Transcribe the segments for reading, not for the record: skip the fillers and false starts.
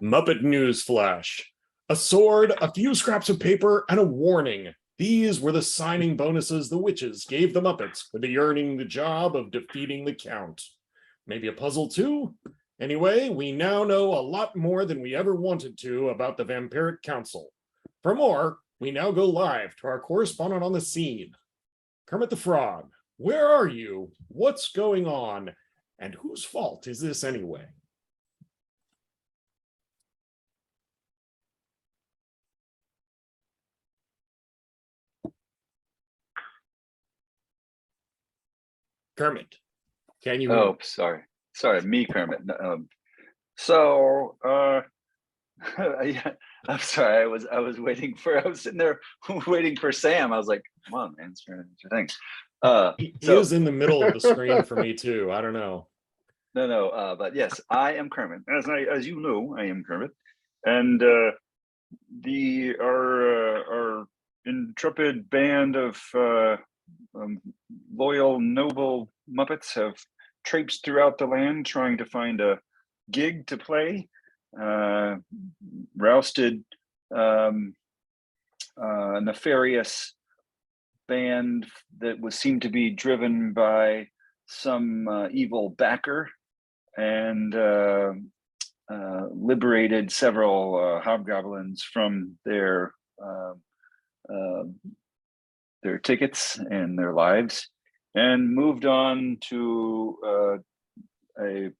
Muppet News Flash. A sword, a few scraps of paper, and a warning. These were the signing bonuses the witches gave the Muppets for earning the job of defeating the Count. Maybe a puzzle too? Anyway, we now know a lot more than we ever wanted to about the Vampiric Council. For more, we now go live to our correspondent on the scene. Kermit the Frog, where are you? What's going on? And whose fault is this anyway? Kermit, can you? Oh, sorry, me, Kermit. Yeah, I'm sorry. I was waiting for. I was sitting there waiting for Sam. I was like, "Come on, man, it's your thing." He is in the middle of the screen for me too. I don't know. No. But yes, I am Kermit. As you know, I am Kermit, and our intrepid band of loyal, noble Muppets have traipsed throughout the land trying to find a gig to play. Rousted nefarious band that seemed to be driven by some evil backer, and liberated several hobgoblins from their tickets and their lives, and moved on to a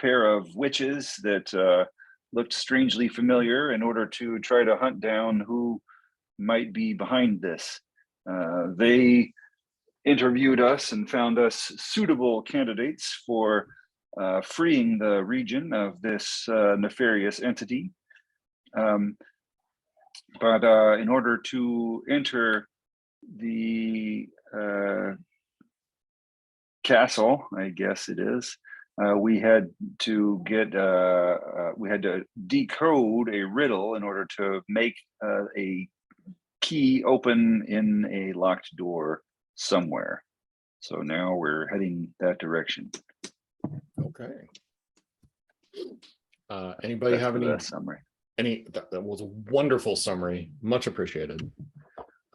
pair of witches that looked strangely familiar in order to try to hunt down who might be behind this. They interviewed us and found us suitable candidates for freeing the region of this nefarious entity. But in order to enter the castle, I guess it is, we had to decode a riddle in order to make a key open in a locked door somewhere. So now we're heading that direction. Okay. Anybody have any summary? That was a wonderful summary. Much appreciated.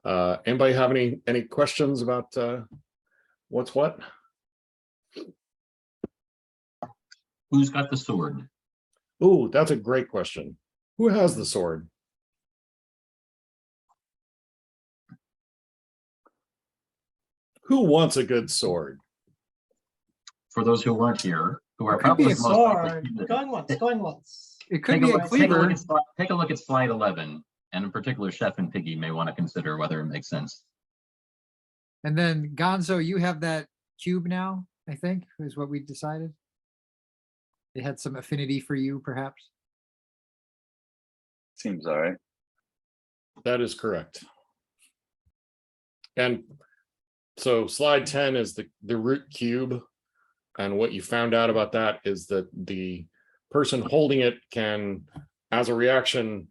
Anybody have any questions about what's what? Who's got the sword? Oh, that's a great question. Who has the sword? Who wants a good sword? For those who weren't here, who are It could be probably a the most likely sword. to- Going once. It could Take be a a look- take a look cleaver. at take a look at slide 11, and in particular, Chef and Piggy may want to consider whether it makes sense. And then Gonzo, you have that cube now, I think, is what we decided. It had some affinity for you, perhaps. Seems all right. That is correct. And so slide 10 is the root cube. And what you found out about that is that the person holding it can, as a reaction,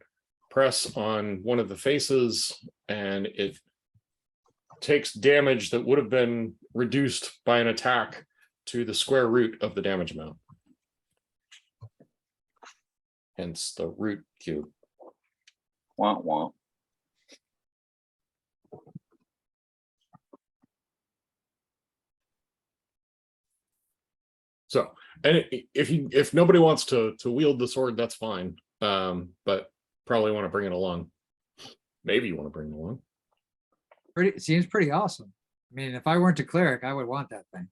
press on one of the faces, and it takes damage that would have been reduced by an attack to the square root of the damage amount. Hence the root cube. Wah, wah. So, and if nobody wants to wield the sword, that's fine. But probably want to bring it along. Maybe you want to bring it along. Seems pretty awesome. I mean, if I weren't a cleric, I would want that thing.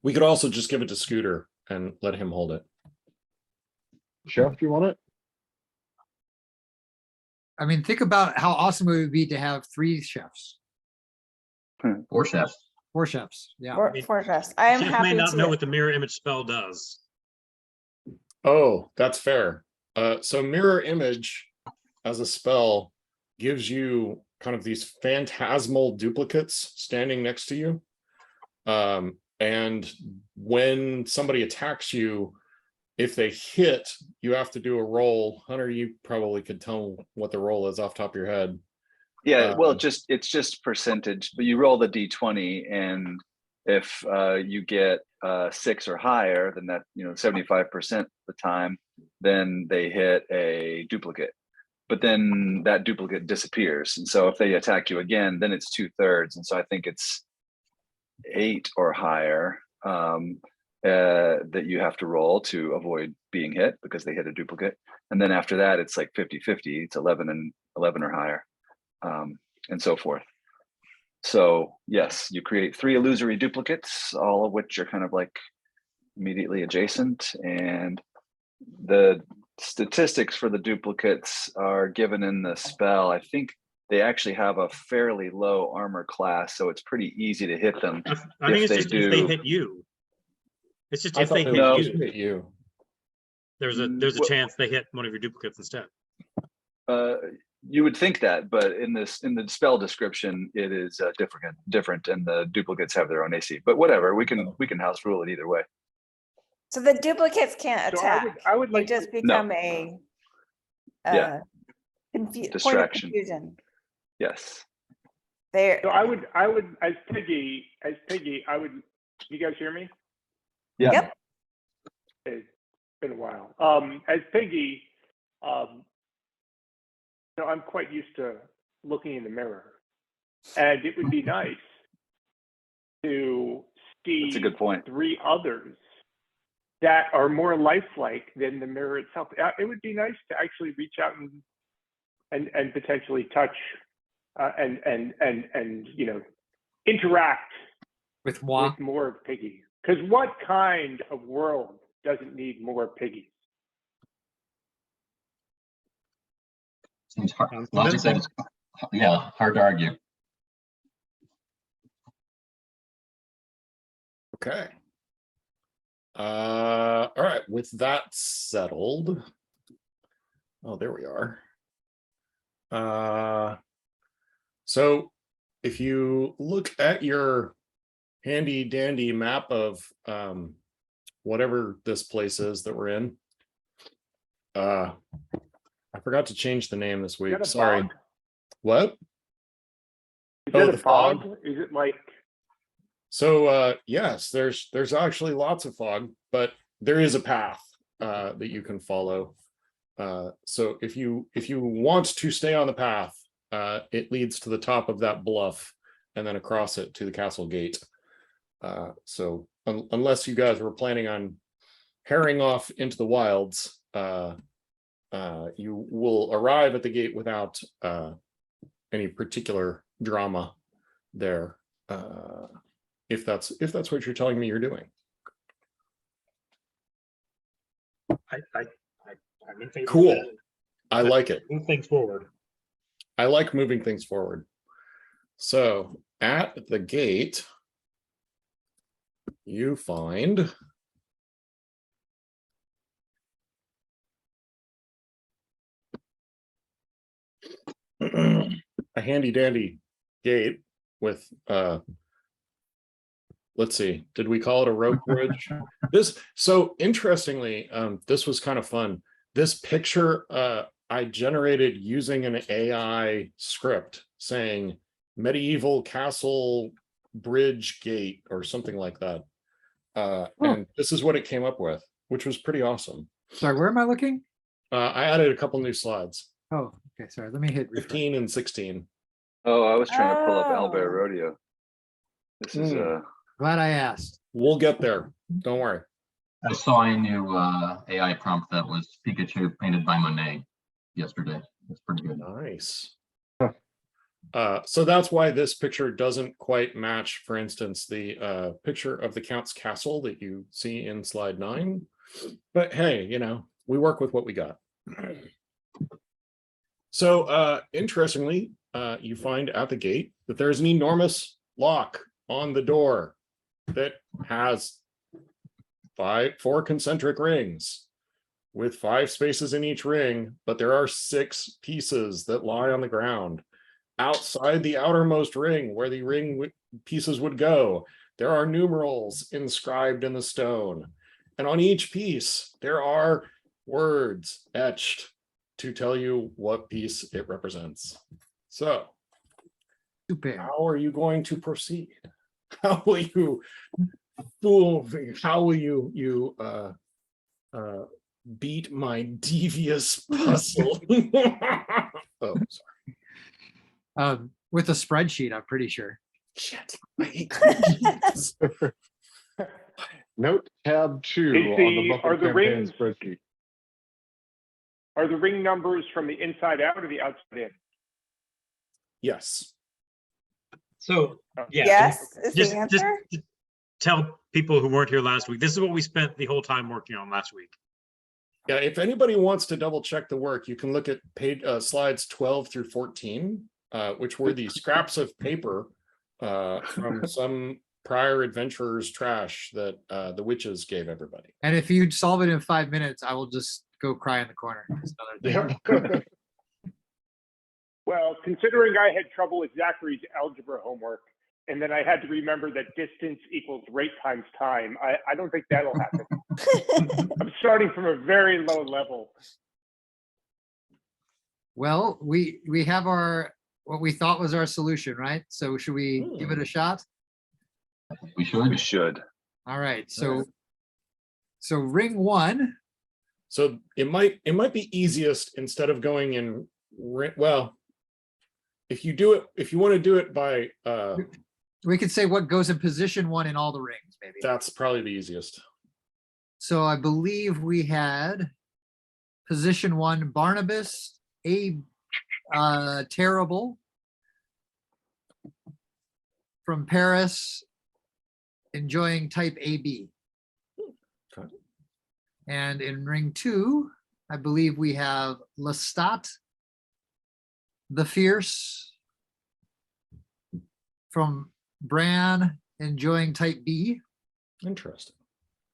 We could also just give it to Scooter and let him hold it. Chef, do you want it? I mean, think about how awesome it would be to have 3 chefs. 4 chefs. 4 chefs. Yeah. For chefs. I am Chef happy may not to. know what the mirror image spell does. Oh, that's fair. So mirror image as a spell gives you kind of these phantasmal duplicates standing next to you. And when somebody attacks you, if they hit, you have to do a roll. Hunter, you probably could tell what the roll is off the top of your head. Yeah, well, it's just percentage, but you roll the d20, and If you get 6 or higher, then that 75% of the time, then they hit a duplicate. But then that duplicate disappears, and so if they attack you again, then it's 2/3. And so I think it's 8 or higher that you have to roll to avoid being hit because they hit a duplicate. And then after that, it's like 50-50. It's 11 or higher, and so forth. So yes, you create 3 illusory duplicates, all of which are kind of like immediately adjacent. And the statistics for the duplicates are given in the spell. I think they actually have a fairly low armor class, so it's pretty easy to hit them. I think if it's they just if they do. hit you. It's just I if thought they they hit were No. supposed to you. hit you. There's a Well- chance they hit one of your duplicates instead. You would think that, but in the spell description, it is different, and the duplicates have their own AC. But whatever, we can house rule it either way. So the duplicates can't So attack. I would They like just to- become a Yeah. point of Distraction. confusion. Yes. There. So I would, as Piggy, you guys hear me? Yeah. Yep. It's been a while. As Piggy, I'm quite used to looking in the mirror, and it would be nice to see That's a good point. 3 others that are more lifelike than the mirror itself. It would be nice to actually reach out and potentially touch and interact With moi. with more of Piggy. Because what kind of world doesn't need more Piggies? Seems hard. Sounds Logic said it's, yeah, hard to argue. Okay. All right. With that settled. Oh, there we are. So if you look at your handy dandy map of whatever this place is that we're in, I forgot to change the name this Is week. that a Sorry. fog? What? Is Oh, that a the fog? fog? Is it like So yes, there's actually lots of fog, but there is a path that you can follow. So if you want to stay on the path, it leads to the top of that bluff and then across it to the castle gate. So unless you guys were planning on herring off into the wilds, you will arrive at the gate without any particular drama there. If that's what you're telling me you're doing. I'm in favor of Cool. that. I like it. Move things forward. I like moving things forward. So at the gate, you find a handy dandy gate with let's see, did we call it a rope bridge? So interestingly, this was kind of fun. This picture I generated using an AI script saying medieval castle bridge gate or something like that. And this is what it came up with, which was pretty awesome. Sorry, where am I looking? I added a couple new slides, Oh, okay, sorry. Let me hit refresh. 15 and 16. Oh, I was trying to pull up Oh. Owlbear Rodeo. This is Glad I asked. We'll get there. Don't worry. I saw a new AI prompt that was Pikachu painted by Monet yesterday. It's pretty good. Nice. So that's why this picture doesn't quite match, for instance, the picture of the Count's castle that you see in slide 9. But hey, we work with what we got. So interestingly, you find at the gate that there's an enormous lock on the door that has 4 concentric rings with 5 spaces in each ring, but there are 6 pieces that lie on the ground. Outside the outermost ring where the ring pieces would go, there are numerals inscribed in the stone. And on each piece, there are words etched to tell you what piece it represents. So Super. how are you going to proceed? how will you fool? How will you beat my devious puzzle? Oh, sorry. With a spreadsheet, I'm pretty sure. Shit. I hate spreadsheets. Note tab 2 Is on the the- Muppet are the campaign rings- spreadsheet. Are the ring numbers from the inside out or the outside in? Yes. So, yeah. and Yes, is the Just answer? to tell people who weren't here last week, this is what we spent the whole time working on last week. Yeah, if anybody wants to double check the work, you can look at page slides 12 through 14, which were the scraps of paper from some prior adventurers' trash that the witches gave everybody. And if you solve it in 5 minutes, I will just go cry in the corner. That's another thing. Yep. Well, considering I had trouble with Zachary's algebra homework, and then I had to remember that distance equals rate times time, I don't think that'll happen. I'm starting from a very low level. Well, we have our, what we thought was our solution, right? So should we give it a shot? We should. We should. All right, so ring 1, So it might be easiest instead of going in well, if you want to do it by we could say what goes in position 1 in all the rings, maybe. that's probably the easiest. So I believe we had position 1, Barnabas, Terrible from Paris, enjoying type AB. Okay. And in ring 2, I believe we have Lestat, the Fierce from Bran, enjoying type B. Interesting.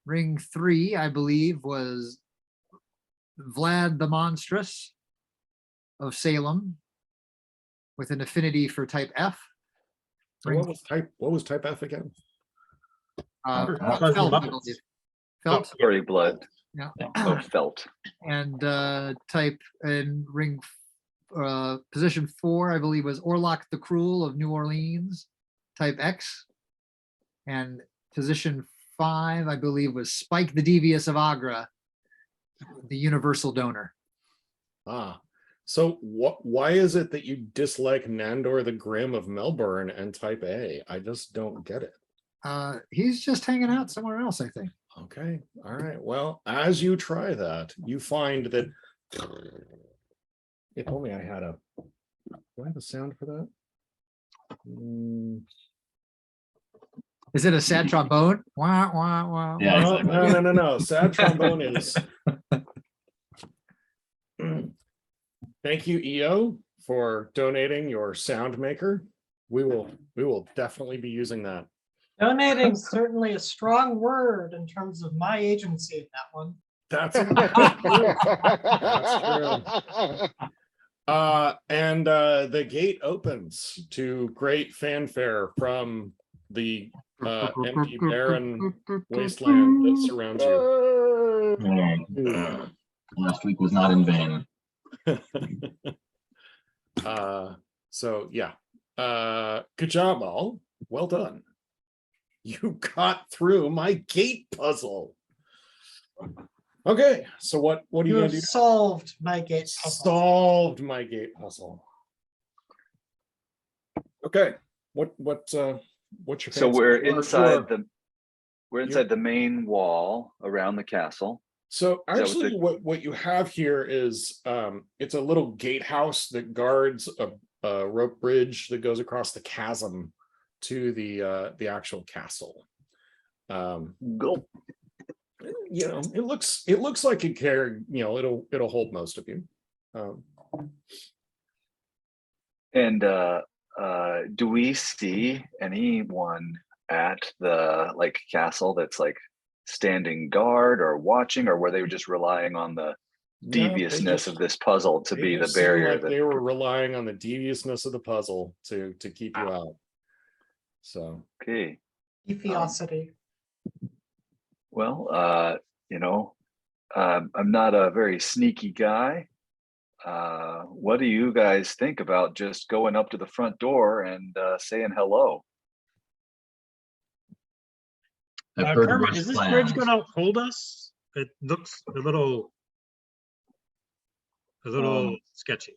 Ring 3, I believe, was Vlad the Monstrous of Salem with an affinity for type F. So what was type F again? Felt, I believe. Felt. Furry blood. Yeah. Oh, felt. And type in ring position 4, I believe, was Orlok the Cruel of New Orleans, type X. And position 5, I believe, was Spike the Devious of Agra, the universal donor. Ah, so why is it that you dislike Nandor the Grim of Melbourne and type A? I just don't get it. He's just hanging out somewhere else, I think. Okay, all right. Well, as you try that, you find that if only I had a, do I have a sound for that? Is it a sad trombone? Wah, wah, wah. Yeah, No, exactly. no. Sad trombone is. Thank you, EO, for donating your sound maker. We will definitely be using that. Donating certainly a strong word in terms of my agency in that one. That's true. And the gate opens to great fanfare from the empty, barren wasteland that surrounds you. Yay. Last week was not in vain. So yeah, good job, all. Well done. You got through my gate puzzle. Okay, so what are you You gonna have do? solved my gate puzzle. Solved my gate puzzle. Okay, what's your So fancy? we're Or- inside or- the main wall around the castle. So Is that what actually, the- what you have here is it's a little gatehouse that guards a rope bridge that goes across the chasm to the actual castle. Go. You know, it looks like it can, you know, it'll hold most of you. And do we see anyone at the castle that's standing guard or watching, or were they just relying on the deviousness of this puzzle to be the barrier that they were relying on the deviousness of the puzzle to keep you out. So okay. Efiosity. Well, I'm not a very sneaky guy. What do you guys think about just going up to the front door and saying hello? I've heard Kermit, worse is this bridge plans. gonna hold us? It looks a little sketchy.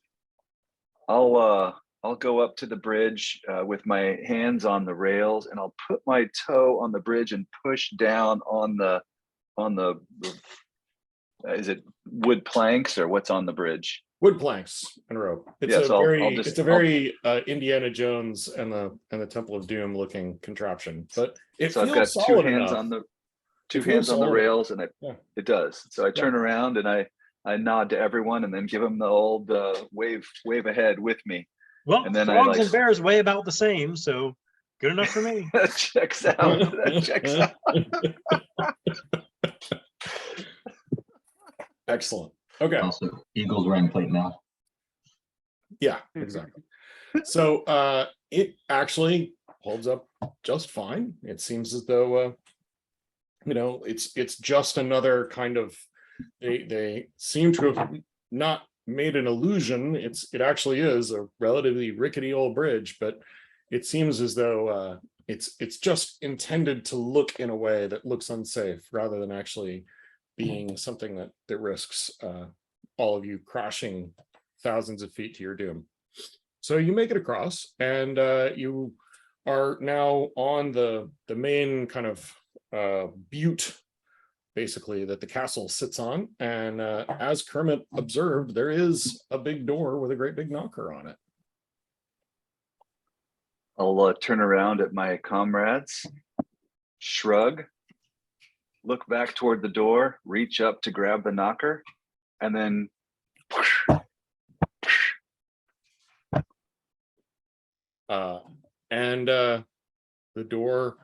I'll go up to the bridge with my hands on the rails, and I'll put my toe on the bridge and push down on the is it wood planks or what's on the bridge? Wood planks and rope. It's Yeah, a so very Indiana Jones and the Temple of Doom looking contraption, but it So I've feels got solid enough. two It feels hands on the solid. rails, and Yeah. it does. So I turn around and I nod to everyone, and then give them the old wave ahead with me. Well, And then I, frogs like, and bears weigh about the same, so good enough for me. That checks out. That checks out. Excellent. Okay. Also, Eagles wearing plate now. Yeah, exactly. So it actually holds up just fine. It seems as though it's just another kind of they seem to have not made an illusion. It actually is a relatively rickety old bridge, but it seems as though it's just intended to look in a way that looks unsafe rather than actually being something that risks all of you crashing thousands of feet to your doom. So you make it across, and you are now on the main kind of butte, basically, that the castle sits on. And as Kermit observed, there is a big door with a great big knocker on it. I'll turn around at my comrades, shrug, look back toward the door, reach up to grab the knocker, and then the door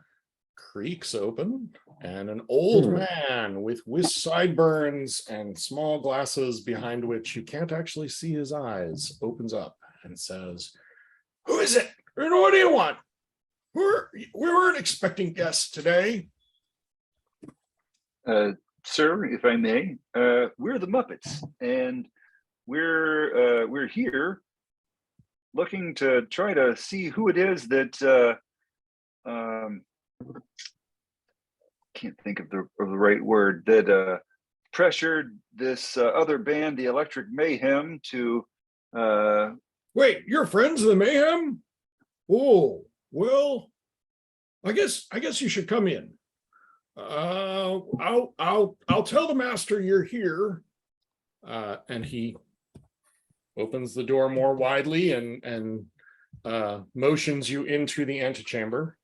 creaks open, and an old man with sideburns and small glasses behind which you can't actually see his eyes opens up and says, "Who is it? And what do you want? We weren't expecting guests today." Sir, if I may, we're the Muppets, and we're here looking to try to see who it is that can't think of the right word, that pressured this other band, the Electric Mayhem, to Wait, you're friends of the Mayhem? Oh, well, I guess you should come in. I'll tell the master you're here. And he opens the door more widely and motions you into the antechamber.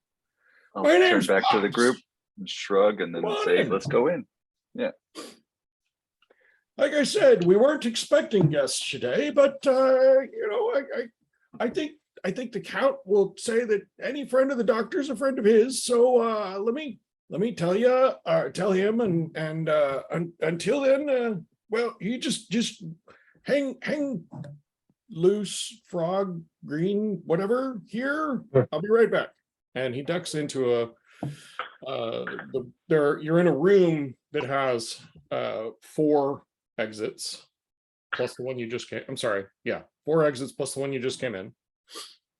I'll My turn name's back to the Pops. group and shrug, and then Come on say, in. "Let's go in." Yeah. Like I said, we weren't expecting guests today, but I think the Count will say that any friend of the doctor's a friend of his. So let me tell him, and until then, well, you just hang loose, frog, green, whatever here. I'll be right back. And he ducks into you're in a room that has 4 exits plus the one you just came. I'm sorry. Yeah. 4 exits plus the one you just came in.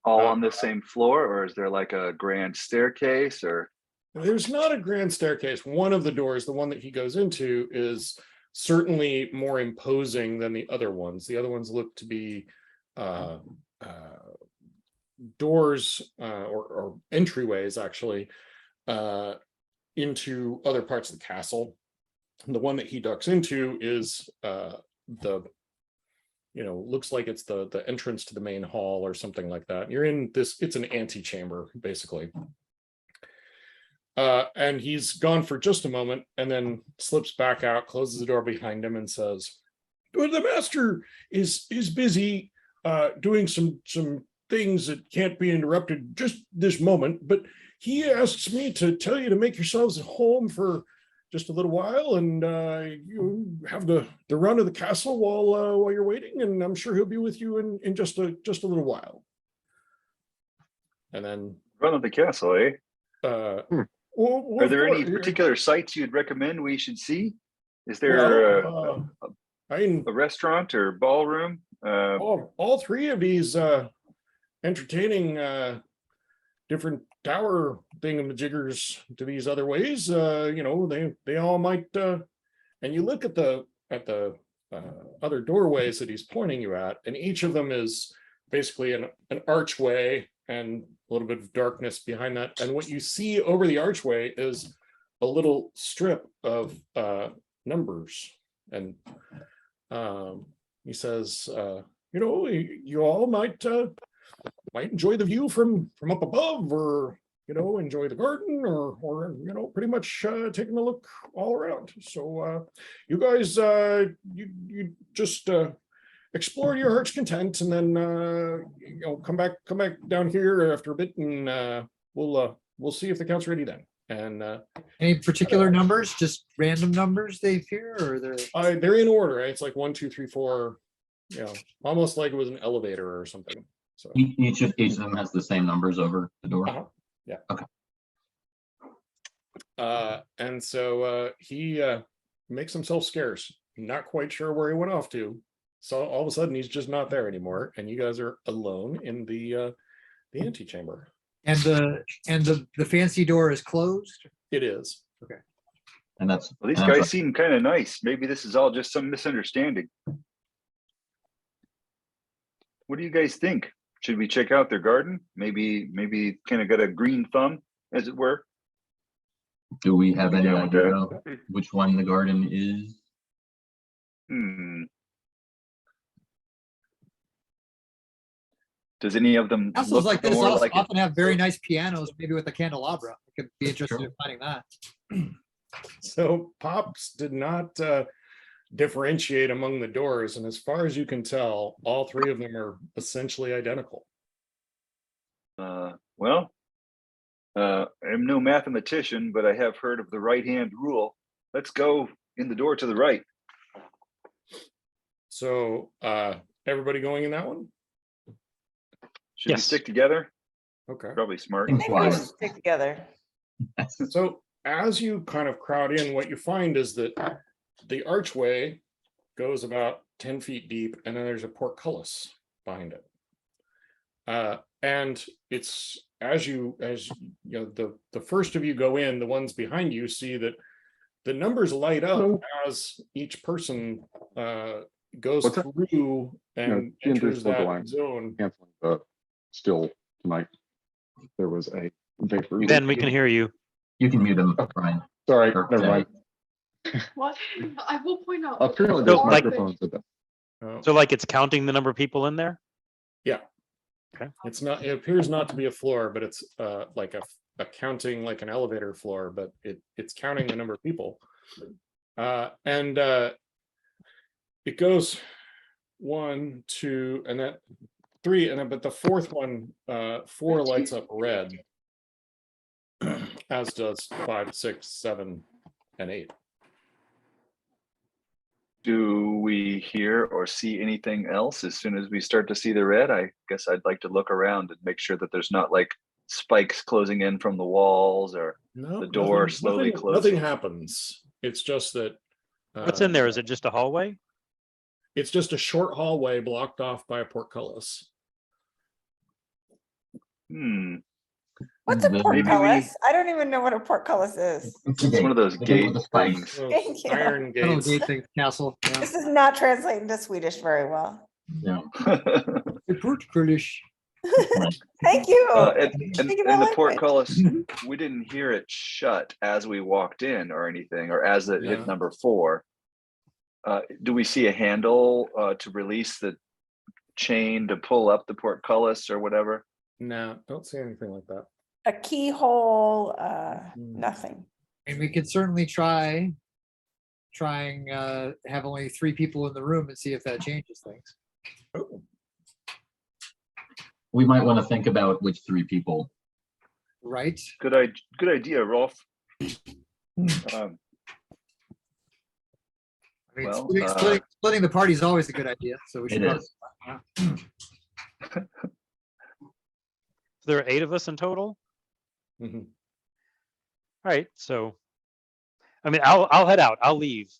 All on the same floor, or is there like a grand staircase, or? There's not a grand staircase. One of the doors, the one that he goes into, is certainly more imposing than the other ones. The other ones look to be doors or entryways, actually, into other parts of the castle. And the one that he ducks into is looks like it's the entrance to the main hall or something like that. You're in this, it's an antechamber, basically. And he's gone for just a moment and then slips back out, closes the door behind him, and says, "Well, the master is busy doing some things that can't be interrupted just this moment, but he asks me to tell you to make yourselves at home for just a little while, and you have the run of the castle while you're waiting, and I'm sure he'll be with you in just a little while." And then Run of the castle, eh? Well, Are there any of course, particular sites you'd recommend we should see? Is there a restaurant or ballroom? all 3 of these entertaining different dour thingamajiggers to these other ways, you know, they all might, and you look at the other doorways that he's pointing you at, and each of them is basically an archway and a little bit of darkness behind that. And what you see over the archway is a little strip of numbers. And he says, you know, you all might enjoy the view from up above, or you know, enjoy the garden, or you know, pretty much taking a look all around. So you guys, you just explore to your heart's content, and then you know, come back down here after a bit, and we'll see if the count's ready then. And Any particular numbers, just random numbers they appear, or they're in order. Right? It's like 1, 2, 3, 4. You know, almost like it was an elevator or something. So Each of them has the same numbers over the door. yeah. Okay. And so he makes himself scarce. Not quite sure where he went off to. So all of a sudden he's just not there anymore, and you guys are alone in the antechamber. and the fancy door is closed? It is. And that's Well, these and that's guys seem kind of nice. Maybe this is all just some misunderstanding. What do you guys think? Should we check out their garden? Maybe kind of got a green thumb, as it were. Do we have any Yeah, idea okay. which one the garden is? Does any of them Castles look like this more like often have very nice pianos, maybe with a candelabra. I could be interested Sure. in finding that. So Pops did not differentiate among the doors, and as far as you can tell, all three of them are essentially identical. Well, I'm no mathematician, but I have heard of the right-hand rule. Let's go in the door to the right. So everybody going in that one? Should we Yes. stick together? Okay. Probably smart. I think we Why? should stick together. So as you kind of crowd in, what you find is that the archway goes about 10 feet deep, and then there's a portcullis behind it. And it's as you know, the first of you go in, the ones behind you see that the numbers light up as each person goes What's that? through and No, G&D's enters still that going. zone. Canceling the still tonight. There was a vapor. Then we can hear you. You can mute him, Brian. Sorry, Or never mind. What? I will point out. Apparently that there's So, like- microphones with them. So like it's counting the number of people in there? It's not, it appears not to be a floor, but it's like a counting, like an elevator floor, but it's counting the number of people. And it goes 1, 2, and then 3, and then but the fourth one, 4 lights up red, as does 5, 6, 7, and 8. Do we hear or see anything else as soon as we start to see the red? I guess I'd like to look around and make sure that there's not like spikes closing in from the walls or No, The door slowly nothing closing. happens. It's just that. What's in there? Is it just a hallway? It's just a short hallway blocked off by a portcullis. What's a Maybe portcullis? I don't even know what a portcullis is. It's one of those The gate gate with the spikes. things. Those Thank you. Iron Hello, gates. gate thing, castle. Yeah. This is not translating to Swedish very well. Yeah. The portcullis. Thank you. And Speaking the my language. portcullis, we didn't hear it shut as we walked in or anything, or as it Yeah. hit number 4. Do we see a handle to release the chain to pull up the portcullis or whatever? No, don't see anything like that. A keyhole, Hmm. nothing. And we could certainly trying have only 3 people in the room and see if that changes things. Oh, We might want to think about which 3 people. Right? Good idea, Rolf. I mean, Well, splitting the party is always a good idea, so we should. It is. There are 8 of us in total? mhm. All right, so, I mean, I'll head out. I'll leave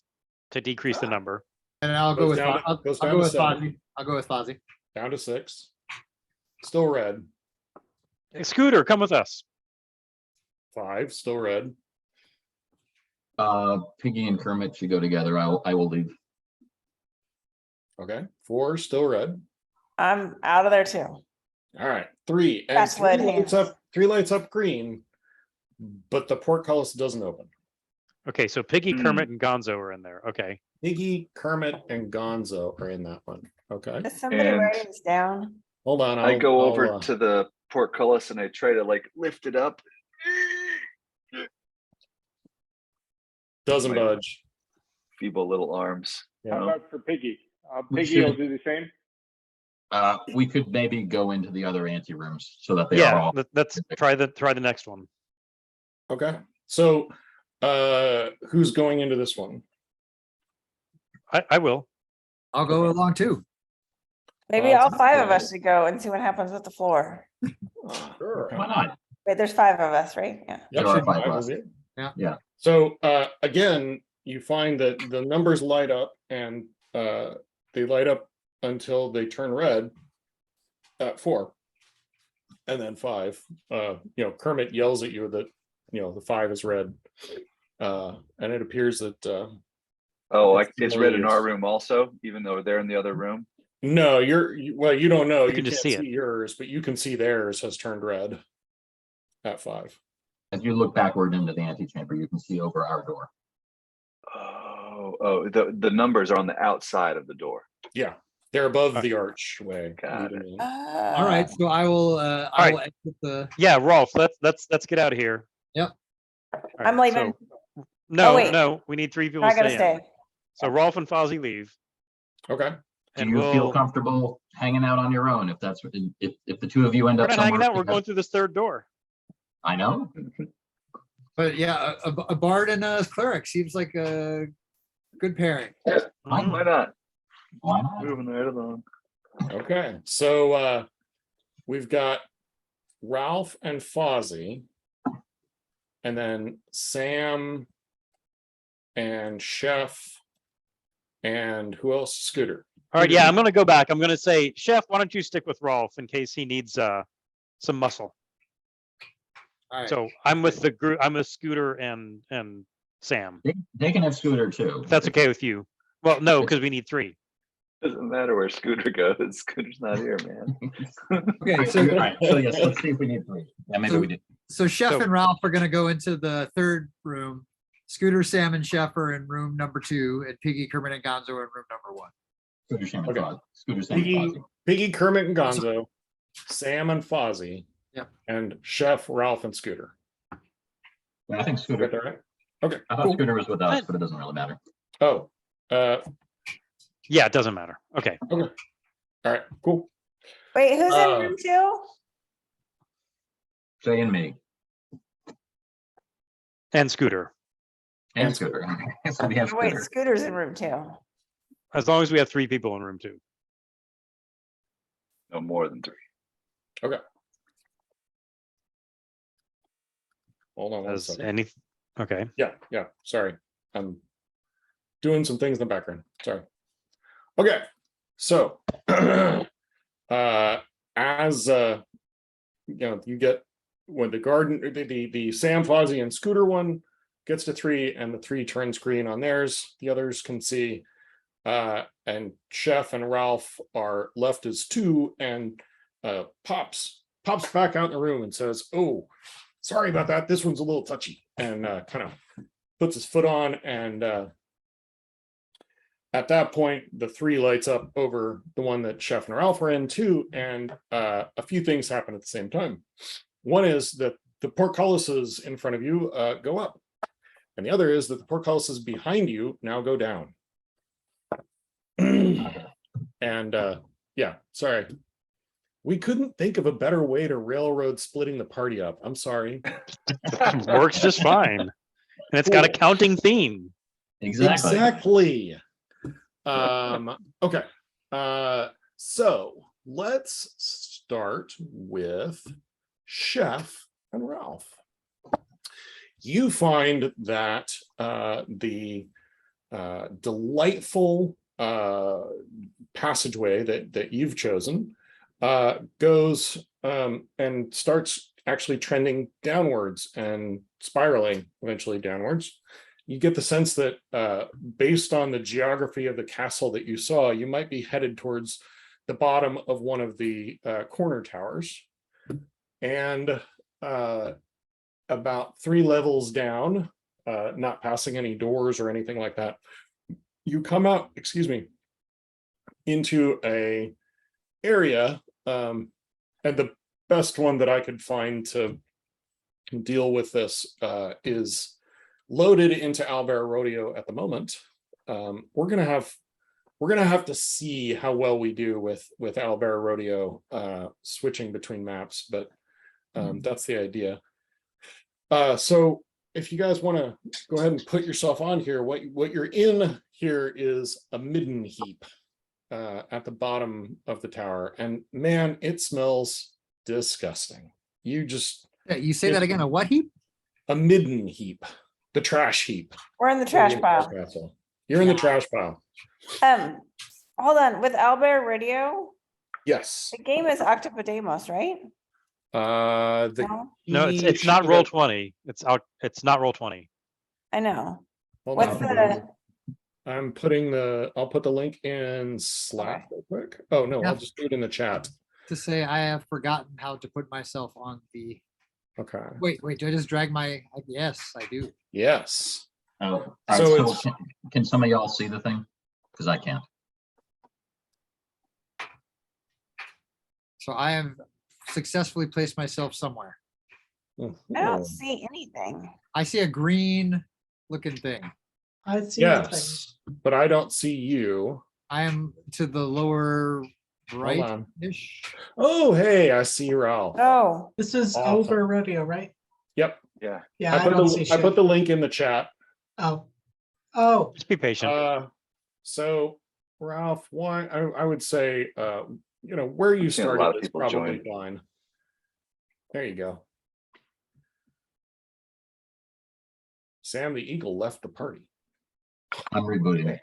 to decrease the number. And I'll go Goes with, down I'll to- goes I'll down go to with 7. Fozzie. I'll go with Fozzie. Down to 6. Still red. Hey, Scooter, come with us. 5 still red. Piggy and Kermit should go together. I will leave. Okay, 4 still red. I'm out of there too. All right, 3 and That's 3 what lights hands. up. 3 lights up green, but the portcullis doesn't open. Okay, so Piggy, Hmm. Kermit, and Gonzo are in there. Okay. Piggy, Kermit, and Gonzo are in that one. Okay, Is somebody And- writing this down? hold on. I go I'll, over to the portcullis and I try to like lift it up. doesn't my- budge. Feeble little arms. Yeah. How about for Piggy? We Piggy will should- do the same. We could maybe go into the other ante rooms so that they are Yeah, all. let's try the next one. Okay, so who's going into this one? I will. I'll go along too. Maybe Well, all it's 5 of okay. us should go and see what happens with the floor. Sure. Why not? Wait, there's 5 of us, right? Yeah. Yep, There are should 5 5 left. of you. Yeah. Yeah. So again, you find that the numbers light up and they light up until they turn red at 4. And then 5. Kermit yells at you that the 5 is red. And it appears that Oh, It's it's red in our hilarious. room also, even though they're in the other room. no, well, you don't know. You You can can't just see see it. yours, but you can see theirs has turned red at 5. As you look backward into the antechamber, you can see over our door. Oh, the numbers are on the outside of the door. Yeah, they're above Okay. the archway. Got leading in. All right, so I will right. exit the. Yeah, Rolf, let's get out of here. Yep. All I'm right, leaving. so- no, wait. no, we need 3 people I to gotta stay in. stay. So Rolf and Fozzie leave. Okay. Do And you feel we'll, comfortable hanging out on your own if that's what, if the two of you end we're up not somewhere? hanging out, we're together? going through this third door. I know. But yeah, a bard and a cleric seems like a good pairing. Fine. Why not? Why not? Moving right along. Okay, so we've got Ralph and Fozzie, and then Sam and Chef, and who else? Scooter. All right, yeah, I'm gonna go back. I'm gonna say, Chef, why don't you stick with Rolf in case he needs some muscle. All right. So I'm with the group, I'm with Scooter and Sam. They can have Scooter too. If that's okay with you. Well, no, because we need 3. Doesn't matter where Scooter goes. Scooter's not here, man. Okay, All so right, so yes, let's see if we need 3. Yeah, maybe So- we do. so Chef So- and Ralph are gonna go into the third room. Scooter, Sam, and Chef are in room number 2, and Piggy, Kermit, and Gonzo are in room number 1. Scooter, Sam, and Okay. Fozzie. Scooter, Sam, and Piggy, Fozzie. Piggy, Kermit, and Gonzo, Sam and Fozzie, Yep. and Chef, Ralph, and Scooter. Yeah, I think Got Scooter. that right? Okay. I thought Cool. Scooter was with us, but it doesn't really matter. Oh, Yeah, it doesn't matter. Okay. all right, cool. Wait, who's in Uh, room 2? Jay and me And Scooter. and And Scooter. So we have Oh, wait, Scooter. Scooter's in room 2. As long as we have 3 people in room 2. No more than 3. Hold on one As second. any, okay. Yeah, sorry. I'm doing some things in the background. Sorry. Okay, so as you get when the garden, the Sam, Fozzie, and Scooter one gets to 3, and the 3 turns green on theirs, the others can see. And Chef and Ralph are left as 2, and pops back out in the room and says, "Oh, sorry about that. This one's a little touchy," and kind of puts his foot on, and at that point, the 3 lights up over the one that Chef and Ralph are in too, and a few things happen at the same time. One is that the portcullises in front of you go up, and the other is that the portcullises behind you now go down. And yeah, sorry. We couldn't think of a better way to railroad splitting the party up. I'm sorry. Works just fine. And it's got a Cool. counting theme. Exactly. Okay. So let's start with Chef and Ralph. You find that the delightful passageway that you've chosen goes and starts actually trending downwards and spiraling eventually downwards. You get the sense that based on the geography of the castle that you saw, you might be headed towards the bottom of one of the corner towers. And about 3 levels down, not passing any doors or anything like that, you come out, into a area, and the best one that I could find to deal with this is loaded into Owlbear Rodeo at the moment. We're gonna have to see how well we do with Owlbear Rodeo switching between maps, but that's the idea. So if you guys want to go ahead and put yourself on here, what you're in here is a midden heap at the bottom of the tower, and man, it smells disgusting. You say that again, a what heap? A midden heap, the trash heap. We're in the trash pile. Castle. You're in the trash pile. Hold on, with Owlbear Radio, Yes. the game is Octopodemos, right? No, it's not roll 20. It's not roll 20. I know. Hold What's on. the, I'll put the link in Slack real quick. Oh no, Yeah. I'll just do it in the chat. To say I have forgotten how to put myself on the, Okay. wait, do I just drag my, yes, I do. Yes. Oh, all So right, it's- can some of y'all see the thing? Because I can't. So I have successfully placed myself somewhere. I Oh, don't see anything. I see a green looking thing. I see nothing. yes, but I don't see you. I am to the lower on. right-ish. Oh, hey, I see Ralph. Oh, This is Awesome. Over Rodeo, right? Yep. Yeah. Yeah, I don't see I shit. put the link in the chat. Oh. Oh, Just be patient. So Ralph, why I would say where you seen a lot of started is people probably join. fine. There you go. Sam the Eagle left the party. I'm rebooting it.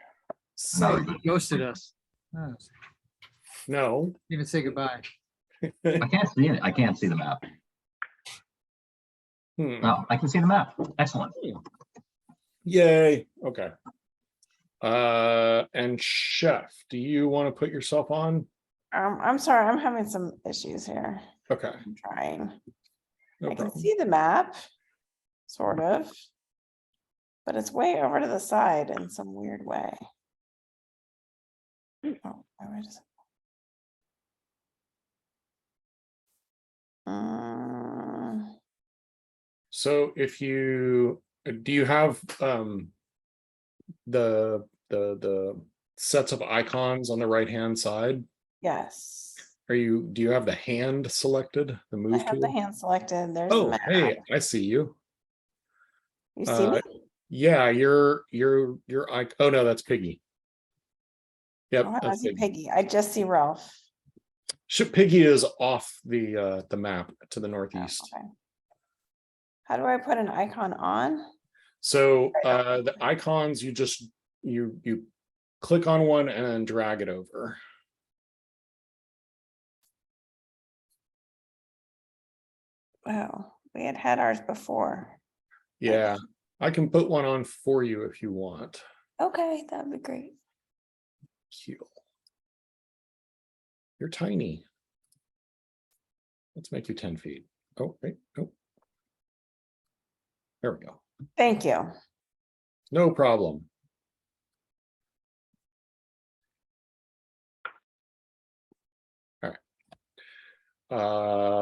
Sam, rebooting. Ghosted us. Oh, no. didn't even say goodbye. I can't see it. I can't see the map. No, I can see the map. Excellent. Yay. Okay. And Chef, do you want to put yourself on? I'm sorry, I'm having some issues here. Okay. I'm trying. No I can problem. see the map, sort of. But it's way over to the side in some weird way. Oh, wait a second. So if do you have the sets of icons on the right hand side? Yes, Do you have the hand selected, the I move have the tool? hand selected. There's the Oh, map. hey, I see you. You see me? Yeah, you're oh no, that's Piggy. Yep, Oh, I don't that's see Piggy. Piggy. I just see Ralph. Piggy is off the map to the Oh, northeast. okay. How do I put an icon on? So the icons, you click on one and then drag it over. Wow, we had ours before. Yeah, I can put one on for you if you want. Okay, that'd be great. Cute. You're tiny. Let's make you 10 feet. Oh, wait, oh. There we go. Thank you. No problem. All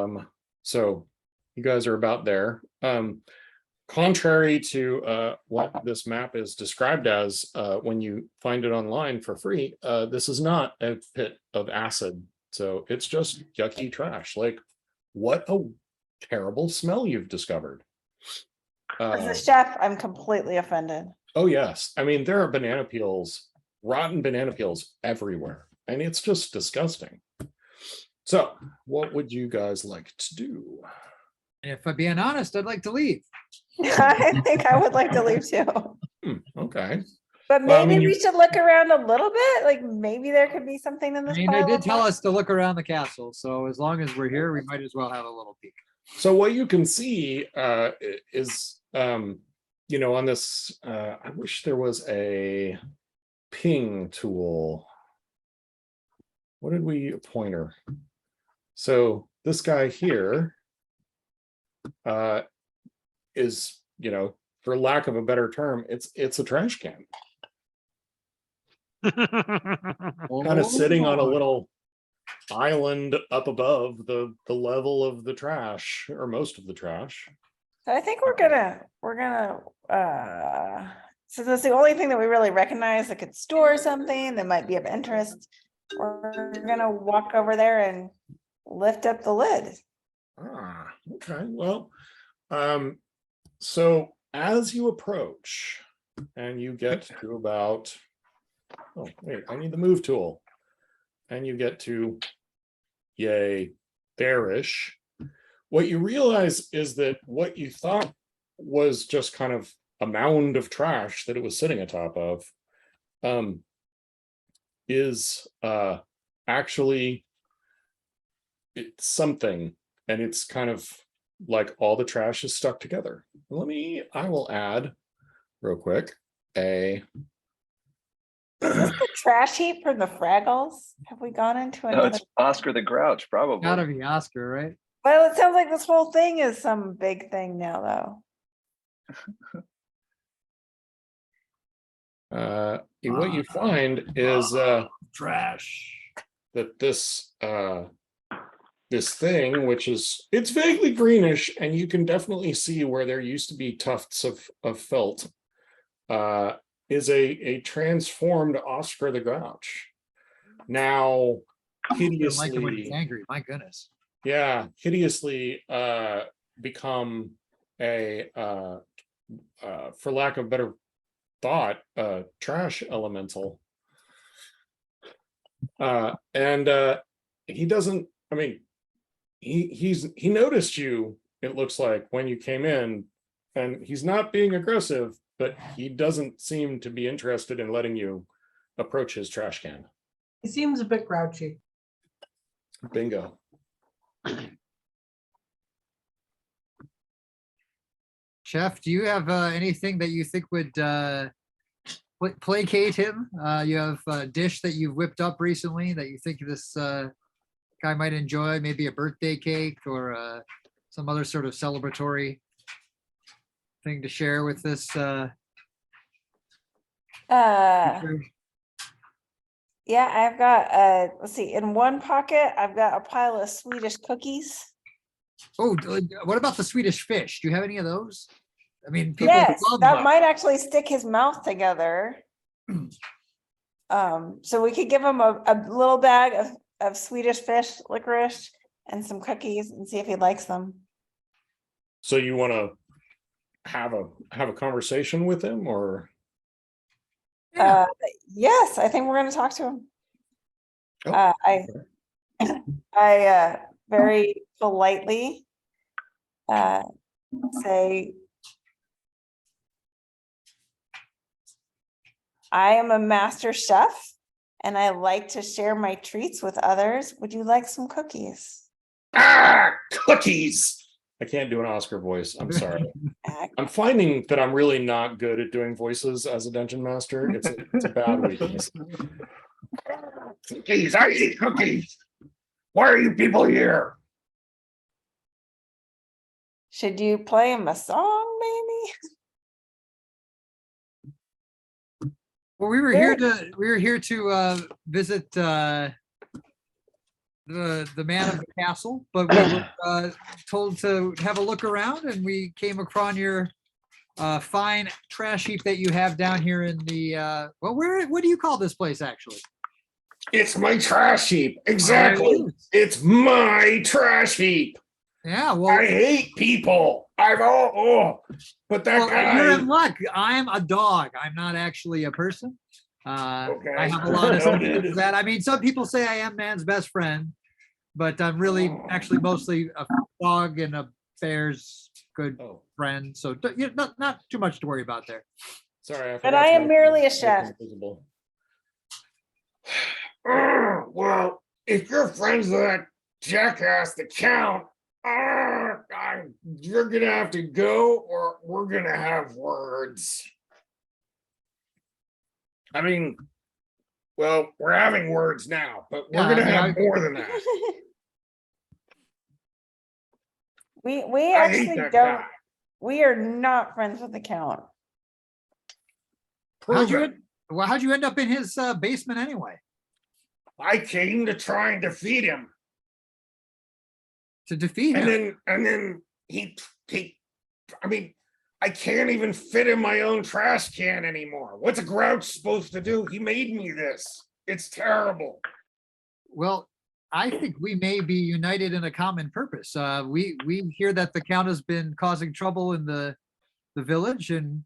right. So you guys are about there. Contrary to what this map is described as when you find it online for free, this is not a pit of acid. So it's just yucky trash. Like, what a terrible smell you've discovered. As a chef, I'm completely offended. Oh, yes. I mean, there are banana peels, rotten banana peels everywhere, and it's just disgusting. So what would you guys like to do? And if I'm being honest, I'd like to leave. I think I would like to leave too. Okay. But Well, I maybe mean, we should look around a little bit. Like maybe there could be something in I this mean, they pile did of tell rocks. us to look around the castle, so as long as we're here, we might as well have a little peek. So what you can see is, you know, on this, I wish there was a ping tool. What did we pointer? So this guy here is, you know, for lack of a better term, it's a trash can, kind of sitting on a little island up above the level of the trash, or most of the trash. So I think we're gonna so that's the only thing that we really recognize that could store something that might be of interest. We're gonna walk over there and lift up the lid. Ah, okay. Well, so as you approach and you get to about, oh wait, I need the move tool, and you get to, yay, there-ish. What you realize is that what you thought was just kind of a mound of trash that it was sitting atop of, is actually it's something, and it's kind of like all the trash is stuck together. I will add real quick Is this the trash heap from the Fraggles? Have we gone into No, another? it's Oscar the Grouch, probably. Gotta be Oscar, right? Well, it sounds like this whole thing is some big thing now, though. What you find is Trash. that this thing, which is, it's vaguely greenish, and you can definitely see where there used to be tufts of felt, is a transformed Oscar the Grouch. Now I don't like him when he's hideously, angry. My goodness. yeah, hideously become a for lack of better thought, trash elemental. And he doesn't, I mean, he noticed you, it looks like, when you came in, and he's not being aggressive, but he doesn't seem to be interested in letting you approach his trash can. He seems a bit grouchy. Bingo. Chef, do you have anything that you think would placate him? You have a dish that you've whipped up recently that you think this guy might enjoy, maybe a birthday cake or some other sort of celebratory thing to share with this? Yeah, I've got let's see, in one pocket, I've got a pile of Swedish cookies. Oh, what about the Swedish fish? Do you have any of those? I mean, people Yes, love that them. might actually stick his mouth together. So we could give him a little bag of Swedish fish licorice and some cookies and see if he likes them. So you want to have a conversation with him, or? Yeah. Yes, I think we're going to talk to him. Oh, I very politely say, I am a master chef and I like to share my treats with others. Would you like some cookies? Cookies. I can't do an Oscar voice. I'm sorry. I'm finding that I'm really not good at doing voices as a dungeon master. It's a bad weakness. Cookies, I eat cookies. Why are you people here? Should you play him a song, maybe? Well, we were here to visit the man of the castle, but we were told to have a look around, and we came across your fine trash heap that you have down here in the well, what do you call this place actually? It's my trash heap. Exactly. It's my trash heap. Yeah, well, I hate people. But that guy. you're in luck. I'm a dog. I'm not actually a person. Okay. I have a lot of sympathy for that. I mean, some people say I am man's best friend, but I'm really actually mostly a dog and a bear's good friend. So not too much to worry about there. Sorry, But I am merely a chef. Well, if you're friends with that jackass, the Count, you're gonna have to go, or we're gonna have words. I mean, well, we're having words now, but we're Yeah, gonna I mean, have more than that. We I hate actually that don't, guy. we are not friends with the count. How'd Prove you, it. end- well, how'd you end up in his basement anyway? I came to try and defeat him, To defeat him? and then he. I mean, I can't even fit in my own trash can anymore. What's a grouch supposed to do? He made me this. It's terrible. Well, I think we may be united in a common purpose. We hear that the count has been causing trouble in the village, and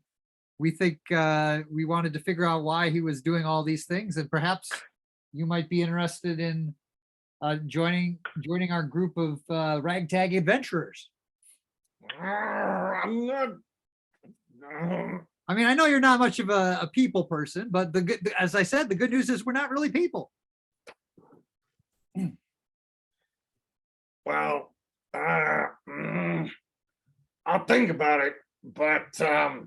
we think we wanted to figure out why he was doing all these things, and perhaps you might be interested in joining our group of ragtag adventurers. I'm not. I mean, I know you're not much of a people person, but as I said, the good news is we're not really people. Well, I'll think about it, but I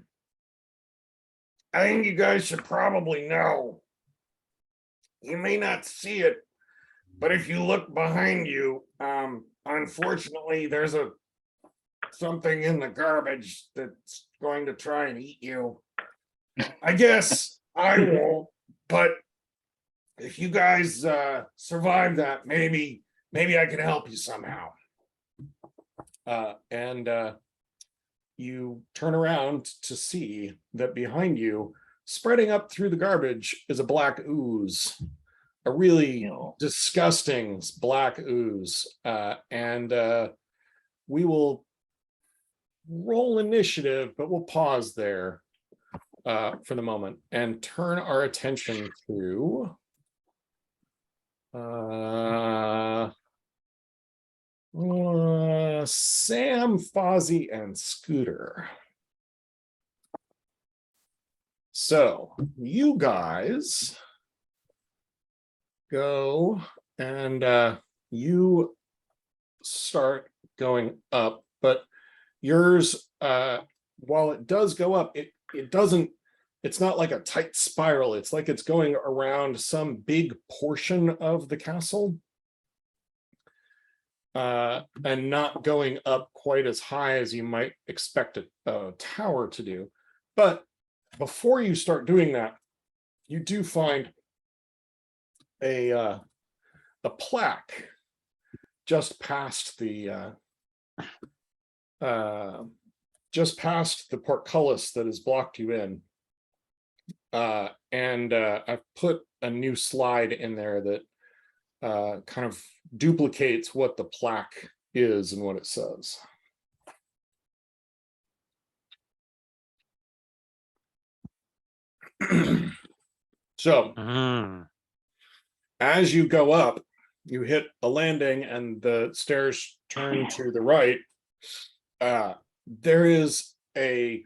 think you guys should probably know. You may not see it, but if you look behind you, unfortunately, there's something in the garbage that's going to try and eat you. I guess I won't, but if you guys survive that, maybe I can help you somehow. And you turn around to see that behind you, spreading up through the garbage, is a black ooze, a really disgusting black ooze. And we will roll initiative, but we'll pause there for the moment and turn our attention to Sam, Fozzie, and Scooter. So you guys go and you start going up, but yours, while it does go up, it doesn't, it's not like a tight spiral. It's like it's going around some big portion of the castle. And not going up quite as high as you might expect a tower to do. But before you start doing that, you do find a plaque just past the portcullis that has blocked you in. And I've put a new slide in there that kind of duplicates what the plaque is and what it says. So, as you go up, you hit a landing and the stairs turn to the right. There is I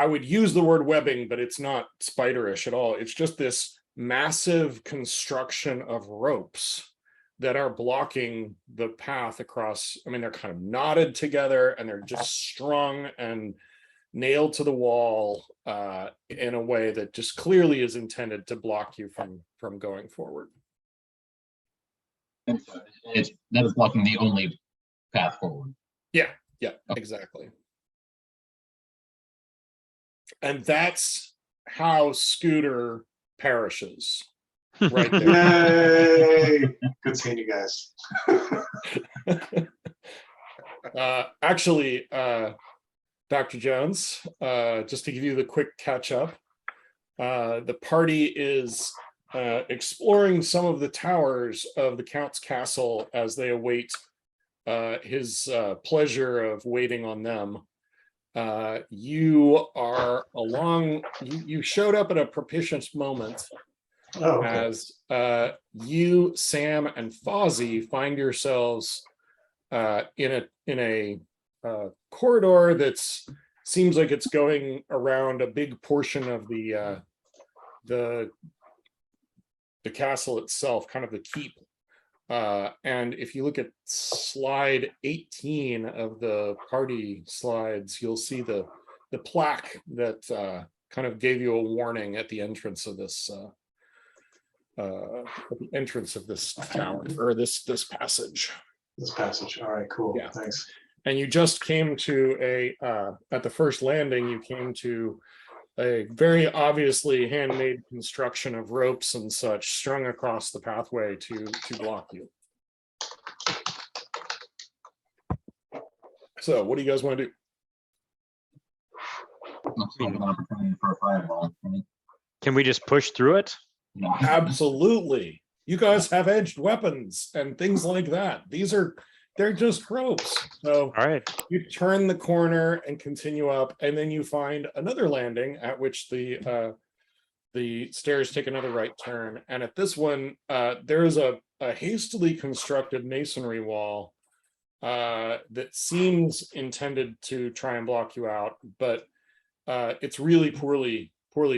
would use the word webbing, but it's not spiderish at all. It's just this massive construction of ropes that are blocking the path across. I mean, they're kind of knotted together and they're just strung and nailed to the wall in a way that just clearly is intended to block you from going forward. And so that is blocking the only path forward. Yeah, Okay. exactly. And that's how Scooter perishes. Right there. Yay! Good seeing you guys. Actually, Dr. Jones, just to give you the quick catch up, the party is exploring some of the towers of the Count's castle as they await his pleasure of waiting on them. You are you showed up at a propitious moment. Oh, okay. As you, Sam, and Fozzie find yourselves in a corridor that's seems like it's going around a big portion of the castle itself, kind of the keep. And if you look at slide 18 of the party slides, you'll see the plaque that kind of gave you a warning at the entrance of this tower, or this passage. This passage. All right, cool. Yeah. Thanks. And you just came to at the first landing, you came to a very obviously handmade construction of ropes and such strung across the pathway to block you. So what do you guys want to do? Looks like an opportunity for a fireball. Right? Can we just push through it? No. Absolutely. You guys have edged weapons and things like that. They're just ropes. So All right. you turn the corner and continue up, and then you find another landing at which the stairs take another right turn. And at this one, there is a hastily constructed masonry wall that seems intended to try and block you out, but it's really poorly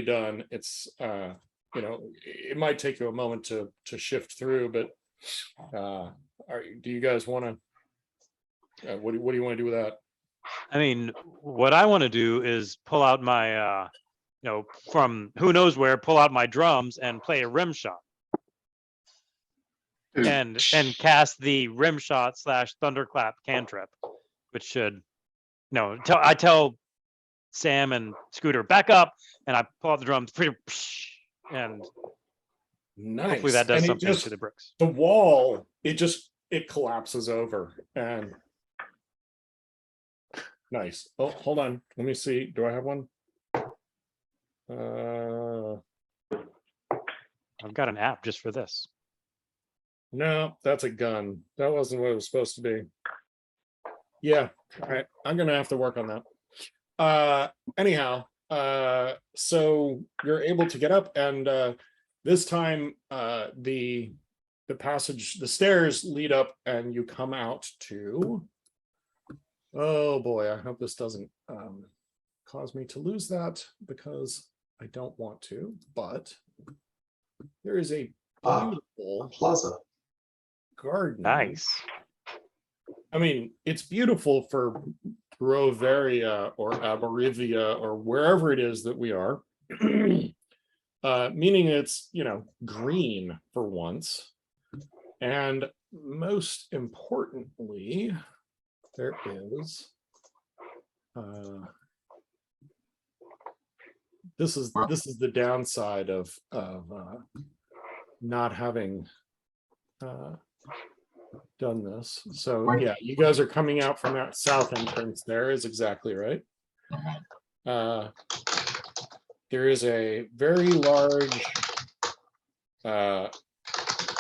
done. It's it might take you a moment to shift through, but do you guys want to? What do you want to do with that? I mean, what I want to do is pull out my, from who knows where, pull out my drums and play a rim shot. And cast the rim shot / thunderclap cantrip, which should, I tell Sam and Scooter back up, and I pull out the drums, and Nice. hopefully that does And something to the bricks. The wall, it collapses over, and nice. Oh, hold on. Let me see. Do I have one? I've got an app just for this. No, that's a gun. That wasn't what it was supposed to be. Yeah, all right. I'm gonna have to work on that. Anyhow, so you're able to get up, and this time the stairs lead up, and you come out to, oh boy, I hope this doesn't cause me to lose that, because I don't want to, but there is a beautiful plaza garden. Nice. I mean, it's beautiful for Broveria or Aborivia or wherever it is that we are, meaning it's, green for once. And most importantly, there is, this is the downside of not having done this. So yeah, you guys are coming out from that south entrance. There is exactly right. There is a very large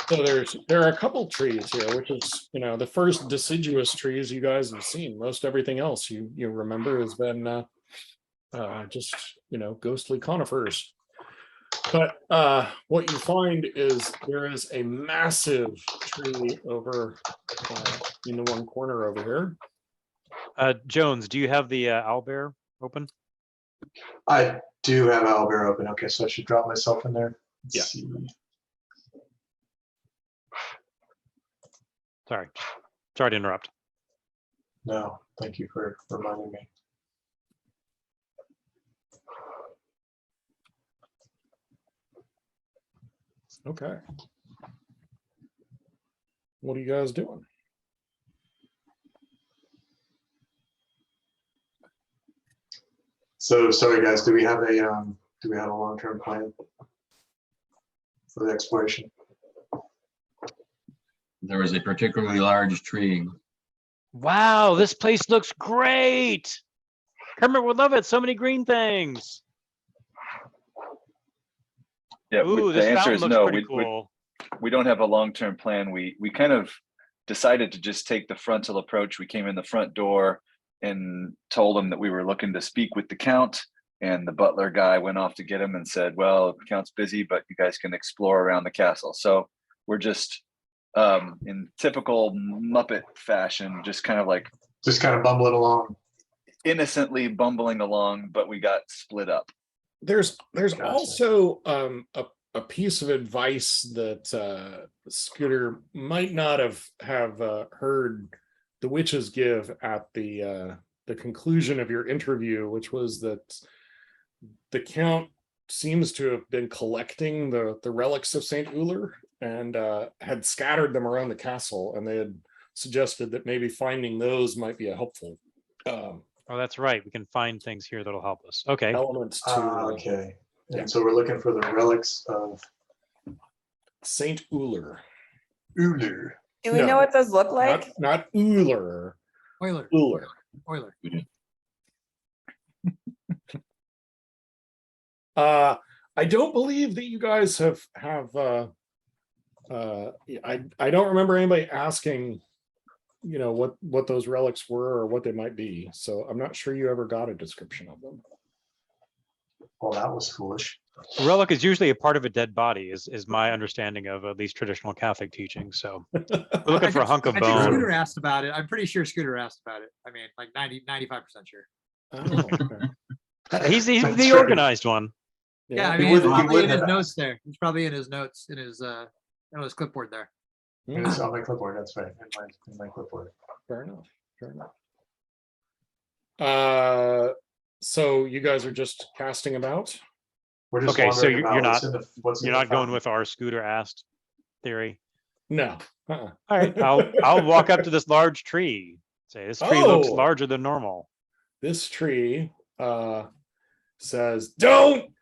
so there are a couple trees here, which is the first deciduous trees you guys have seen. Most everything else you remember has been just ghostly conifers. But what you find is there is a massive tree over in the one corner over here. Jones, do you have the owlbear open? I do have owlbear open. Okay, so I should drop myself in there. Let's see. Sorry to interrupt. No, thank you for reminding me. Okay. What are you guys doing? So sorry guys, do we have a long-term plan for the exploration? There was a particularly large tree. Wow, this place looks great. Kermit would love it. So many green things. Yeah, Ooh, the this answer fountain is looks no. pretty cool. We don't have a long-term plan. We kind of decided to just take the frontal approach. We came in the front door and told him that we were looking to speak with the Count, and the butler guy went off to get him and said, well, the Count's busy, but you guys can explore around the castle. So we're just in typical Muppet fashion, just kind of bumbling along, innocently bumbling along, but we got split up. There's also a piece of advice that Scooter might not have heard the witches give at the conclusion of your interview, which was that the Count seems to have been collecting the relics of Saint Uller and had scattered them around the castle, and they had suggested that maybe finding those might be a helpful Oh, that's right. We can find things here that'll help us. Okay. elements to Okay. And yeah. so we're looking for the relics of Saint Uller. Ulu. Do we No, know what those look like? Not Uller. Euler, Uller. Euler. I don't believe that you guys have I don't remember anybody asking, you know, what those relics were or what they might be. So I'm not sure you ever got a description of them. Well, that was foolish. A relic is usually a part of a dead body, is my understanding of at least traditional Catholic teaching. So we're looking for a hunk of I think Scooter bone. asked about it. I'm pretty sure Scooter asked about it. I mean, like 95% sure. Oh, okay. He's the That's right. organized one. Yeah, I He mean, would- it's he probably would in his have- notes there. It's probably in his notes, in his clipboard there. And it's on my clipboard, that's right, in my clipboard. Fair enough. Fair enough. So you guys are just casting about? We're just Okay, so wondering you're about not what's in you're the not going fountain. with our Scooter asked theory. No. All right, I'll walk up to this large tree. Say this tree looks Oh. larger than normal. This tree says, "Don't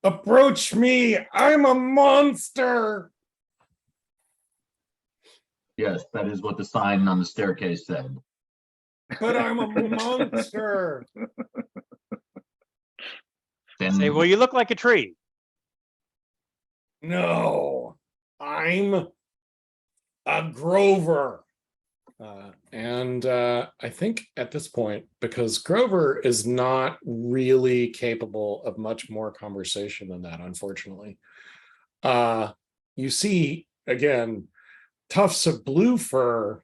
approach me. I'm a monster." Yes, that is what the sign on the staircase said. But I'm a monster. Then Say, well, you look like a tree. No, I'm a Grover. And I think at this point, because Grover is not really capable of much more conversation than that, unfortunately, you see, again, tufts of blue fur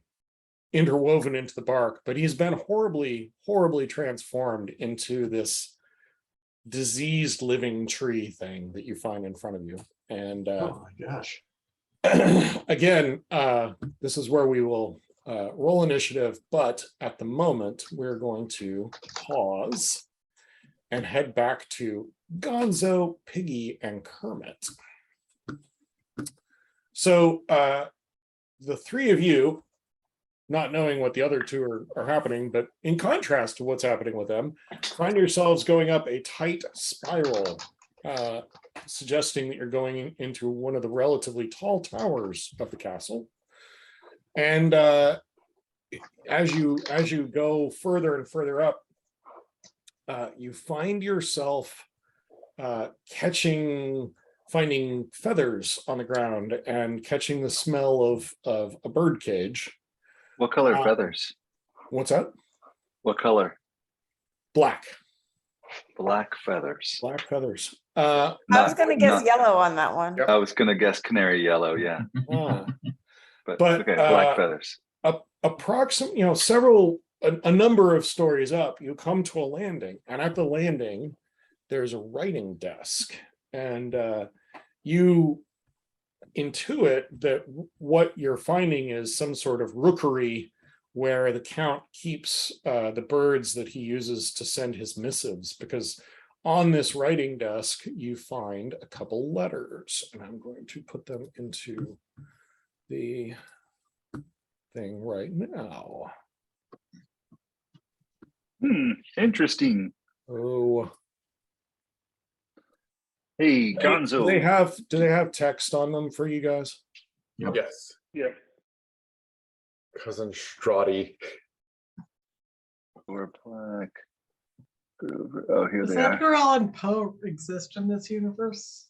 interwoven into the bark, but he's been horribly, horribly transformed into this diseased living tree thing that you find in front of you. And Oh my gosh. again, this is where we will roll initiative, but at the moment we're going to pause and head back to Gonzo, Piggy, and Kermit. So the three of you, not knowing what the other two are happening, but in contrast to what's happening with them, find yourselves going up a tight spiral, suggesting that you're going into one of the relatively tall towers of the castle. And as you go further and further up, you find yourself finding feathers on the ground and catching the smell of a bird cage. What color feathers? What's that? What color? Black. Black feathers. Black feathers. I was gonna guess yellow on that one. I was gonna guess canary yellow, yeah. But okay, black feathers. Approximately, a number of stories up, you come to a landing, and at the landing, there's a writing desk, and you intuit that what you're finding is some sort of rookery where the Count keeps the birds that he uses to send his missives, because on this writing desk you find a couple letters, and I'm going to put them into the thing right now. Interesting. Oh, Hey, Gonzo. do they have text on them for you guys? Yep. Yes, Yeah. cousin Strati. Or black. Oh, here Does they are. Edgar Allan Poe exist in this universe?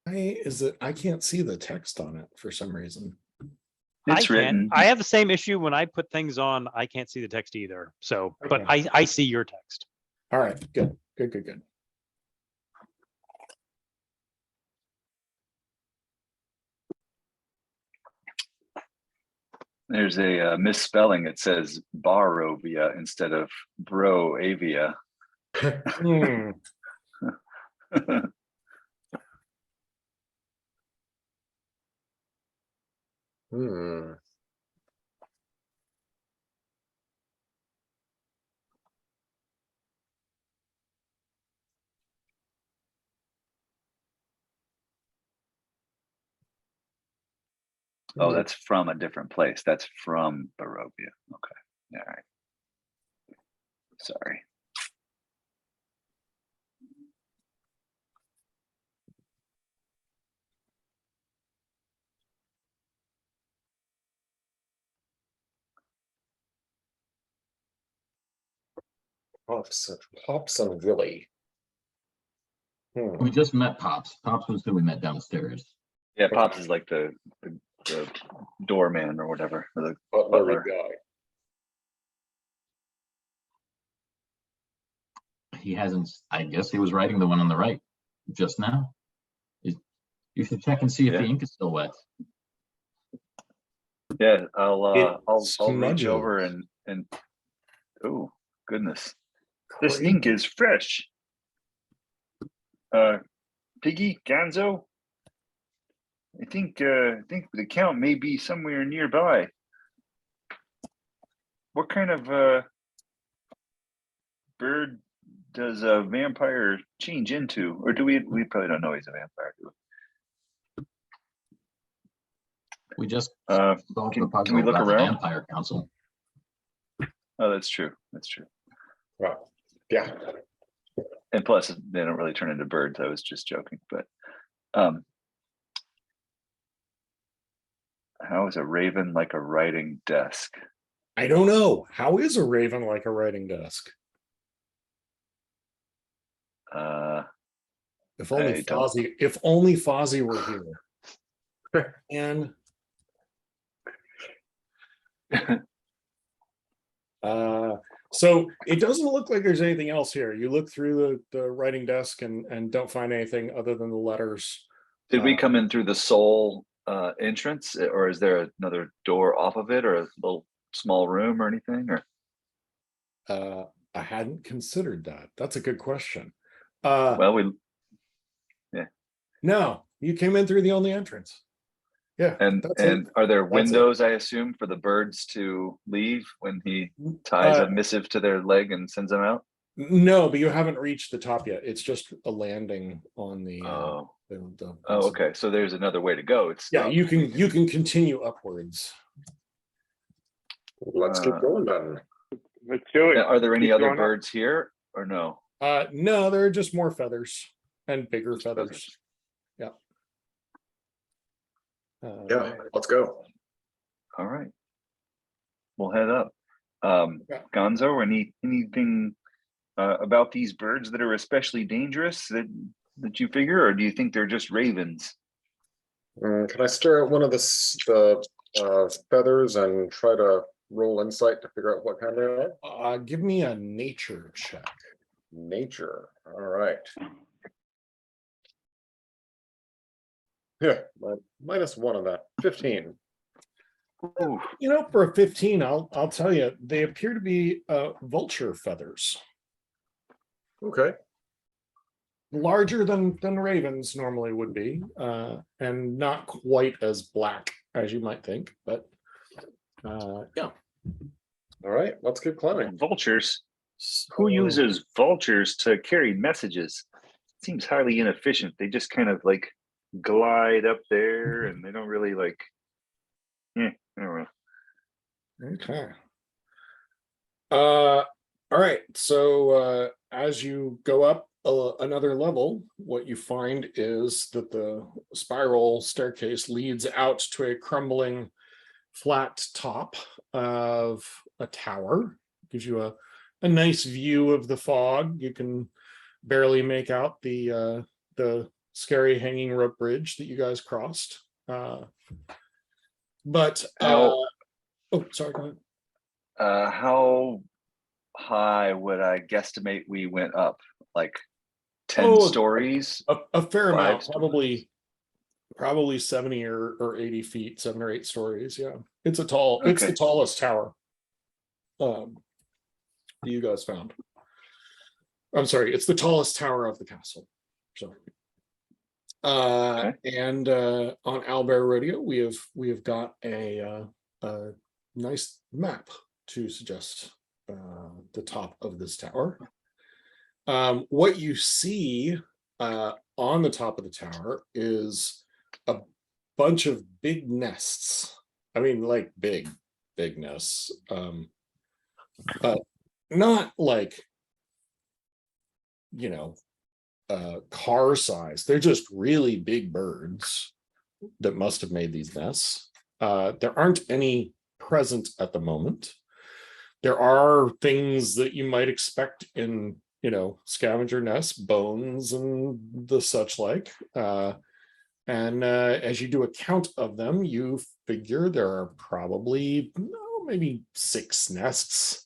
I can't see the text on it for some reason. It's written. I have the same issue when I put things on. I can't see the text either. So, but Okay. I see your text. All right, good. There's a misspelling. It says Barovia instead of Broavia. Hmm. Hmm. Oh, that's from a different place. That's from Barovia. Okay. All right. Sorry. Pops and Willie. We just met Pops. Pops was who we met downstairs. Yeah, Pops is like the doorman or whatever. Or the Butler butler. guy. He hasn't, I guess he was writing the one on the right just now. You should check and see if the ink is still wet. Yeah, I'll reach smudges. over and oh goodness, this ink is fresh. Piggy, Gonzo, I think the count may be somewhere nearby. What kind of bird does a vampire change into? Or do we probably don't know he's a vampire, do we? We just solved the puzzle can we look about the around? Vampire Council. Oh, that's true. That's true. Well, yeah. And plus, they don't really turn into birds. I was just joking, but how is a raven like a writing desk? I don't know. How is a raven like a writing desk? If only I don't- Fozzie, if only Fozzie were here. And so it doesn't look like there's anything else here. You look through the writing desk and don't find anything other than the letters. Did we come in through the sole entrance, or is there another door off of it, or a little small room or anything? Or I hadn't considered that. That's a good question. well, No, you came in through the only entrance. Yeah. and are there windows, I assume, for the birds to leave when he ties a missive to their leg and sends them out? No, but you haven't reached the top yet. It's just a landing on the. Oh, okay. So there's another way to go. It's yeah. You can continue upwards. Let's keep going then. Let's do it. Are there any Keep other going up. birds here, or no? No, there are just more feathers and bigger feathers. Yeah. Yeah, let's go. All right, we'll head up. Yeah. Gonzo, anything about these birds that are especially dangerous that you figure, or do you think they're just ravens? Can I stare at one of the feathers and try to roll insight to figure out what kind they are? Give me a nature check. Nature. All right. Yeah, -1 on that. 15. Ooh. You know, for a 15, I'll tell you, they appear to be vulture feathers. Okay. Larger than ravens normally would be, and not quite as black as you might think, but yeah. All right, let's keep climbing. Vultures. Who uses vultures to carry messages? Seems highly inefficient. They just kind of like glide up there, and they don't really like. I don't know. Okay. All right. So as you go up another level, what you find is that the spiral staircase leads out to a crumbling flat top of a tower. Gives you a nice view of the fog. You can barely make out the scary hanging rope bridge that you guys crossed. But oh, sorry, go ahead. How high would I guesstimate we went up? Like 10 stories? A fair amount, 5 stories? probably 70 or 80 feet, 7 or 8 stories. Yeah, it's it's the tallest tower you guys found. I'm sorry, it's the tallest tower of the castle. So And on Owlbear Radio, we have got a nice map to suggest the top of this tower. What you see on the top of the tower is a bunch of big nests. I mean, like big nests, but not like, you know, car size. They're just really big birds that must have made these nests. There aren't any present at the moment. There are things that you might expect in, you know, scavenger nests, bones and the such like. And as you do a count of them, you figure there are probably maybe 6 nests.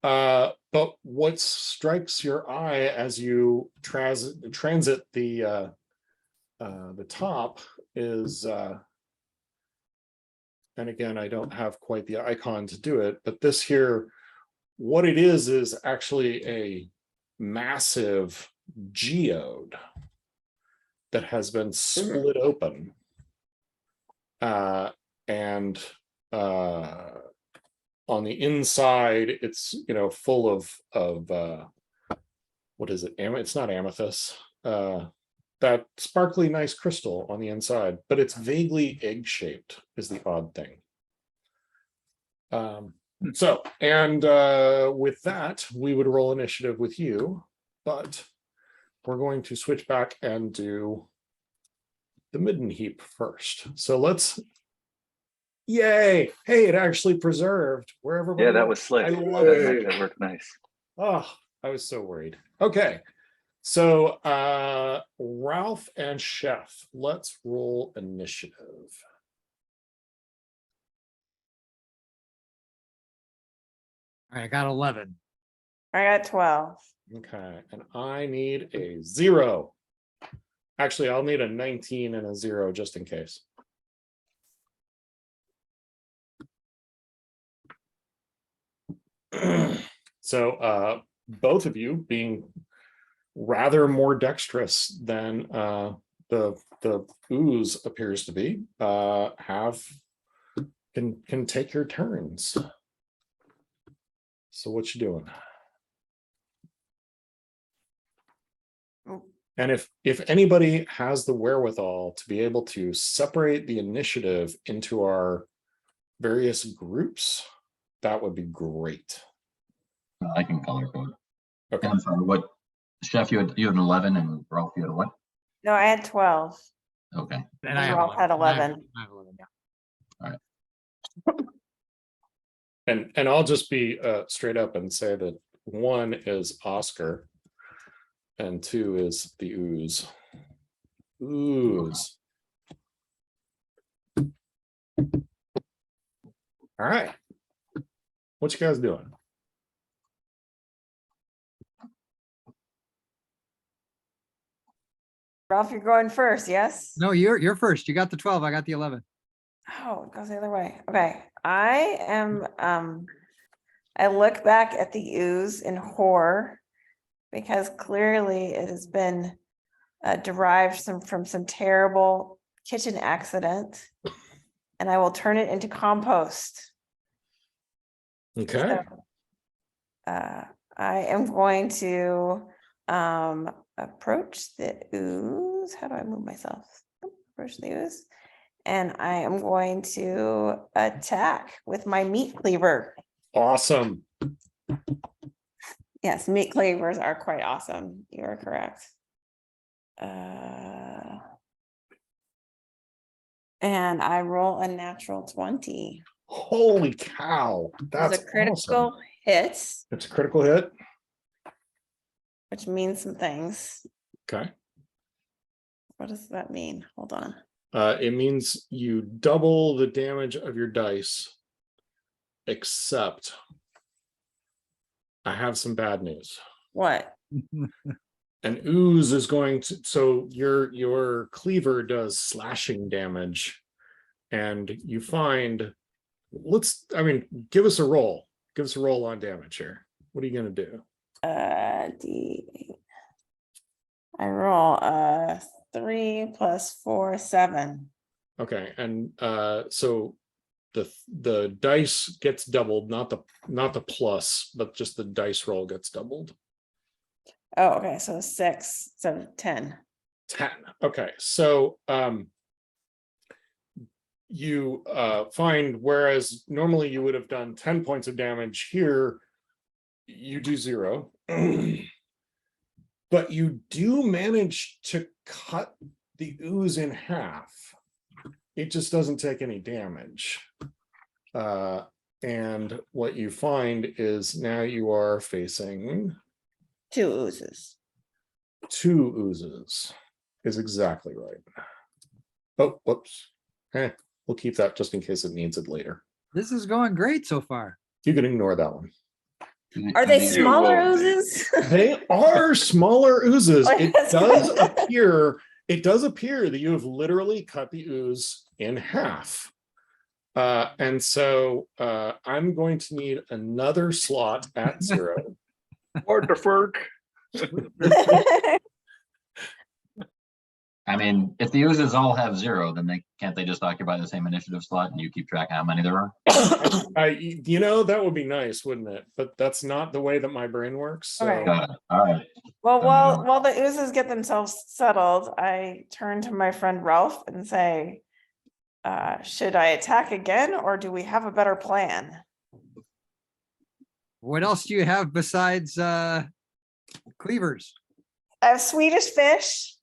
But what strikes your eye as you transit the top is, and again, I don't have quite the icon to do it, but this here, what it is actually a massive geode that has been split open. And on the inside, it's, you know, full of what is it? It's not amethyst. That sparkly nice crystal on the inside, but it's vaguely egg-shaped is the odd thing. So, and with that, we would roll initiative with you, but we're going to switch back and do the midden heap first. So let's, yay! Hey, it actually preserved wherever. Yeah, that was slick. I love it. That worked nice. Oh, I was so worried. Okay, so Ralph and Chef, let's roll initiative. All right, I got 11. I got 12. Okay, and I need a 0. Actually, I'll need a 19 and a 0 just in case. So both of you, being rather more dexterous than the ooze appears to be, can take your turns. So what you doing? And if anybody has the wherewithal to be able to separate the initiative into our various groups, that would be great. I can color code. Okay. I'm sorry, what, Chef, you had an 11 and Ralph, you had a what? No, I had 12. Okay. And I have Ralph had 11. I have 11, yeah. All right. And I'll just be straight up and say that 1 is Oscar and 2 is the ooze. Ooze. All right. What you guys doing? Ralph, you're going first, yes? No, you're first. You got the 12. I got the 11. Oh, it goes the other way. Okay. I am I look back at the ooze in horror because clearly it has been derived from some terrible kitchen accident, and I will turn it into compost. Okay. So, I am going to approach the ooze. How do I move myself? Approach the ooze. And I am going to attack with my meat cleaver. Awesome. Yes, meat cleavers are quite awesome. You are correct. And I roll a natural 20. Holy cow. That's It's a critical awesome. hit, It's a critical hit. which means some things. Okay. What does that mean? Hold on. It means you double the damage of your dice, except I have some bad news. What? An ooze is going to, so your cleaver does slashing damage, and you find, give us a roll. Give us a roll on damage here. What are you going to do? D8. I roll 3 plus 4, 7. Okay, and so the dice gets doubled, not the plus, but just the dice roll gets doubled. Oh, okay, so 6, so 10. 10. Okay, so you find, whereas normally you would have done 10 points of damage, here you do 0. But you do manage to cut the ooze in half. It just doesn't take any damage. And what you find is now you are facing 2 oozes. 2 oozes. Is exactly right. Oh, whoops. We'll keep that just in case it needs it later. This is going great so far. You can ignore that one. Are they You smaller will be. oozes? They are smaller oozes. Oh, It that's does good. appear that you have literally cut the ooze in half. And so I'm going to need another slot at 0. What the fuck? I mean, if the oozes all have 0, then can't they just occupy the same initiative slot and you keep track of how many there are? That would be nice, wouldn't it? But that's not the way that my brain works. So Okay. Got it. All right. Well, while the oozes get themselves settled, I turn to my friend Ralph and say, should I attack again, or do we have a better plan? What else do you have besides cleavers? I have Swedish fish.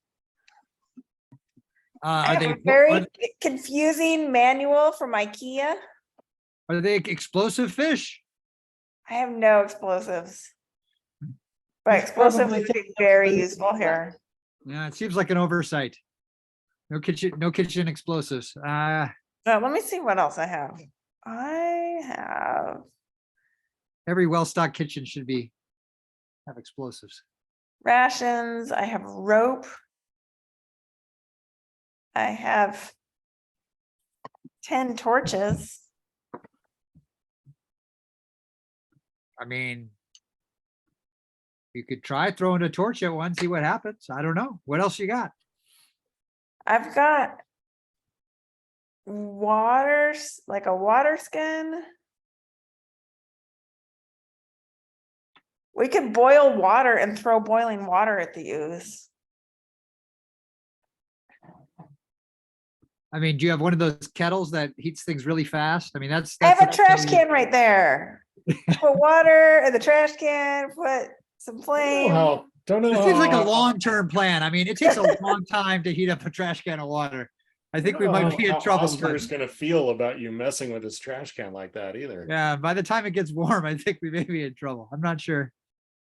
I Are have they a very confusing manual from IKEA. are they explosive fish? I have no explosives. But There's explosives probably would be things very that- useful here. Yeah, it seems like an oversight. No kitchen explosives. Let me see what else I have. I have Every well-stocked kitchen should have explosives. rations. I have rope. I have 10 torches. I mean, you could try throwing a torch at one, see what happens. I don't know. What else you got? I've got waters, like a water skin. We could boil water and throw boiling water at the ooze. I mean, do you have one of those kettles that heats things really fast? I mean, I have a trash can right there. Put water in the trash can, put some flame. Don't know It seems like a how- long-term plan. I mean, it takes a long time to heat up a trash can of water. I think we might be in how trouble. Oscar's but- gonna feel about you messing with his trash can like that either. Yeah, by the time it gets warm, I think we may be in trouble. I'm not sure.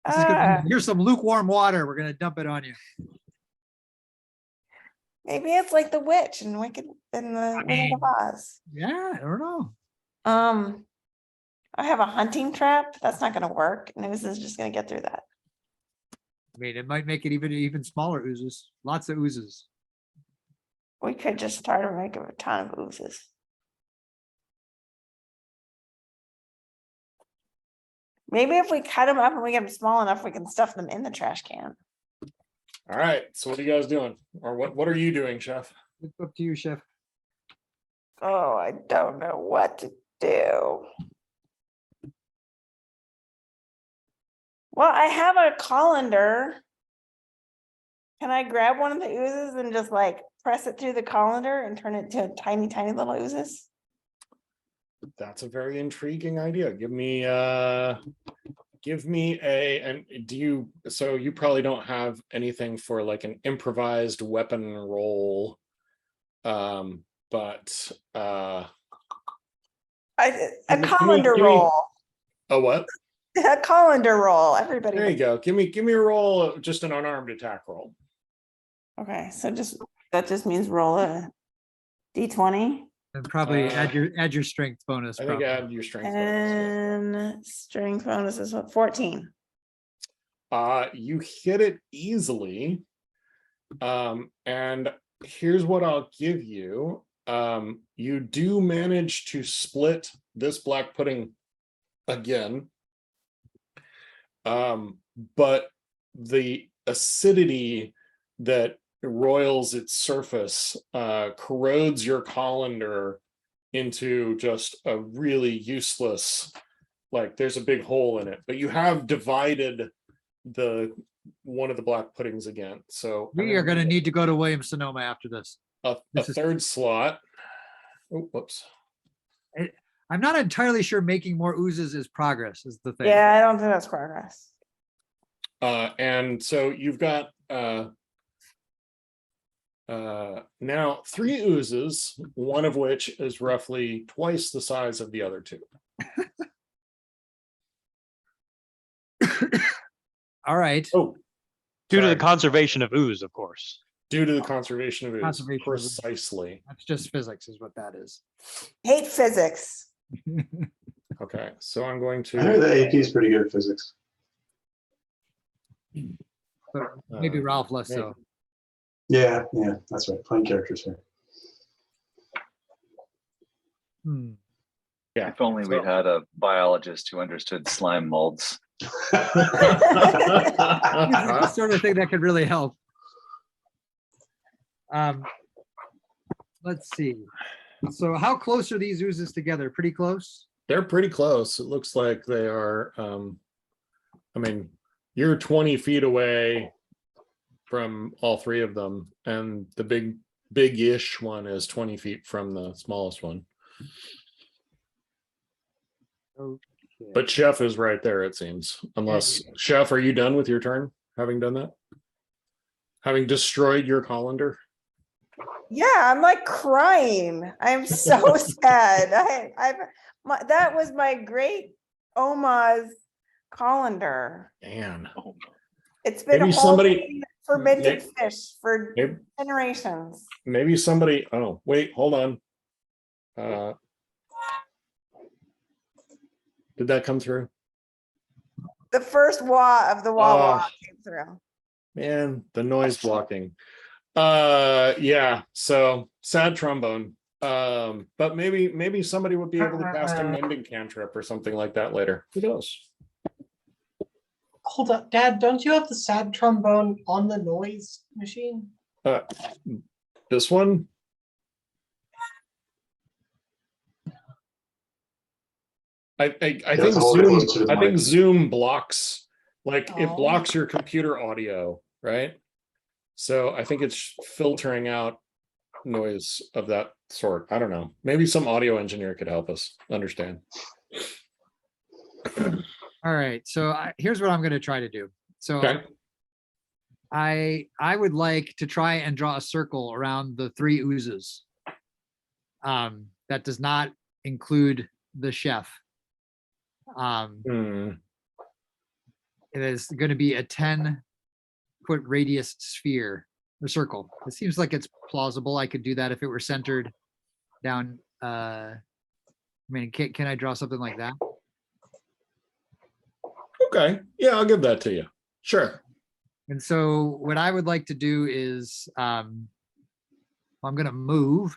Ah, Here's some lukewarm water. We're gonna dump it on you. maybe it's like the witch and Wicked in the Wizard of Oz. Yeah, I don't know. I have a hunting trap. That's not gonna work. And this is just gonna get through that. I mean, it might make it even smaller oozes. Lots of oozes. We could just start to make a ton of oozes. Maybe if we cut them up and we get them small enough, we can stuff them in the trash can. All right. So what are you guys doing? Or what are you doing, Chef? It's up to you, Chef. Oh, I don't know what to do. Well, I have a colander. Can I grab one of the oozes and just like press it through the colander and turn it to tiny, tiny little oozes? That's a very intriguing idea. Give me a, and so you probably don't have anything for like an improvised weapon roll. But A Give me- colander give me- roll. a what? A colander roll. Everybody. There you go. Give me a roll, just an unarmed attack roll. Okay, so that just means roll a d20 And probably add your strength bonus. I think probably. add your strength bonus, yeah. and strength bonus is what, 14. You hit it easily. And here's what I'll give you. You do manage to split this black pudding again. But the acidity that roils its surface, corrodes your colander into just a really useless, like there's a big hole in it, but you have divided one of the black puddings again. So We are going to need to go to Williams Sonoma after this. a this is- third slot. Oh, whoops. I'm not entirely sure making more oozes is progress is the thing. Yeah, I don't think that's progress. And so you've got now 3 oozes, one of which is roughly twice the size of the other 2. All right. Oh, Due to sorry. the conservation of ooze, of course. Due to the conservation of ooze. Conservation of ooze. Precisely. That's just physics is what that is. Hate physics. Okay, so I'm going I heard to. the AP is pretty good at physics. But maybe Ralph less maybe. so. Yeah, that's right. Playing characters here. Hmm. Yeah. If only we had a biologist who understood slime molds. It's the sort of thing that could really help. Let's see. So how close are these oozes together? Pretty close? They're pretty close. It looks like they are. I mean, you're 20 feet away from all 3 of them, and the big-ish one is 20 feet from the smallest one. Okay. But Chef is right there, it seems. Unless, Chef, are you done with your turn, having done that? Having destroyed your colander? Yeah, I'm like crying. I'm so sad. That was my great Oma's colander. Man. It's been Maybe holding fermented may- fish for Maybe, generations. maybe somebody, oh, wait, hold on. Did that come through? The first wah of the wah wah came through. Man, the noise blocking. Yeah, so sad trombone. But maybe somebody would be able to cast a mending cantrip or something like that later. Who knows? Hold up, Dad, don't you have the sad trombone on the noise machine? This one? I think Let's hold it close to Zoom, the I think mic. Zoom blocks, like it Oh. blocks your computer audio, right? So I think it's filtering out noise of that sort. I don't know. Maybe some audio engineer could help us understand. All right. So here's what I'm going to try to do. So Okay. I would like to try and draw a circle around the 3 oozes. That does not include the chef. It is going to be a 10-foot radius sphere or circle. It seems like it's plausible. I could do that if it were centered down. I mean, can I draw something like that? Okay. Yeah, I'll give that to you. Sure. And so what I would like to do is I'm going to move.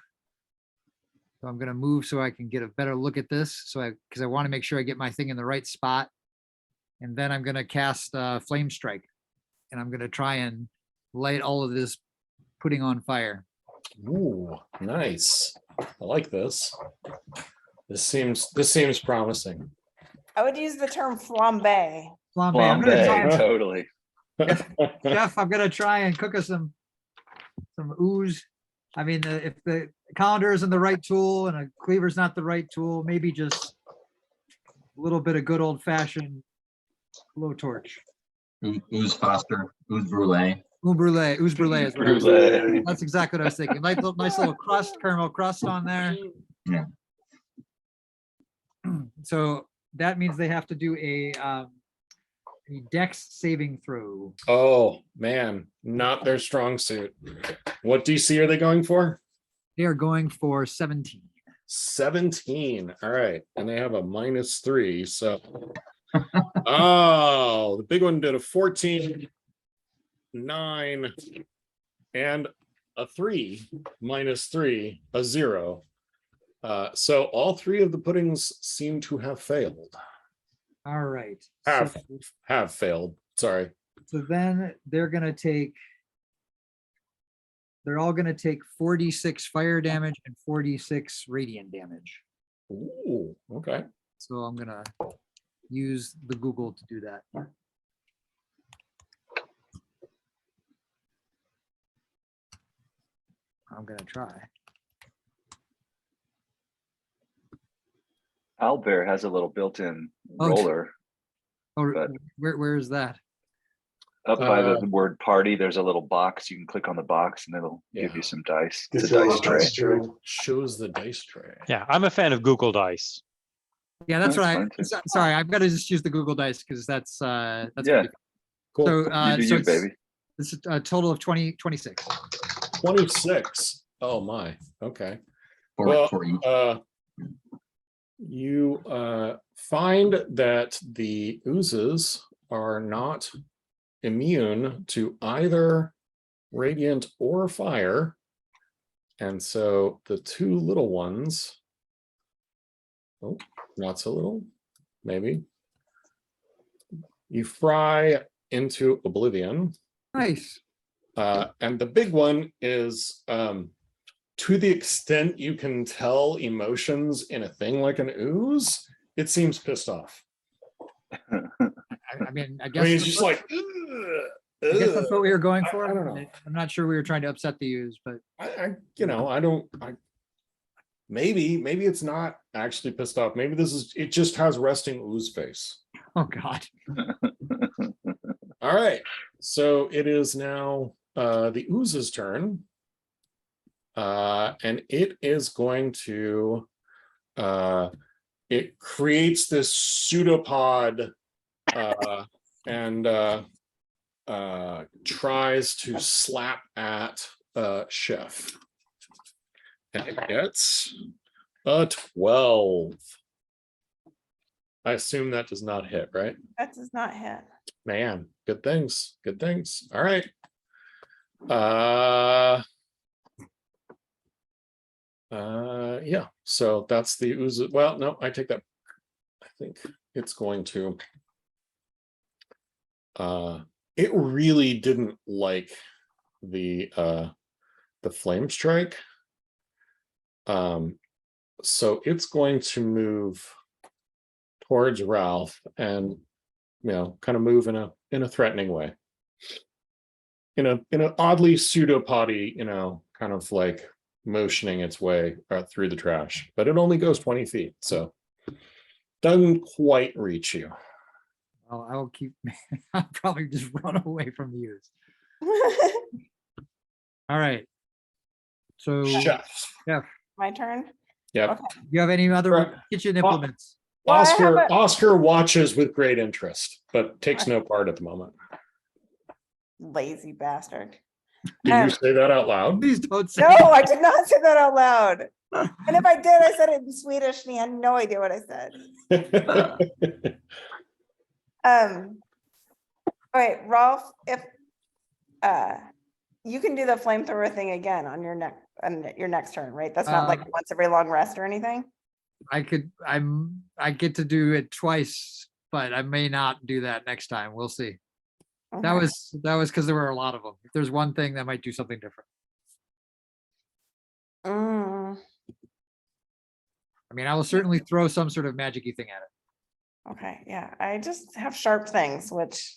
So I'm going to move so I can get a better look at this. So because I want to make sure I get my thing in the right spot. And then I'm going to cast Flame Strike. And I'm going to try and light all of this pudding on fire. Ooh, nice. I like this. This seems promising. I would use the term flambe. Flambe. I'm gonna try Flambe, and- totally. Chef, I'm gonna try and cook us some ooze. I mean, if the colander isn't the right tool and a cleaver's not the right tool, maybe just a little bit of good old fashioned blowtorch. Ooze Foster, ooze brulee. Ooze brulee is what I was Brulee. thinking. That's exactly what I was thinking. Nice little crust, caramel crust on there. Yeah. So that means they have to do a dex saving throw. Oh man, not their strong suit. What DC are they going for? They are going for 17. 17. All right. And they have a -3. So oh, the big one did a 14, 9, and a 3, -3, a 0. So all 3 of the puddings seem to have failed. All right. Have failed. Sorry. So then they're gonna take they're all gonna take 4d6 fire damage and 4d6 radiant damage. Ooh, okay. So I'm gonna use the Google to do that. I'm gonna try. Owlbear has a little built-in Oh, roller Oh, But- where is that? up by the word party. There's a little box. You can click on the box and it'll give Yeah. you some dice. It's Gives a you a dice little tray. dice tray. Shows the dice tray. Yeah, I'm a fan of Google Dice. Yeah, that's That's what I, fine too. sorry, I've got to just use the Google Dice because that's Yeah. pretty- Cool. So, You do so you, it's, baby. it's a total of 26. 26. Oh my. Okay. For, Well, for each. You find that the oozes are not immune to either radiant or fire. And so the two little ones, oh, not so little, maybe, you fry into oblivion. Nice. And the big one is, to the extent you can tell emotions in a thing like an ooze, it seems pissed off. I mean, I guess, I mean, it's that's just what- like, I guess that's what we were going I- for. I don't know. I'm not sure we were trying to upset the use, but maybe it's not actually pissed off. Maybe it just has resting ooze face. oh God. All right. So it is now the ooze's turn. And it is going to it creates this pseudopod and tries to slap at Chef. And it gets a 12. I assume that does not hit, right? That does not hit. Man, good things. Good things. All right. Yeah, so that's the ooze. Well, no, I take that. I think it's going to. It really didn't like the flame strike. So it's going to move towards Ralph and kind of move in a threatening way. In an oddly pseudopody, kind of like motioning its way through the trash, but it only goes 20 feet, so doesn't quite reach you. Well, I'll keep, I'll probably just run away from the use. All right. So, Chef. My turn. Yep. Okay. do you have any other Right. kitchen implements? Well, I have Oscar watches with great interest, but takes no part at the moment. Lazy bastard. Did you say that out loud? Please don't say. No, I did not say that out loud. And if I did, I said it in Swedish and he had no idea what I said. All right, Rolf, if you can do the flamethrower thing again on your next turn, right? That's not like once every long rest or anything. I get to do it twice, but I may not do that next time. We'll see. That Okay. was because there were a lot of them. If there's one thing that might do something different. Mm, I mean, I will certainly throw some sort of magic-y thing at it. okay, yeah, I just have sharp things, which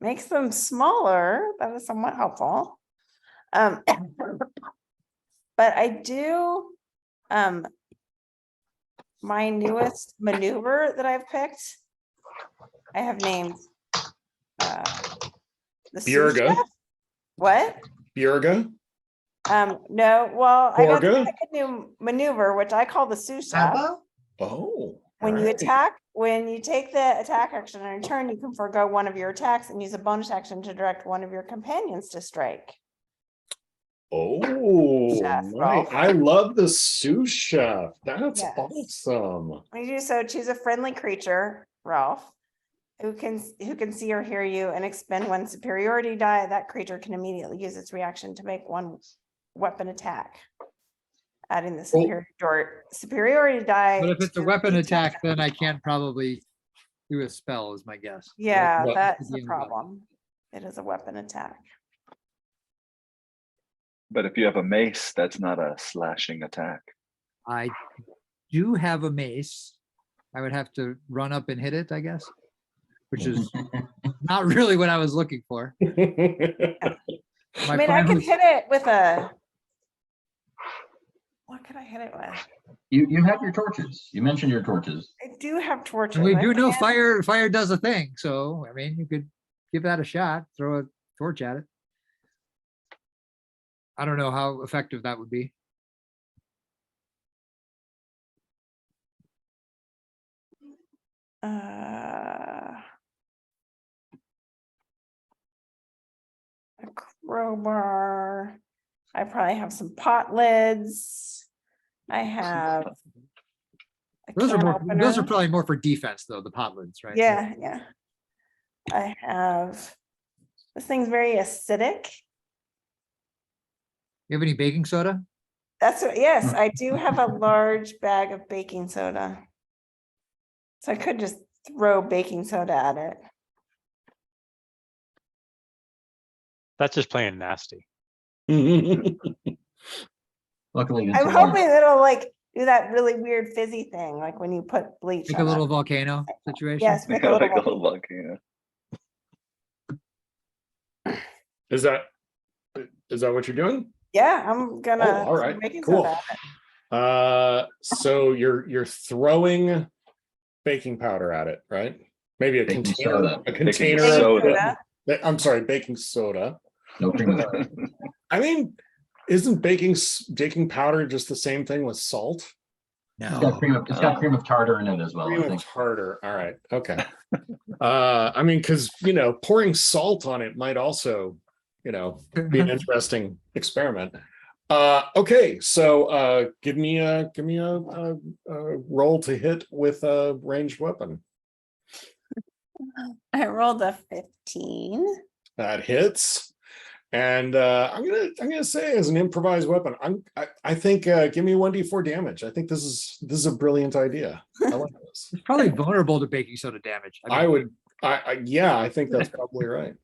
makes them smaller. That is somewhat helpful. But I do, my newest maneuver that I've picked, I have named the sous Bjerga. chef. What? Bjerga. No, well, I got to Borga? pick a new maneuver, which I call the sous chef. Abba? Oh. When you alright. attack, when you take the attack action on your turn, you can forego one of your attacks and use a bonus action to direct one of your companions to strike. Oh, Chef, nice. Ralph. I love the sous chef. That's Yes. awesome. When you do so, choose a friendly creature, Ralph, who can see or hear you and expend one superiority die. That creature can immediately use its reaction to make one weapon attack. Adding the superiority die. But if it's a to weapon each attack, action. then I can't probably do a spell, is my guess. Yeah, What- that's the Dealing with that. problem. It is a weapon attack. But if you have a mace, that's not a slashing attack. I do have a mace. I would have to run up and hit it, I guess, which is not really what I was looking for. I My mean, I plan can was- hit it with a. What can I hit it with? You have your torches. You mentioned your torches. I do have torches. And we I do know can't- fire does a thing, so I mean, you could give that a shot, throw a torch at it. I don't know how effective that would be. A crowbar. I probably have some pot lids. I have. a Those are can more, those are opener. probably more for defense though, the pot lids, right? Yeah, yeah. I have, this thing's very acidic. You have any baking soda? That's what, yes, I do have a large bag of baking soda. So I could just throw baking soda at it. That's just plain nasty. Luckily, it's I'm a large- hoping it'll like do that really weird fizzy thing, like when you put bleach Like a on little it. volcano situation? Yes, make a Like little. a little volcano. Is that what you're doing? Yeah, I'm gonna. Oh, all throw right, baking cool. soda at it. So you're throwing baking powder at it, right? Maybe a Baking container, soda. a Baking container. Baking soda. soda. I'm sorry, baking soda. No cream of tartar. I mean, isn't baking powder just the same thing with salt? It's got cream of tartar in it as well, Cream I of think. tartar. All right. Okay. I mean, because pouring salt on it might also, be an interesting experiment. Okay, so give me a roll to hit with a ranged weapon. I rolled a 15. That hits. And I'm gonna say as an improvised weapon, I think give me 1d4 damage. I think this is a brilliant idea. I like this. It's probably vulnerable to baking soda damage. I would yeah, I think that's probably right.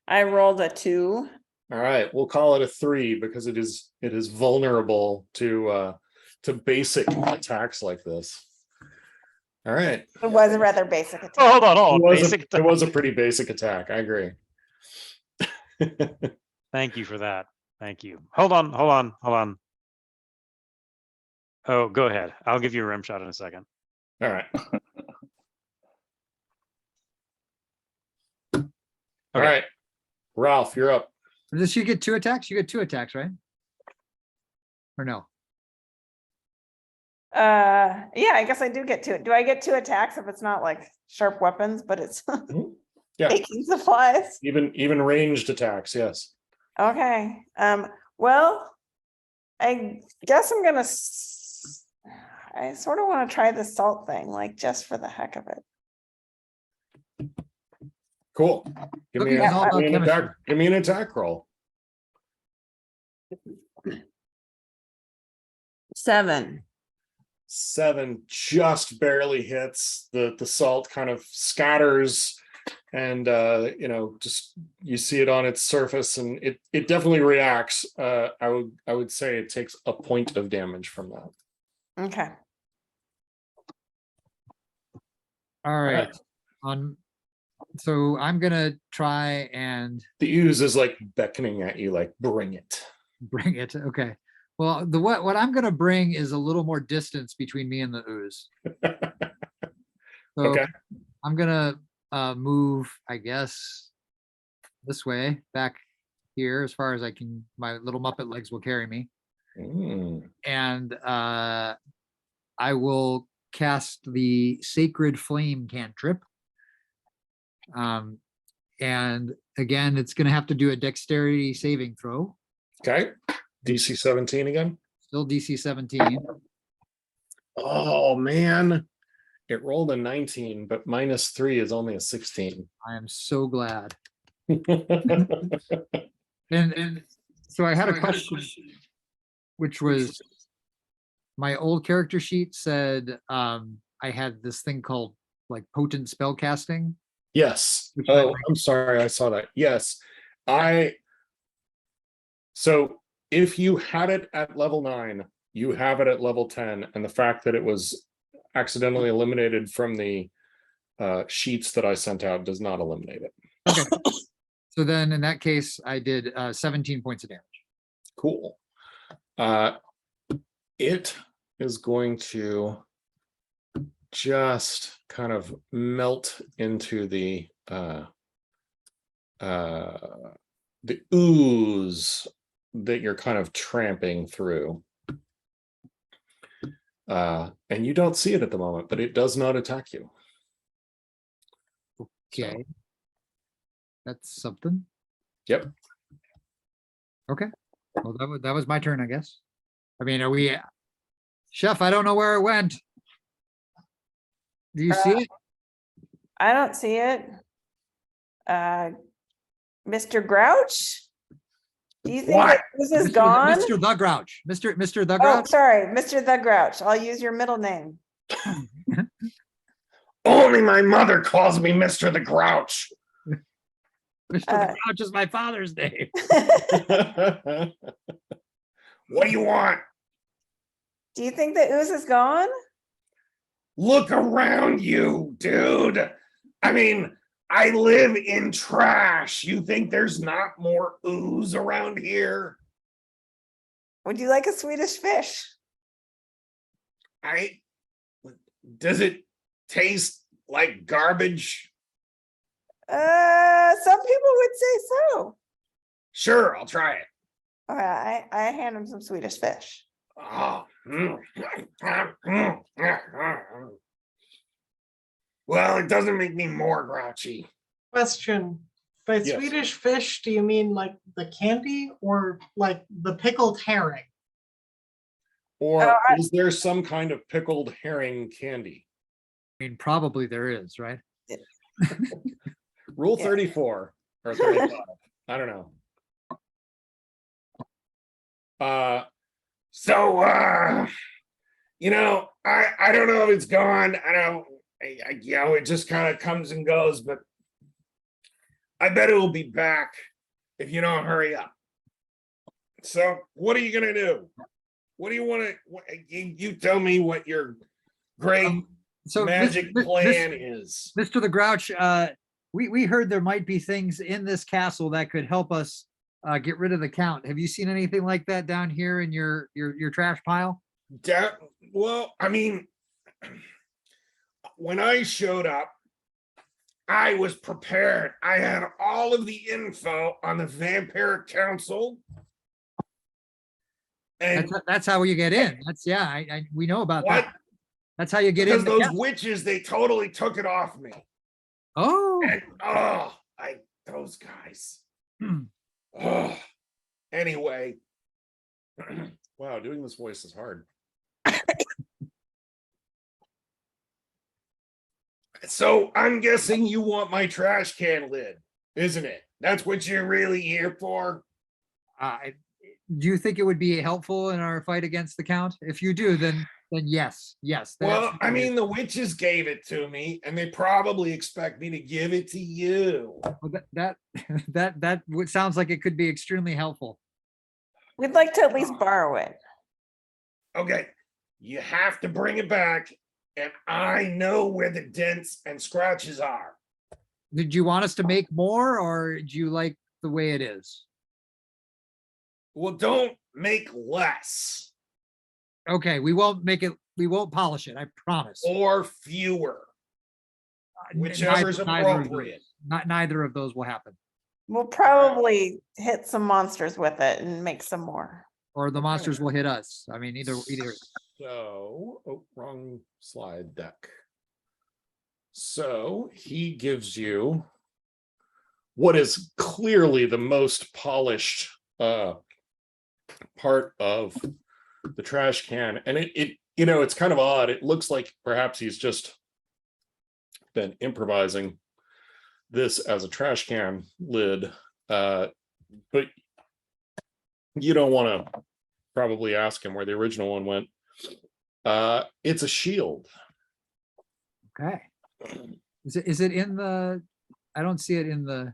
I rolled a 2. All right, we'll call it a 3 because it is vulnerable to basic attacks like this. All right. It was a rather basic attack. Oh, hold on, It was, basic. it was a pretty basic attack. I agree. Thank you for that. Thank you. Hold on. Oh, go ahead. I'll give you a rim shot in a second. All right. All right. Ralph, you're up. Does she get 2 attacks? You get 2 attacks, right? Or no? Yeah, I guess I do get 2. Do I get 2 attacks if it's not like sharp weapons, but it's Yeah. baking supplies? Even ranged attacks, yes. Okay, well, I guess I'm gonna, I sort of want to try the salt thing, like just for the heck of it. Cool. Give me, Cooking is all about an chemistry. attack. Give me an attack roll. 7. 7 just barely hits. The salt kind of scatters, and just you see it on its surface, and it definitely reacts. I would say it takes a point of damage from that. Okay. All right. So I'm gonna try and The ooze is like beckoning at you, like bring it. bring it. Okay. Well, what I'm gonna bring is a little more distance between me and the ooze. So Okay. I'm gonna move, I guess, this way, back here as far as I can. My little Muppet legs will carry me, and I will cast the Sacred Flame cantrip. And again, it's gonna have to do a dexterity saving throw. Okay. DC 17 again. Still DC 17. Oh man, it rolled a 19, but -3 is only a 16. I am so glad. And so I had a question, which was my old character sheet said I had this thing called like potent spell casting. Yes. Which Oh, might- I'm sorry. I saw that. Yes. So if you had it at level 9, you have it at level 10, and the fact that it was accidentally eliminated from the sheets that I sent out does not eliminate it. Okay. So then in that case, I did 17 points of damage. Cool. It is going to just kind of melt into the ooze that you're kind of tramping through. And you don't see it at the moment, but it does not attack you. Okay. That's something. Yep. Okay. Well, that was my turn, I guess. I mean, are we, Chef, I don't know where it went. Do you see it? I don't see it. Mr. Grouch? Do you think that this is gone? Mr. The Grouch. Mr. The Oh, Grouch. sorry, Mr. The Grouch. I'll use your middle name. Only my mother calls me Mr. the Grouch. Mr. The Grouch is my father's name. What do you want? Do you think the ooze is gone? Look around you, dude. I mean, I live in trash. You think there's not more ooze around here? Would you like a Swedish fish? Does it taste like garbage? Some people would say so. Sure, I'll try it. All right, I hand him some Swedish fish. Oh. Well, it doesn't make me more grouchy. Question. By Yes. Swedish fish, do you mean like the candy or like the pickled herring? Or is there some kind of pickled herring candy? I mean, probably there is, right? Rule Yeah. 34 or 35. I don't know. You know, I don't know if it's gone. You know, it just kind of comes and goes, but I bet it will be back if you don't hurry up. So what are you gonna do? What do you want to? You tell me what your great magic plan is. Mr. The Grouch, we heard there might be things in this castle that could help us get rid of the Count. Have you seen anything like that down here in your trash pile? Well, I mean, when I showed up, I was prepared. I had all of the info on the Vampiric Council. And That's how you get in. We know about that. That's how you get in. Because those witches, they totally took it off me. Oh. And, those guys. Oh. Anyway. Wow, doing this voice is hard. So I'm guessing you want my trash can lid, isn't it? That's what you're really here for? Do you think it would be helpful in our fight against the Count? If you do, then yes. Well, I mean, the witches gave it to me, and they probably expect me to give it to you. That sounds like it could be extremely helpful. We'd like to at least borrow it. Okay, you have to bring it back, and I know where the dents and scratches are. Did you want us to make more, or do you like the way it is? Well, don't make less. Okay, we won't make it. We won't polish it. I promise. Or fewer. Whichever's appropriate. Neither of those will happen. We'll probably hit some monsters with it and make some more. Or the monsters will hit us. I mean, either. So, wrong slide deck. So he gives you what is clearly the most polished part of the trash can, and it it's kind of odd. It looks like perhaps he's just been improvising this as a trash can lid, but you don't want to probably ask him where the original one went. It's a shield. Okay. Is it in the? I don't see it in the.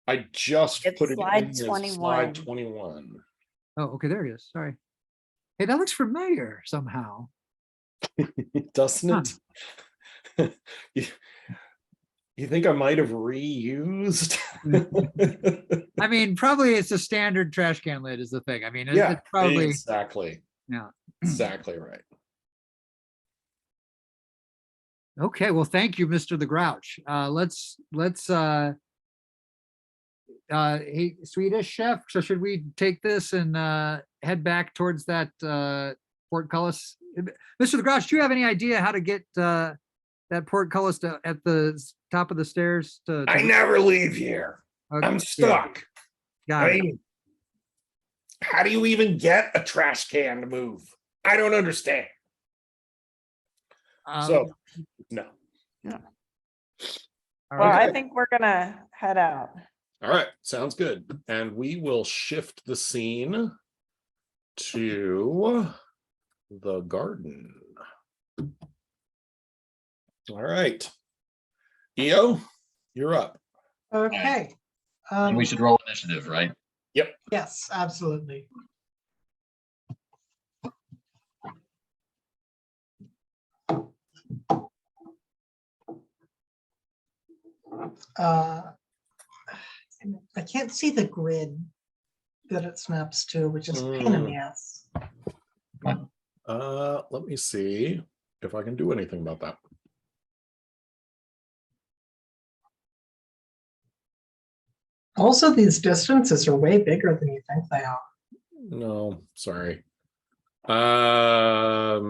I just It's put it slide in 21. slide 21. Oh, okay, there he is. Sorry. Hey, that looks familiar somehow. Doesn't it? You think I might have reused? I mean, probably it's a standard trash can lid is the thing. I mean, Yeah, it's probably, exactly. yeah. Exactly right. Okay, well, thank you, Mr. the Grouch. Let's hey, Swedish chef, so should we take this and head back towards that portcullis? Mr. the Grouch, do you have any idea how to get that portcullis at the top of the stairs? I never leave here. Okay, I'm stuck. got I it. mean, how do you even get a trash can to move? I don't understand. So, no. all Well, right. I think we're gonna head out. All right, sounds good. And we will shift the scene to the garden. All right. EO, you're up. Okay. And we should roll initiative, right? Yes, absolutely. I can't see the grid that it snaps to, which is a pain in the ass. Let me see if I can do anything about that. Also, these distances are way bigger than you think they are. No, sorry. Well,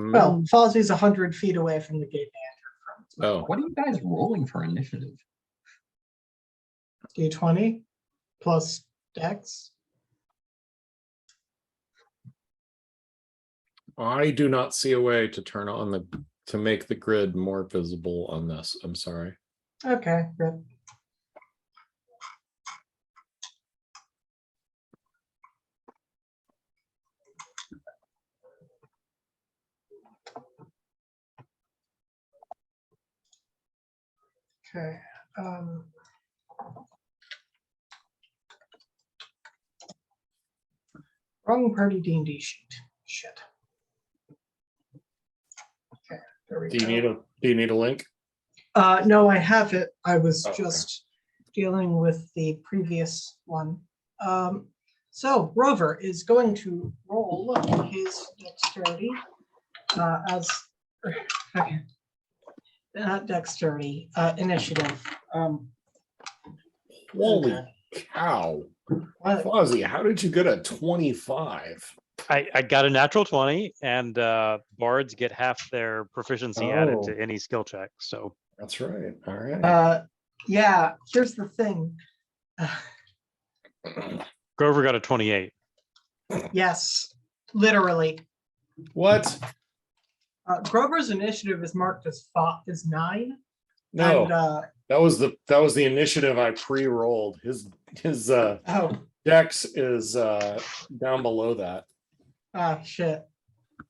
Fozzie's 100 feet away from the gate they entered Oh, What are you guys rolling for initiative? from. D20 plus Dex. I do not see a way to turn on to make the grid more visible on this. I'm sorry. Okay, good. Okay. Wrong party D&D sheet. Shit. Okay, there we Do you go. need a link? No, I have it. I was Okay. just dealing with the previous one. So Rover is going to roll his dexterity as okay. Not dexterity, initiative. Holy Okay. cow. What? Fozzie, how did you get a 25? I got a natural 20, and bards get half their proficiency added Oh. to any skill check. So That's right. All right. Yeah, here's the thing. Grover got a 28. Yes, literally. What? Grover's initiative is marked as 9. No, And, that was the initiative I pre-rolled. His oh, dex is down below that. shit.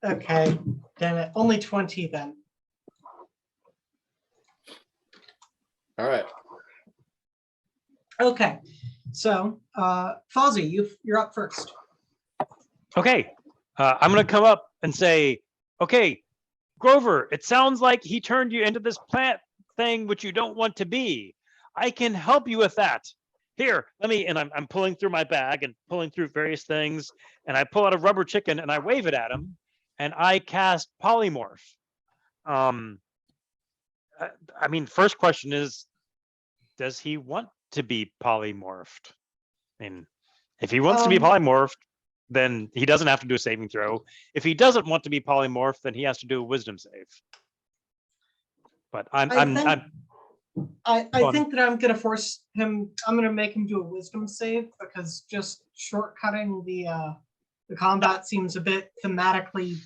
Okay, damn it. Only 20 then. All right. Okay, so Fozzie, you're up first. Okay, I'm gonna come up and say, okay, Grover, it sounds like he turned you into this plant thing which you don't want to be. I can help you with that. Here, let me, and I'm pulling through my bag and pulling through various things, and I pull out a rubber chicken and I wave it at him, and I cast polymorph. I mean, first question is, does he want to be polymorphed? I mean, if he wants to be polymorphed, then he doesn't have to do a saving throw. If he doesn't want to be polymorphed, then he has to do a wisdom save. But I think that I'm gonna force him. I'm gonna make him do a wisdom save because just shortcutting the combat seems a bit thematically.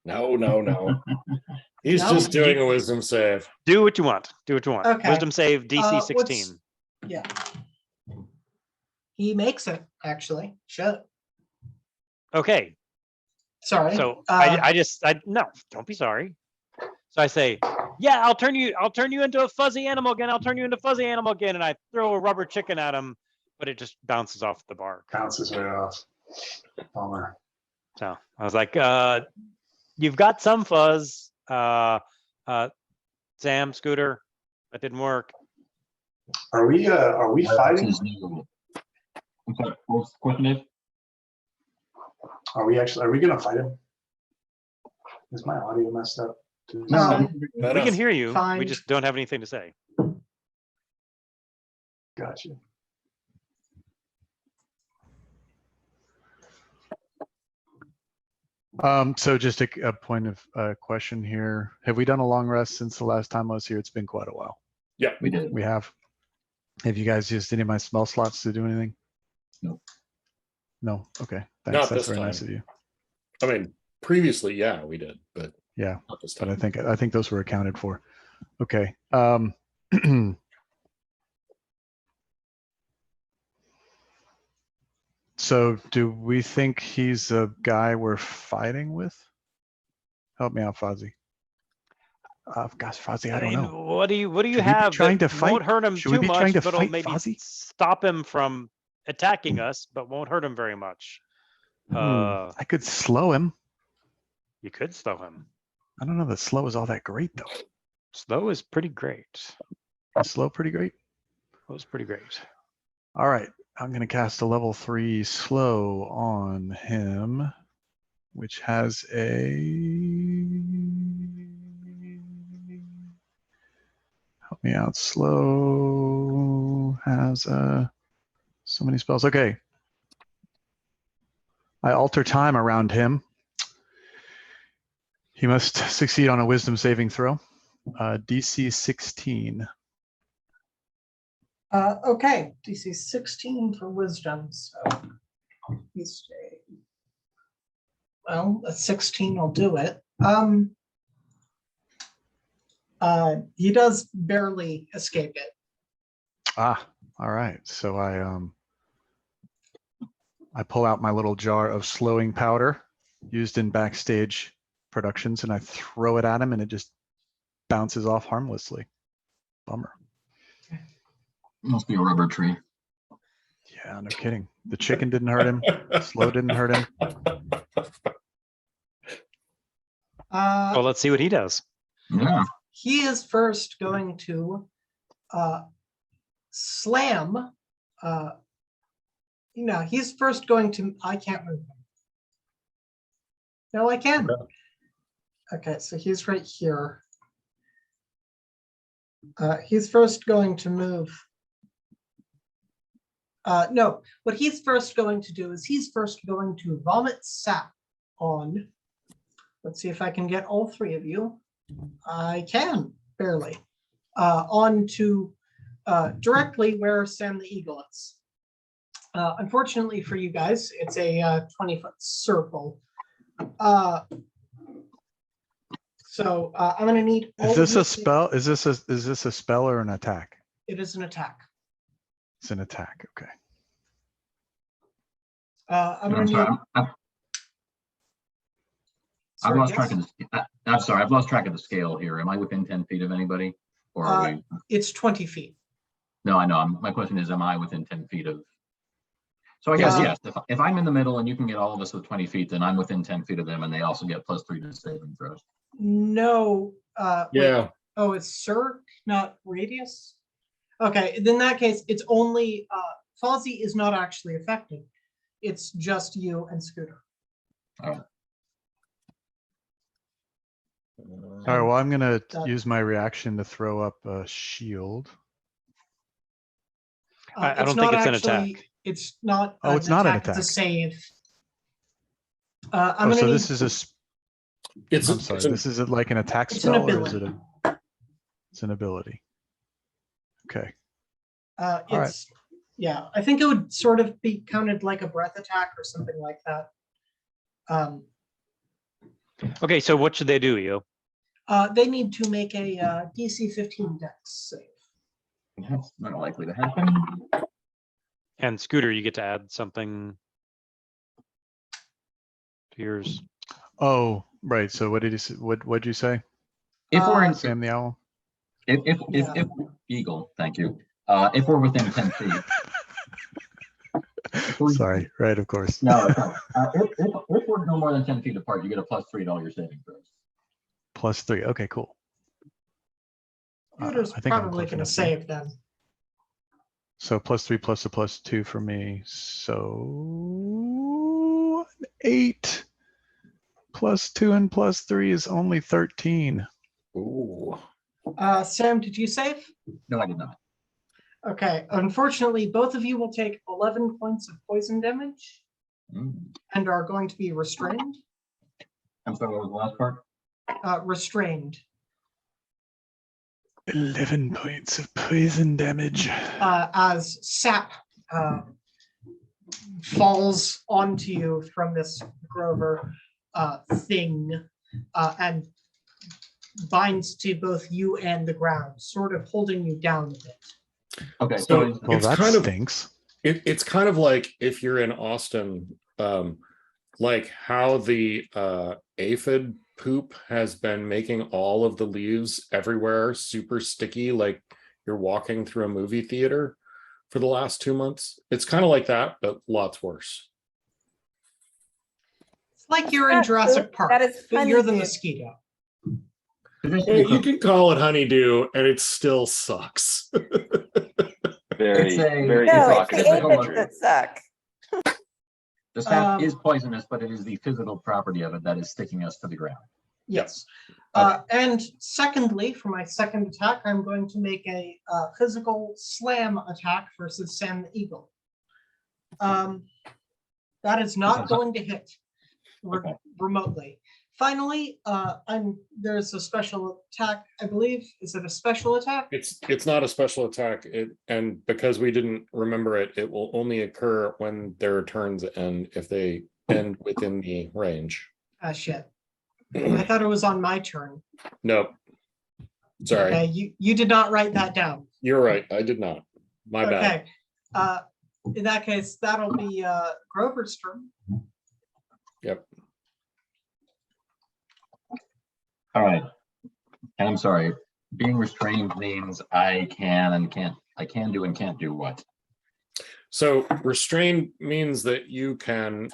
No. He's No? just doing a wisdom save. do what you want. Do what you want. Okay. Wisdom save DC What's- 16. Yeah. He makes it actually. Shit. Okay, Sorry. so I no, don't be sorry. So I say, yeah, I'll turn you into a fuzzy animal again. I'll turn you into fuzzy animal again, and I throw a rubber chicken at him, but it just bounces off the bark. Bounces right off. Bummer. So I was like, you've got some fuzz, Sam, Scooter. That didn't work. Are we That's fighting? his new- I'm sorry, what was the question, Dave? Are we gonna fight him? Is my audio messed up? No, We can hear you. We Fine. just don't have anything to say. Gotcha. So just a point of question here. Have we done a long rest since the last time I was here? It's been quite a while. we did. We have. Have you guys used any of my spell slots to do anything? No. No. Okay. Not Thanks. That's this very nice time. of you. I mean, previously, yeah, we did, but Yeah, not this but time. I think those were accounted for. Okay. So do we think he's a guy we're fighting with? Help me out, Fozzie. Gosh, Fozzie, I don't mean, know. what do you Should we be have trying that to won't fight- hurt him should we too be much, trying to but it'll fight maybe Fozzie? stop him from attacking us, but won't hurt him very much. I could slow him. You could slow him. I don't know that slow is all that great though. Slow is pretty great. Is slow pretty great? Slow is pretty great. All right, I'm gonna cast a level 3 slow on him, which has help me out. Slow has so many spells. Okay. I alter time around him. He must succeed on a wisdom saving throw. DC 16. Okay, DC 16 for wisdom, so he's well, a 16 will do it. He does barely escape it. All right. So I pull out my little jar of slowing powder used in backstage productions and I throw it at him and it just bounces off harmlessly. Bummer. Must be a rubber tree. Yeah, no kidding. The chicken didn't hurt him. Slow didn't hurt him. Well, let's see what he does. Yeah. He is first going to slam. He's first going to. I can't move him. No, I can. Okay, so he's right here. He's first going to move. No, what he's first going to do is he's first going to vomit sap on. Let's see if I can get all three of you. I can, barely. Onto directly where Sam the Eagle is. Unfortunately for you guys, it's a 20-foot circle. So I'm going to need. Is this a spell? Is this a spell or an attack? It is an attack. It's an attack. Okay. I'm going to need. I've lost track of the. I'm sorry, I've lost track of the scale here. Am I within 10 feet of anybody, or are we? It's 20 feet. No, I know. My question is, am I within 10 feet of? So I guess yes. If I'm in the middle and you can get all of us with 20 feet, then I'm within 10 feet of them, and they also get +3 to saving throws. No. Yeah. Wait. Oh, it's circ, not radius. Okay, in that case, it's only Fozzie is not actually affected. It's just you and Scooter. All right. All right. Well, I'm gonna use my reaction to throw up a shield. I don't think it's an attack. It's not. Oh, it's not an attack. It's a save. Oh, so this is a. It's I'm sorry. This is like an attack It's an spell, or is it ability. It's an ability. Okay. It's yeah. I think it would sort of be counted like a breath attack or something like that. Okay, so what should they do, you? They need to make a DC 15 Dex save. That's not likely to happen. And Scooter, you get to add something to yours. Oh, right. So what did you say? What'd you say? If we're in Sam the Owl. If Eagle, thank you. If we're within 10 feet. Sorry, right, of course. No, it's not. If we're no more than 10 feet apart, you get a +3 to all your saving throws. +3. Okay, cool. Scooter's I think I'm probably close gonna enough here. save then. So +3 plus a +2 for me. So 8 +2 and +3 is only 13. Ooh. Sam, did you save? No, I did not. Okay, unfortunately, both of you will take 11 points of poison damage and are going to be restrained. I'm sorry, what was the last part? Restrained. 11 points of poison damage. As sap falls onto you from this Grover thing and binds to both you and the ground, sort of holding you down a bit. Okay, So so Well, it's that kind of stinks. it's kind of like if you're in Austin, like how the aphid poop has been making all of the leaves everywhere super sticky, like you're walking through a movie theater for the last 2 months. It's kind of like that, but lots worse. It's like you're in not Jurassic poop, Park, that is but you're the honeydew. mosquito. You can call it honeydew, and it still sucks. Very, It's a- very No, it's the evocative physical aphids imagery. that suck. the sap Um, is poisonous, but it is the physical property of it that is sticking us to the ground. Yes. Okay. And secondly, for my second attack, I'm going to make a physical slam attack versus Sam the Eagle. That is not going to hit Okay. remotely. Finally, there's a special attack, I believe. Is it a special attack? It's not a special attack, and because we didn't remember it, it will only occur when their turns end if they end within the range. Ah, shit. I thought it was on my turn. Nope. Sorry, Okay, you did not write that down. you're right. I did not. My bad. Okay. In that case, that'll be Grover's turn. Yep. All right. And I'm sorry, being restrained means I can do and can't do what? So restrained means that you can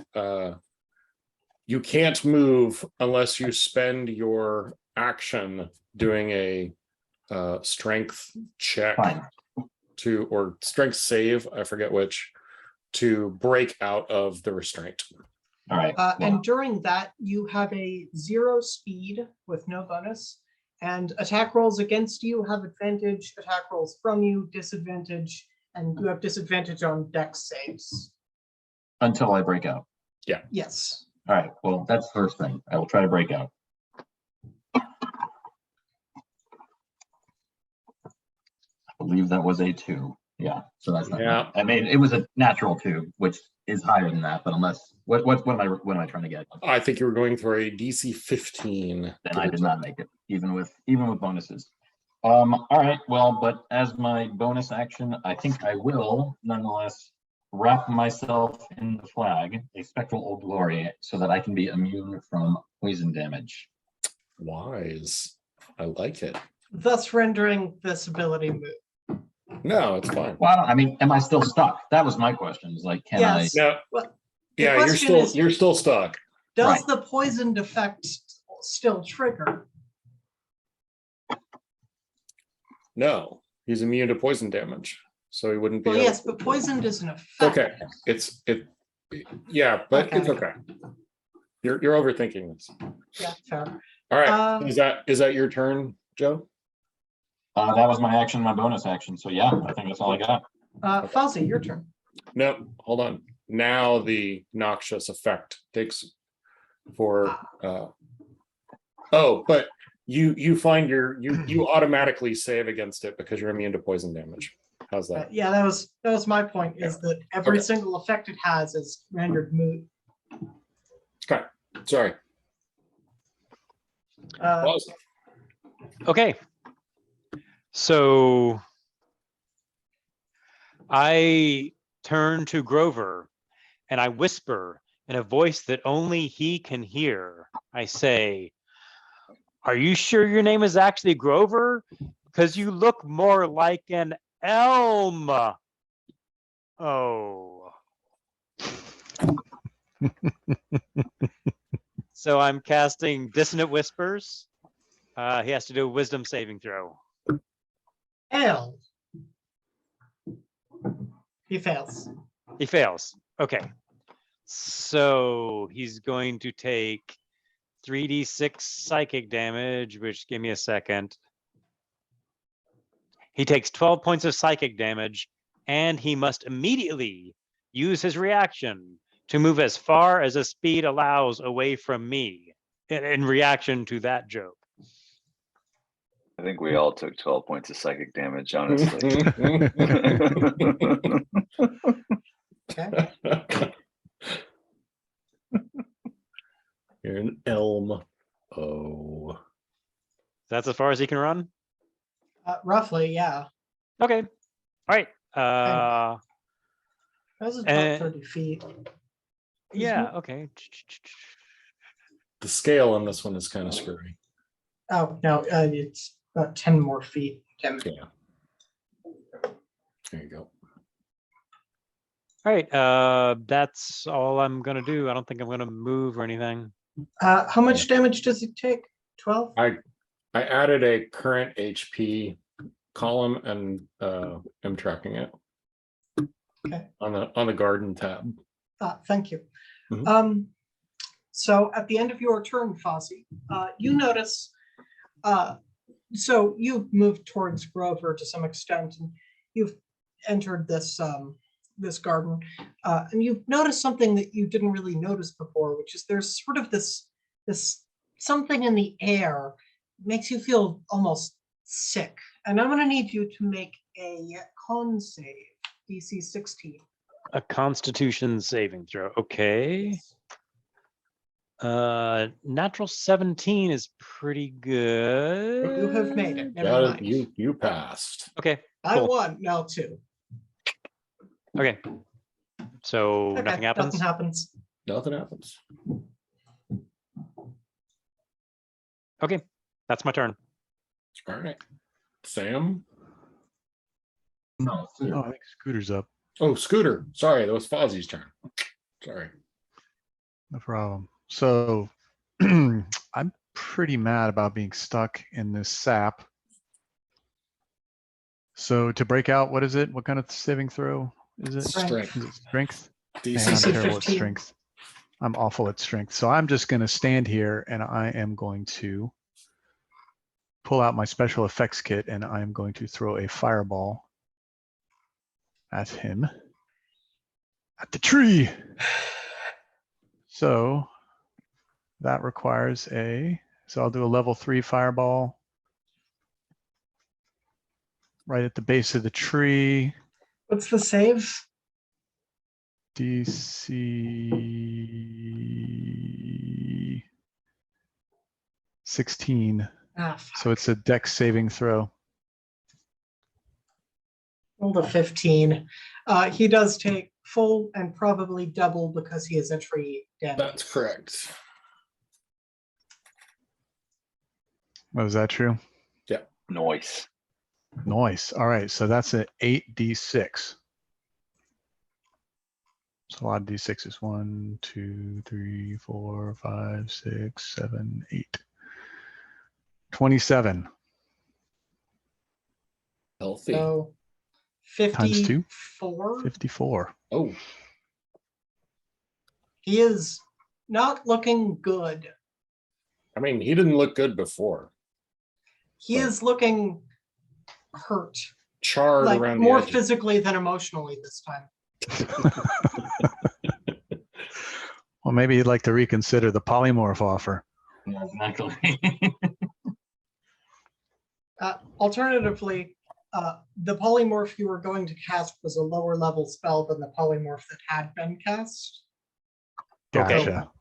you can't move unless you spend your action doing a strength check Fine. or strength save, I forget which, to break out of the restraint. All right. And during that, you have a 0 speed with no bonus, and attack rolls against you have advantage, attack rolls from you, disadvantage, and you have disadvantage on dex saves. Until I break out. Yes. All right. Well, that's the first thing. I will try to break out. I believe that was a 2. Yeah. So that's not. Yeah. I mean, it was a natural 2, which is higher than that. But unless what am I trying to get? I think you were going for a DC 15. Then I did not make it, even with bonuses. All right. Well, but as my bonus action, I think I will nonetheless wrap myself in the flag, a spectral old glory, so that I can be immune from poison damage. Wise. I like it. Thus rendering this ability moot. No, it's fine. Well, I mean, am I still stuck? That was my question. Is like, can Yes. No, Well, the yeah, question is, you're still stuck. does Right. the poisoned effect still trigger? No, he's immune to poison damage, so he wouldn't be. Well, able- yes, but poisoned is an effect. Okay, yeah, but it's okay. You're overthinking this. Yeah, fair. All right, is that your turn, Joe? That was my action, my bonus action. So yeah, I think that's all I got. Fuzzy, your turn. No, hold on. Now the noxious effect takes for but you find you automatically save against it because you're immune to poison damage. How's that? Yeah, that was my point, is that every Okay. single effect it has is rendered moot. Okay, sorry. Pause. Okay. So I turn to Grover and I whisper in a voice that only he can hear. I say, "Are you sure your name is actually Grover? Because you look more like an elm." Oh. So I'm casting Dissonant Whispers. He has to do a wisdom saving throw. Fail. He fails. He fails. Okay. So he's going to take 3d6 psychic damage, which give me a second. He takes 12 points of psychic damage, and he must immediately use his reaction to move as far as his speed allows away from me in reaction to that joke. I think we all took 12 points of psychic damage, honestly. Okay. You're an elm. Oh. That's as far as he can run? Roughly, yeah. Okay. All right. That was about and- 30 feet. Yeah, okay. The scale on this one is kind of screwy. Oh, no, it's about 10 more feet. 10. Yeah. There you go. All right. That's all I'm gonna do. I don't think I'm gonna move or anything. How much damage does it take? 12? I added a current HP column and am tracking it. Okay. On the garden tab. Thank you. Mhm. So at the end of your turn, Fozzie, you notice, so you've moved towards Grover to some extent, and you've entered this this garden, and you've noticed something that you didn't really notice before, which is there's sort of this something in the air makes you feel almost sick. And I'm going to need you to make a con save, DC 16. A Constitution saving throw. Okay. Natural 17 is pretty good. You have made it. Never Yeah, mind. you passed. Okay. I cool. won. Now 2. Okay. So Okay, nothing happens. Nothing happens. Nothing happens. Okay, that's my turn. All right. Sam? No, Oh, I think Scooter's up. Oh, Scooter. Sorry, that was Fozzie's turn. Sorry. No problem. So I'm pretty mad about being stuck in this sap. So to break out, what is it? What kind of saving throw is it? Strength. Is it strength? Man, DC I'm DC terrible at 15. strength. I'm awful at strength. So I'm just going to stand here and I am going to pull out my special effects kit and I'm going to throw a fireball at him. At the tree. So that requires so I'll do a level 3 fireball right at the base of the tree. What's the save? DC 16. Ah, fuck. So it's a dex saving throw. Roll the 15. He does take full and probably double because he is a tree damage. That's correct. Oh, is that true? Noise. Nice. All right. So that's an 8d6. So a lot of d6s. 1, 2, 3, 4, 5, 6, 7, 8. 27 Healthy. So Times 2? 54. 54. Oh, He is not looking good. I mean, he didn't look good before. He Right. is looking hurt, Charred like around more the edges. physically than emotionally this time. Well, maybe you'd like to reconsider the polymorph offer. Yeah, exactly. Alternatively, the polymorph you were going to cast was a lower level spell than the polymorph that had been cast. Gotcha.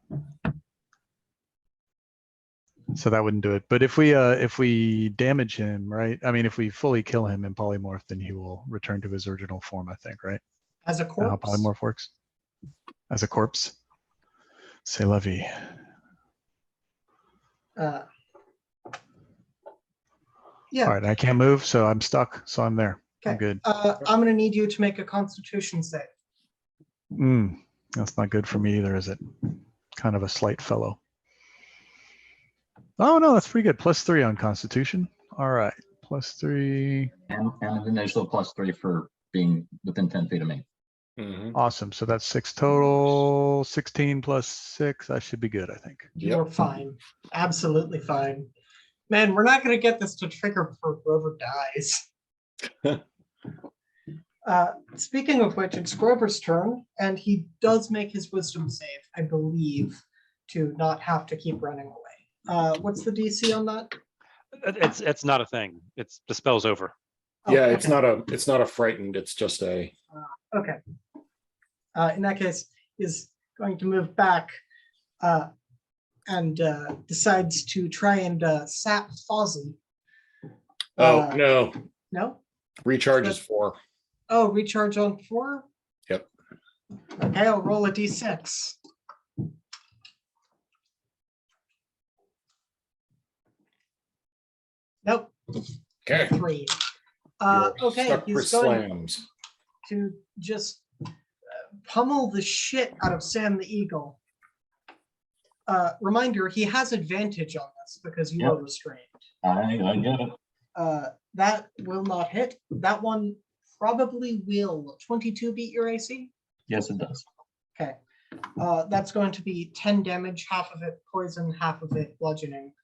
So that wouldn't do it. But if we damage him, right? I mean, if we fully kill him in polymorph, then he will return to his original form, I think, right? As a Is that how corpse. polymorph works? As a corpse? C'est la vie. Yeah. All right, I can't move, so I'm stuck. So I'm there. I'm Okay. good. I'm going to need you to make a Constitution save. That's not good for me either, is it? Kind of a slight fellow. Oh no, that's pretty good. +3 on Constitution. All right, +3. And an initial +3 for being within 10 feet of me. Mhm. Awesome. So that's 6 total. 16 + 6. That should be good, I think. You're fine. Absolutely fine. Man, we're not going to get this to trigger before Grover dies. Speaking of which, it's Grover's turn, and he does make his wisdom save, I believe, to not have to keep running away. What's the DC on that? It's not a thing. It's the spell's over. Oh, Yeah, it's okay. not a frightened, it's just a, Okay. In that case, he's going to move back and decides to try and sap Fozzie. oh, no, No? recharge is 4. Oh, recharge on 4? Yep. Okay, I'll roll a d6. Nope, Okay. 3. You're Okay, stuck for he's going slams. to just pummel the shit out of Sam the Eagle. Reminder, he has advantage on this because you Yep. are restrained. I get it. That will not hit. That one probably will. 22 beat your AC? Yes, it does. Okay. That's going to be 10 damage, half of it poison, half of it bludgeoning.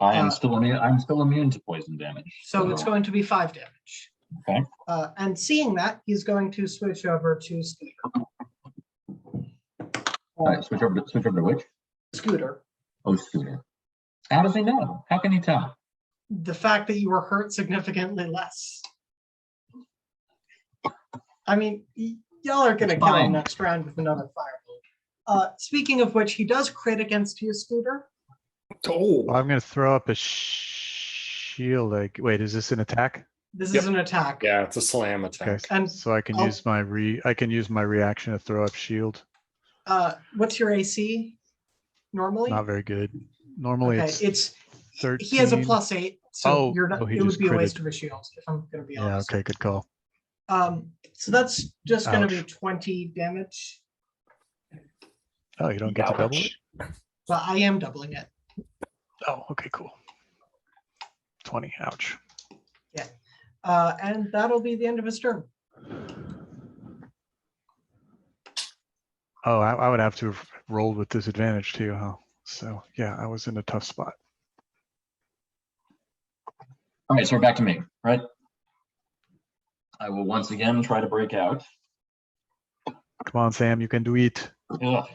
I am still immune. I'm still immune to poison damage. So it's going to be 5 damage. Okay. And seeing that, he's going to switch over to Scooter. All right, switch over to which? Scooter. Oh, Scooter. How does he know? How can he tell? The fact that you were hurt significantly less. I mean, y'all are going to It's kill him fine. next round with another fireball. Speaking of which, he does crit against you, Scooter. Oh, I'm going to throw up a shield. Like, wait, is this an attack? This Yep. is an attack. yeah, it's a slam Okay, attack. And so I can I'll- use my reaction to throw up shield. What's your AC normally? Not very good. Normally Okay, it's it's 13. he has a +8, so Oh, you're not. oh, he It would just be a waste critted. of a shield if I'm going to be Yeah, honest. okay, good call. So that's just going to be Ouch. 20 damage. Oh, you don't get to double it? But I am doubling it. Oh, okay, cool. 20, ouch. And that'll be the end of his turn. Oh, I would have to have rolled with disadvantage too, huh? So yeah, I was in a tough spot. All right, so we're back to me, right? I will once again try to break out. Come on, Sam, you can do it. Ugh.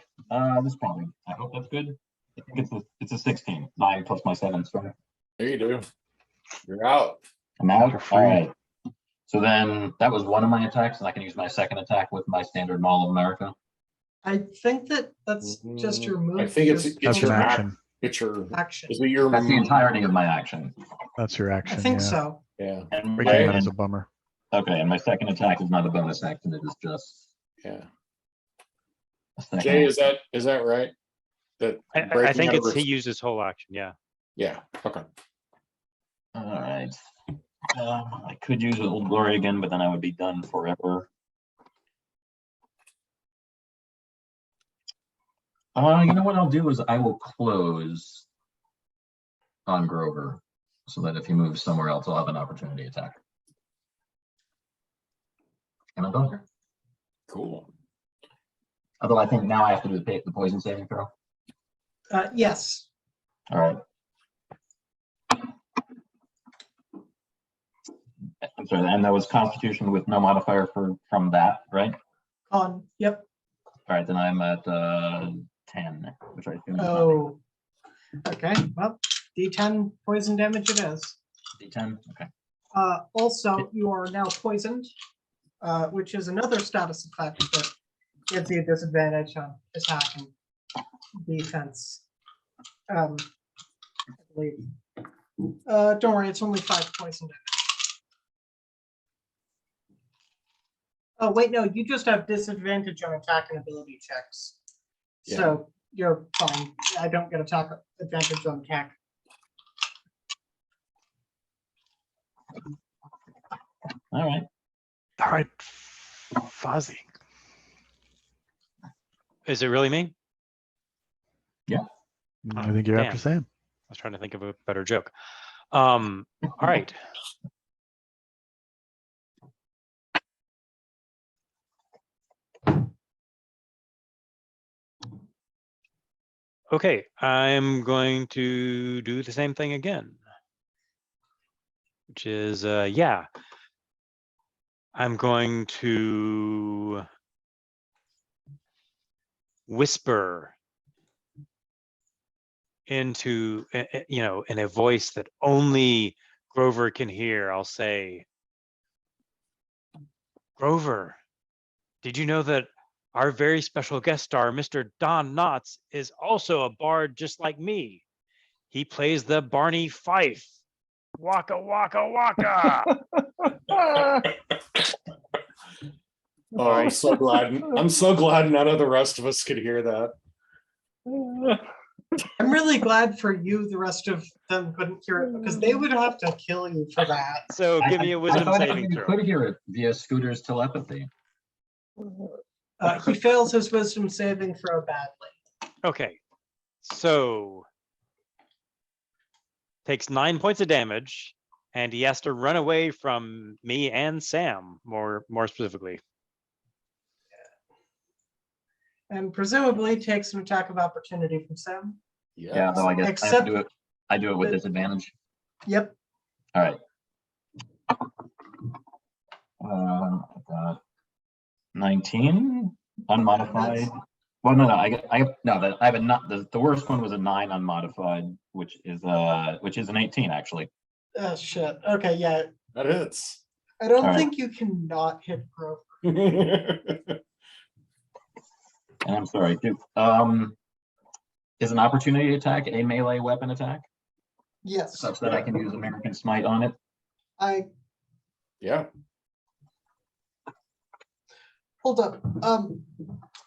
This probably. I hope that's good. I think it's a 16. 9 plus my 7 strength. There you do. You're out. I'm out. You're free. All right. So then that was one of my attacks, and I can use my second attack with my standard Mall of America. I think that's just your move. I think it's That's your an action. It's your, action. is it your? That's the entirety of my action. That's your I action. think yeah. so. Yeah, And Breaking Okay. that is a bummer. okay, and my second attack is not a bonus action. It is just yeah. a second. Jay, is that right? That I breaking think out of it's he res- used his whole action. Yeah. Yeah, okay. All right. I could use Old Glory again, but then I would be done forever. You know what I'll do is I will close on Grover so that if he moves somewhere else, I'll have an opportunity attack. And I'm done. Cool. Although I think now I have to do the poison saving throw. Yes. All right. I'm sorry, and that was Constitution with no modifier from that, right? Yep. All right, then I'm at 10, which I assume is Oh. Okay. Well, D10 poison damage it is. D10. Okay. Also, you are now poisoned, which is another status effect that gives you a disadvantage on attack and defense. I believe. Don't worry, it's only 5 poison damage. Oh, wait, no, you just have disadvantage on attack and ability checks. Yeah. So you're fine. I don't get attack advantage on attack. All right. All right, Fozzie. Is it really me? I think you're after Damn. Sam. I was trying to think of a better joke. All right. Okay, I'm going to do the same thing again, which is, yeah. I'm going to whisper into, you know, in a voice that only Grover can hear. I'll say, Grover, did you know that our very special guest star, Mr. Don Knotts, is also a bard just like me? He plays the Barney Fife. Waka, waka, waka. Oh, I'm so glad. I'm so glad none of the rest of us could hear that. I'm really glad for you, the rest of them couldn't hear it because they would have to kill you for that. So give me a I wisdom thought saving you throw. could hear it via Scooter's telepathy. He fails his wisdom saving throw badly. Okay, so takes 9 points of damage, and he has to run away from me and Sam, more specifically. And presumably takes an attack of opportunity from Sam. Yeah, though I guess I have to Except do it. I do it with that- disadvantage. Yep. All right. I got 19 unmodified. Well, no, I have a not the worst one was a 9 unmodified, which is an 18 actually. Oh shit. Okay, yeah. That hits. I don't All right. think you can not hit Grover. And I'm sorry, is an opportunity attack a melee weapon attack Yes. such that I can use American Smite on it? Yeah. Hold up.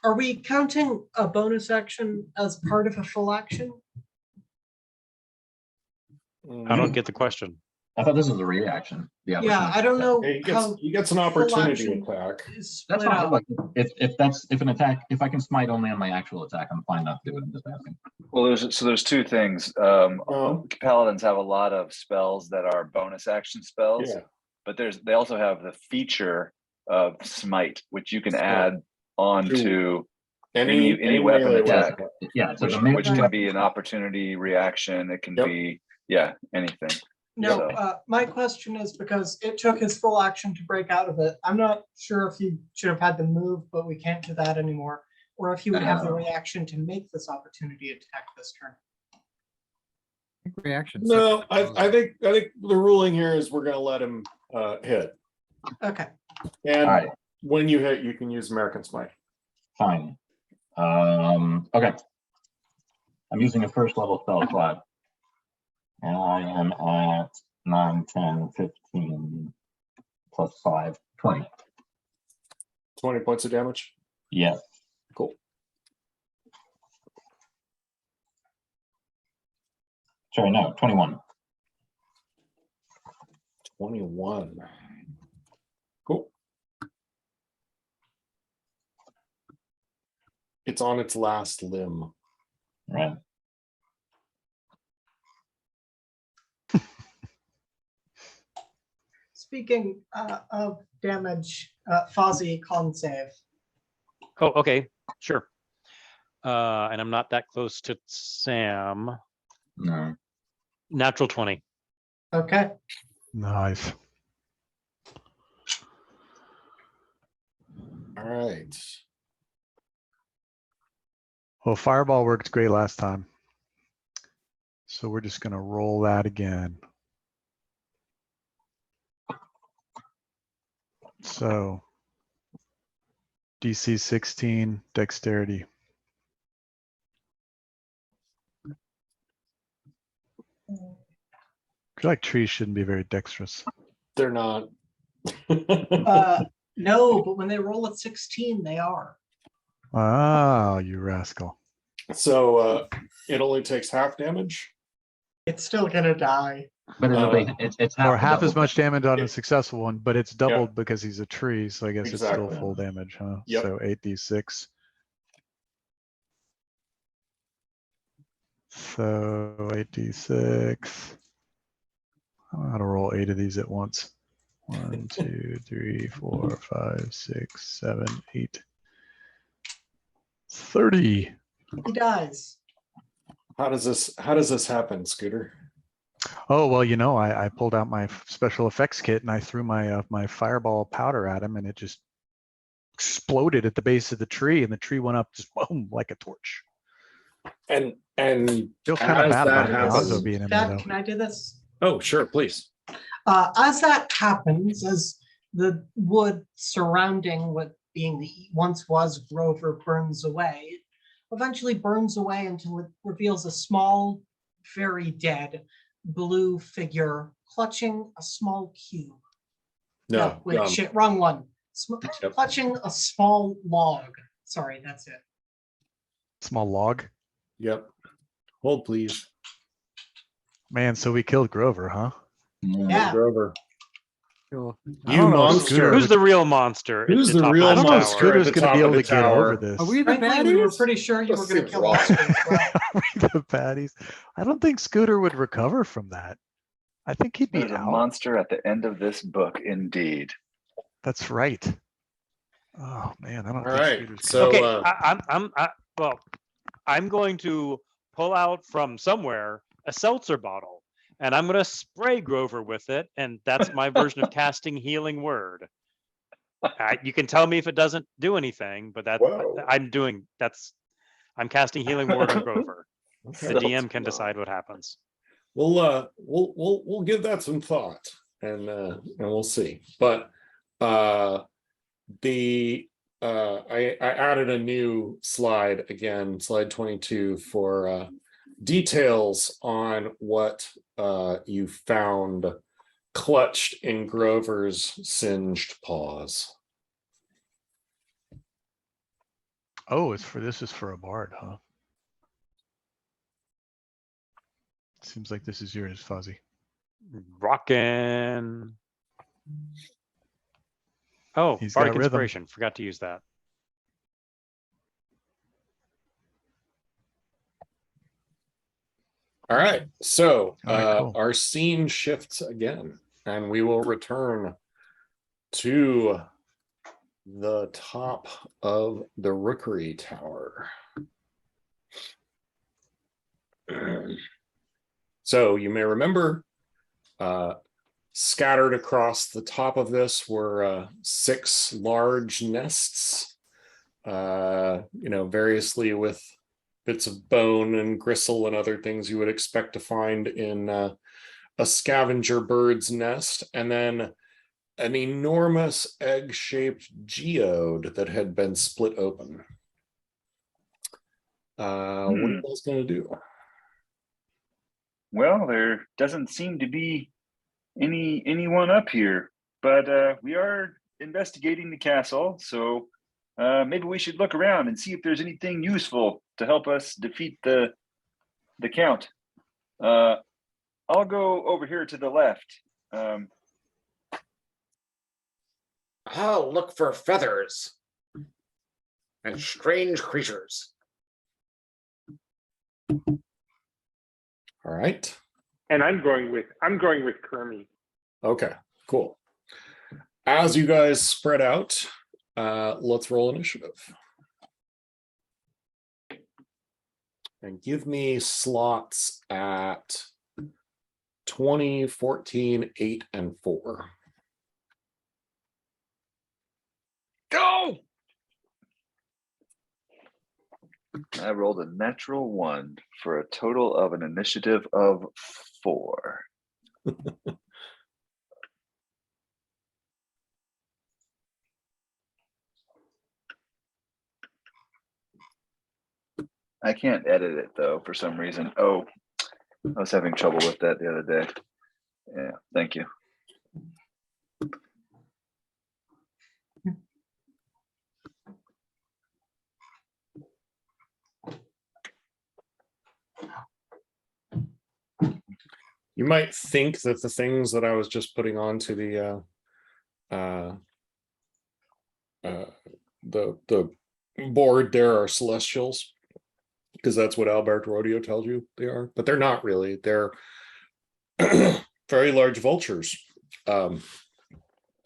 Are we counting a bonus action as part of a full action? I don't get the question. I thought this was a reaction. Yeah, I don't know He how he gets an full opportunity action attack. is That's split fine. up. Like, if I can smite only on my actual attack, I'm fine not to do it. I'm just asking. Well, there's two things. Paladins have a lot of spells that are bonus action spells, Yeah. but they also have the feature of smite, which you can Smite. add on to any Any weapon melee attack, weapon. Yeah, so which, the melee which can weapon- be an opportunity reaction. It can Yep. be anything. No, So- my question is because it took his full action to break out of it. I'm not sure if he should have had the move, but we can't do that anymore. Or if he would have the reaction to make this opportunity attack this turn. Reaction. No, I think the ruling here is we're gonna let him hit. Okay. And All right. when you hit, you can use American Smite. Fine. Okay. I'm using a first level spell slot. And I am at 9, 10, 15, plus 5, 20. 20 points of damage. Yes. Cool. Sorry, no, 21. 21. Cool. It's on its last limb. Right. Speaking of damage, Fozzie con save. Oh, okay, sure. And I'm not that close to Sam. No. Natural 20. Okay. Nice. All right. Well, Fireball worked great last time. So we're just going to roll that again. So DC 16, dexterity. I feel like trees shouldn't be very dexterous. They're not. No, but when they roll at 16, they are. Ah, you rascal. So it only takes half damage. It's still gonna die. But it's Or half the as double. much damage on a successful one, but it's Yeah. doubled because he's a tree, so I guess it's Exactly. still full damage, huh? Yep. So 8d6. So 8d6. I don't know how to roll 8 of these at once. 1, 2, 3, 4, 5, 6, 7, 8. 30. He dies. How does this happen, Scooter? Oh, well, you know, I pulled out my special effects kit and I threw my fireball powder at him and it just exploded at the base of the tree and the tree went up just boom like a torch. And Feel kind of as bad that about happens, Gonzo being in there Dad, though. can I do this? oh, sure, please. As that happens, as the wood surrounding what being the once was Grover burns away, it eventually burns away until it reveals a small, very dead blue figure clutching a small cube. No, wait, shit, wrong one. Yep. Clutching a small log. Sorry, that's it. Small log. Yep. Hold, please. Man, so we killed Grover, huh? Yeah. Grover. Cool. I don't know, monster. Scooter. Who's the real monster? Who's at the top real of I don't know if monster? tower? Scooter's at the going to be top of able the to get tower? over this. Are we the Frankly, we were baddies? pretty sure you were Let's going to see, kill Ross. Oscar as well. Are we the baddies? I don't think Scooter would recover from that. I think he'd be There's a out. monster at the end of this book, indeed. That's right. Oh man, I don't All think right, Scooter's so Okay, well, I'm going to pull out from somewhere a seltzer bottle, and I'm going to spray Grover with it, and that's my version of casting healing word. You can tell me if it doesn't do anything, but Whoa. I'm casting healing word on Grover. The okay. DM can decide what happens. We'll give that some thought and we'll see. But I added a new slide again, slide 22, for details on what you found clutched in Grover's singed paws. Oh, this is for a bard, huh? Seems like this is yours, Fuzzy. Rockin'. Oh, He's bardic got rhythm. inspiration. Forgot to use that. All right, so All right, cool. our scene shifts again, and we will return to the top of the Rookery Tower. So you may remember, scattered across the top of this were 6 large nests, variously with bits of bone and gristle and other things you would expect to find in a scavenger bird's nest, and then an enormous egg-shaped geode that had been split open. What are you guys going to do? Well, there doesn't seem to be anyone up here, but we are investigating the castle, so maybe we should look around and see if there's anything useful to help us defeat the count. I'll go over here to the left. I'll look for feathers and strange creatures. All right. And I'm going with Kermie. Okay, cool. As you guys spread out, let's roll initiative. And give me slots at 20, 14, 8, and 4. Go! I rolled a natural 1 for a total of an initiative of 4. I can't edit it though for some reason. Oh, I was having trouble with that the other day. Yeah, thank you. You might think that the things that I was just putting onto the board there are celestials. because that's what Albert Rodeo tells you they are, but they're not really. They're very large vultures.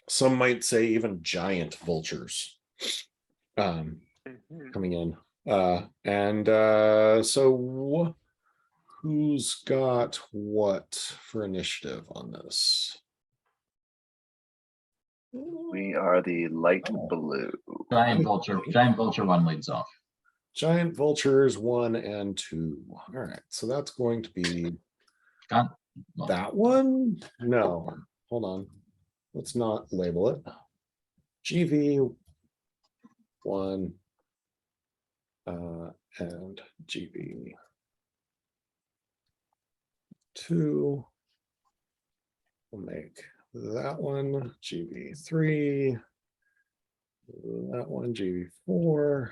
Some might say even giant vultures coming in. So who's got what for initiative on this? We are the light blue. Giant vulture one leads off. Giant vultures 1 and 2. All right, so that's going to be Got- that one. No, hold on. Let's not label it. GV1 and GV2. We'll make that one GV3. That one GV4.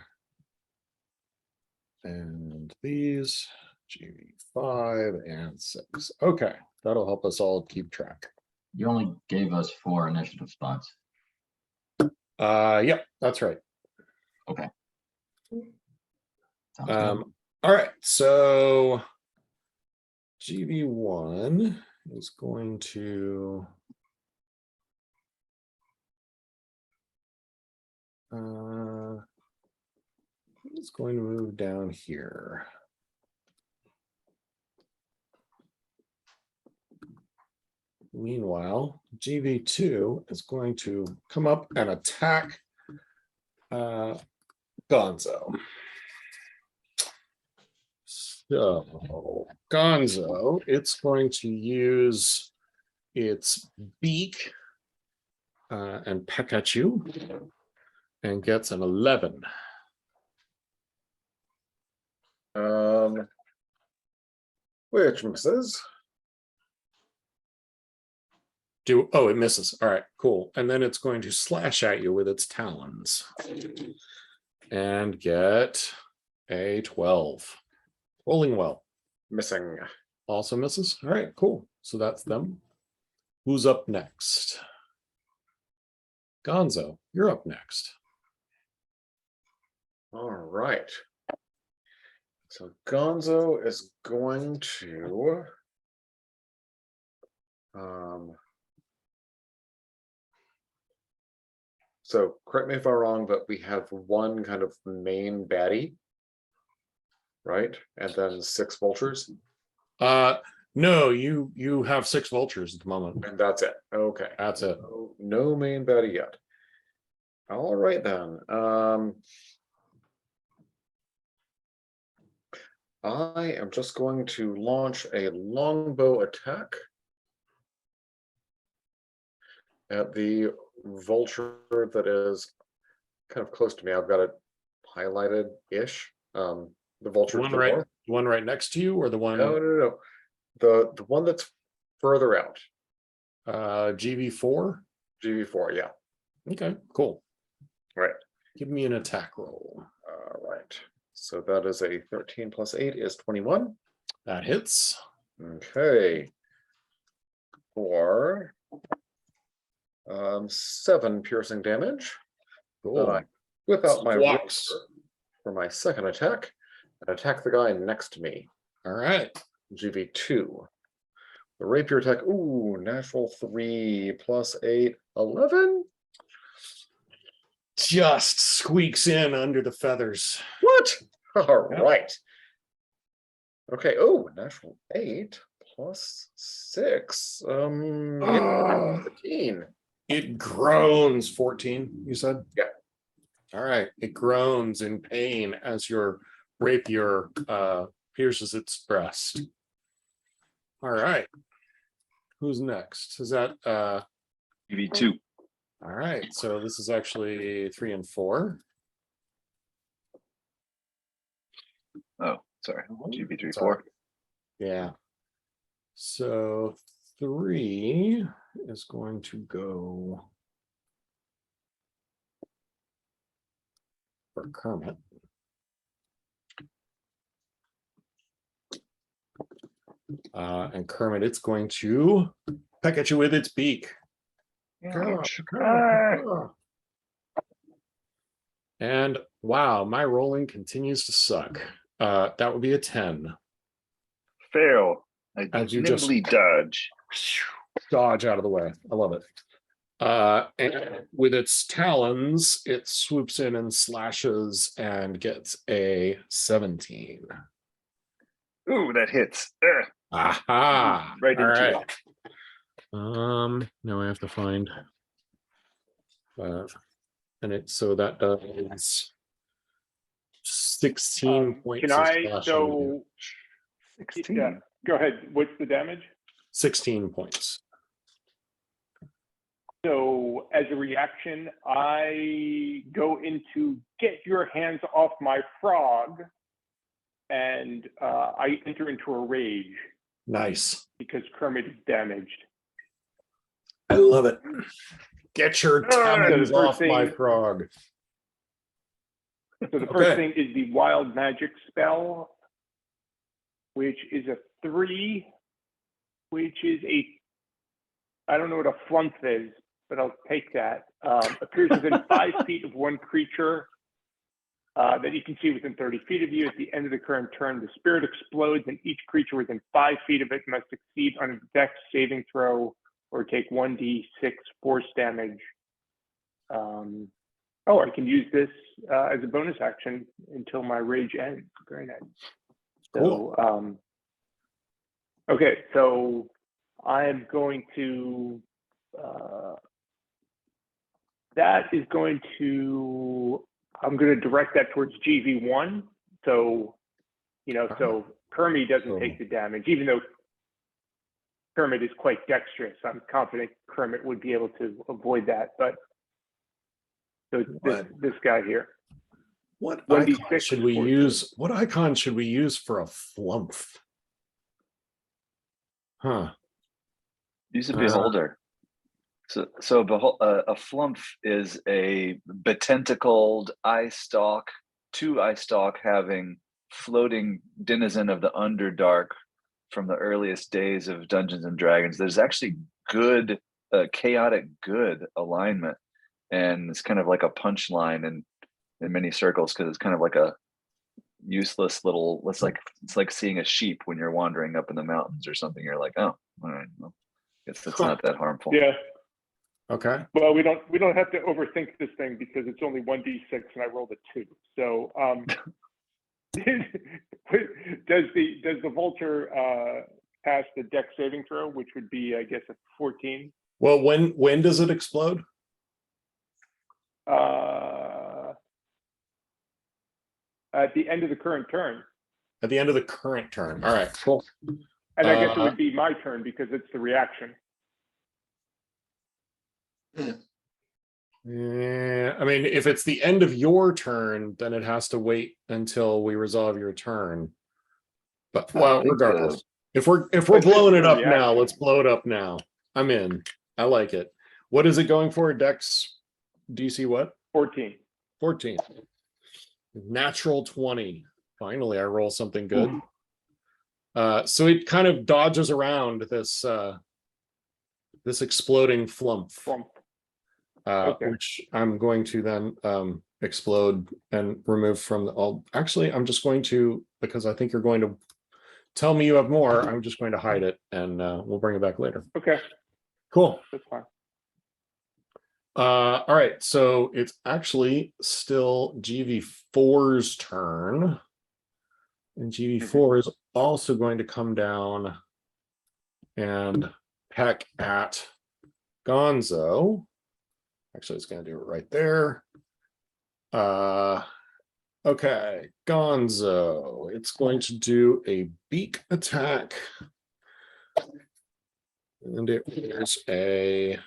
And these GV5 and 6. Okay, that'll help us all keep track. You only gave us 4 initiative spots. Yep, that's right. Okay. Sounds good. All right, so GV1 is going to it's going to move down here. Meanwhile, GV2 is going to come up and attack Gonzo. So Gonzo, it's going to use its beak and peck at you and gets an 11. Which misses. It misses. All right, cool. And then it's going to slash at you with its talons and get a 12. Rolling well. Missing. Also misses. All right, cool. So that's them. Who's up next? Gonzo, you're up next. All right. So Gonzo is going to so correct me if I'm wrong, but we have one kind of main baddie, right? And then 6 vultures. No, you have 6 vultures at the moment. And that's it. Okay. That's it. No main baddie yet. All right then. I am just going to launch a longbow attack at the vulture that is kind of close to me. I've got it highlighted-ish. The vulture to the north. The one right next to you, or the one? No. The one that's further out. GV4? GV4, yeah. Okay, cool. Right. Give me an attack roll. All right. So that is a 13 plus 8 is 21. That hits. Okay. For 7 piercing damage. Cool. Without my Walks. rapier for my second attack, and attack the guy next to me. All right. GV2. The rapier attack. Ooh, natural 3 plus 8, 11. Just squeaks in under the feathers. What? All right. Okay. Oh, natural 8 plus 6. 14. It groans. 14, you said? Yeah. All right. It groans in pain as your rapier pierces its breast. All right. Who's next? Is that GV2. all right? So this is actually 3 and 4. Oh, sorry. GV3, Sorry. 4. Yeah. So 3 is going to go for Kermit. And Kermit, it's going to peck at you with its beak. Ouch. And wow, my rolling continues to suck. That would be a 10. Fail. I As you just- nimbly dodge. Dodge out of the way. I love it. And with its talons, it swoops in and slashes and gets a 17. Ooh, that hits. Aha! Right All into right. Now I have to find. And it so that does 16 points. Can of I, slashing so, damage. 16. yeah, go ahead. What's the damage? 16 points. So as a reaction, I go into get your hands off my frog, and I enter into a rage Nice. because Kermit is damaged. I love it. Get your So the talons first off my thing- frog. So the first Okay. thing is the wild magic spell, which is a 3, which is I don't know what a flump is, but I'll take that. Appears within 5 feet of one creature that you can see within 30 feet of you. At the end of the current turn, the spirit explodes, and each creature within 5 feet of it must succeed on a dex saving throw or take 1d6 force damage. I can use this as a bonus action until my rage ends. Very nice. Cool. So, okay, so I am going to. That is going to. I'm going to direct that towards GV1. So, so Kermit doesn't take the damage, even though Kermit is quite dexterous. I'm confident Kermit would be able to avoid that. But so this guy here. What 1d6 icon should we for- use? What icon should we use for a flump? Huh. Use a beholder. So a flump is a betentacled eye stalk, 2 eye stalk having floating denizen of the Underdark from the earliest days of Dungeons and Dragons. There's actually good, chaotic good alignment, and it's kind of like a punchline in many circles because it's kind of like a useless little. It's like seeing a sheep when you're wandering up in the mountains or something. You're like, oh, all right, well, guess it's not that harmful. Yeah. Okay. Well, we don't have to overthink this thing because it's only 1d6 and I rolled a 2. So does the vulture pass the dex saving throw, which would be, I guess, a 14? Well, when does it explode? At the end of the current turn. At the end of the current turn. All right, cool. And I guess it would be my turn because it's the reaction. Yeah, I mean, if it's the end of your turn, then it has to wait until we resolve your turn. But well, regardless, if we're blowing it up now, let's blow it up now. I'm in. I like it. What is it going for? Dex DC what? 14. 14. Natural 20. Finally, I roll something good. So it kind of dodges around this this exploding flump. Okay. Which I'm going to then explode and remove from the. Actually, I'm just going to, because I think you're going to tell me you have more. I'm just going to hide it, and we'll bring it back later. Okay. Cool. That's fine. All right, so it's actually still GV4's turn, and GV4 is also going to come down and peck at Gonzo. Actually, it's going to do it right there. Okay, Gonzo. It's going to do a beak attack. And it is a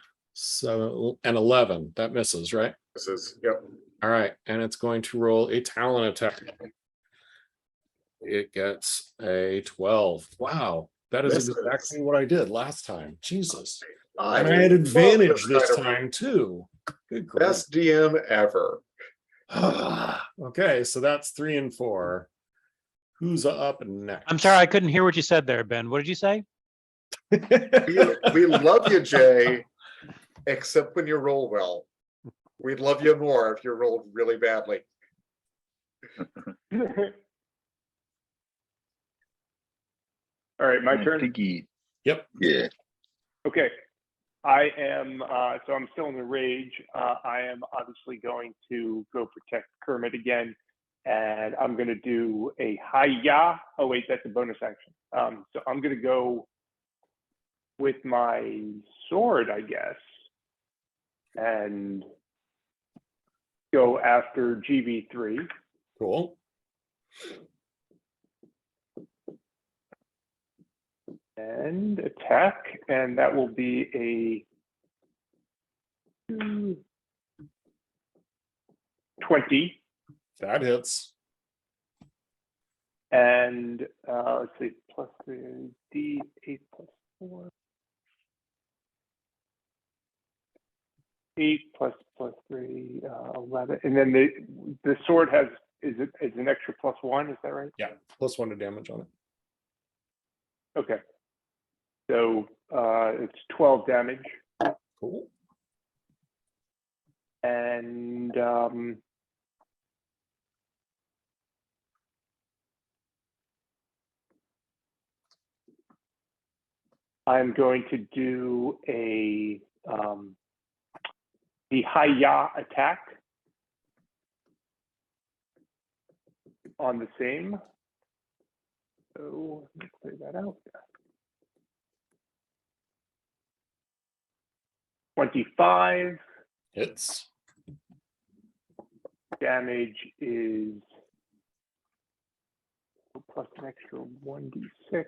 11. That misses, right? This is, yep. All right, and it's going to roll a talon attack. It gets a 12. Wow, that is Misses. exactly what I did last time. Jesus. I And I had love advantage this this kind of time too. Good grief. Best DM ever. Okay, so that's 3 and 4. Who's up next? I'm sorry, I couldn't hear what you said there, Ben. What did you say? We love you, Jay, except when you roll well. We'd love you more if you rolled really badly. All right, my I turn. think he, Yep. yeah. Okay. I am, so I'm still in the rage. I am obviously going to go protect Kermit again. And I'm going to do a hiya. Oh, wait, that's a bonus action. So I'm going to go with my sword, I guess, and go after GV3. Cool. And attack, and that will be a 20. That hits. And let's see, plus 3, D8 plus 4. 8 plus 3, 11. And then the sword has, is an extra +1, is that right? Yeah. +1 to damage on it. Okay. So it's 12 damage. Cool. And I'm going to do a the hiya attack on the same. So let me clear that out. 25 Hits. damage is plus an extra 1d6.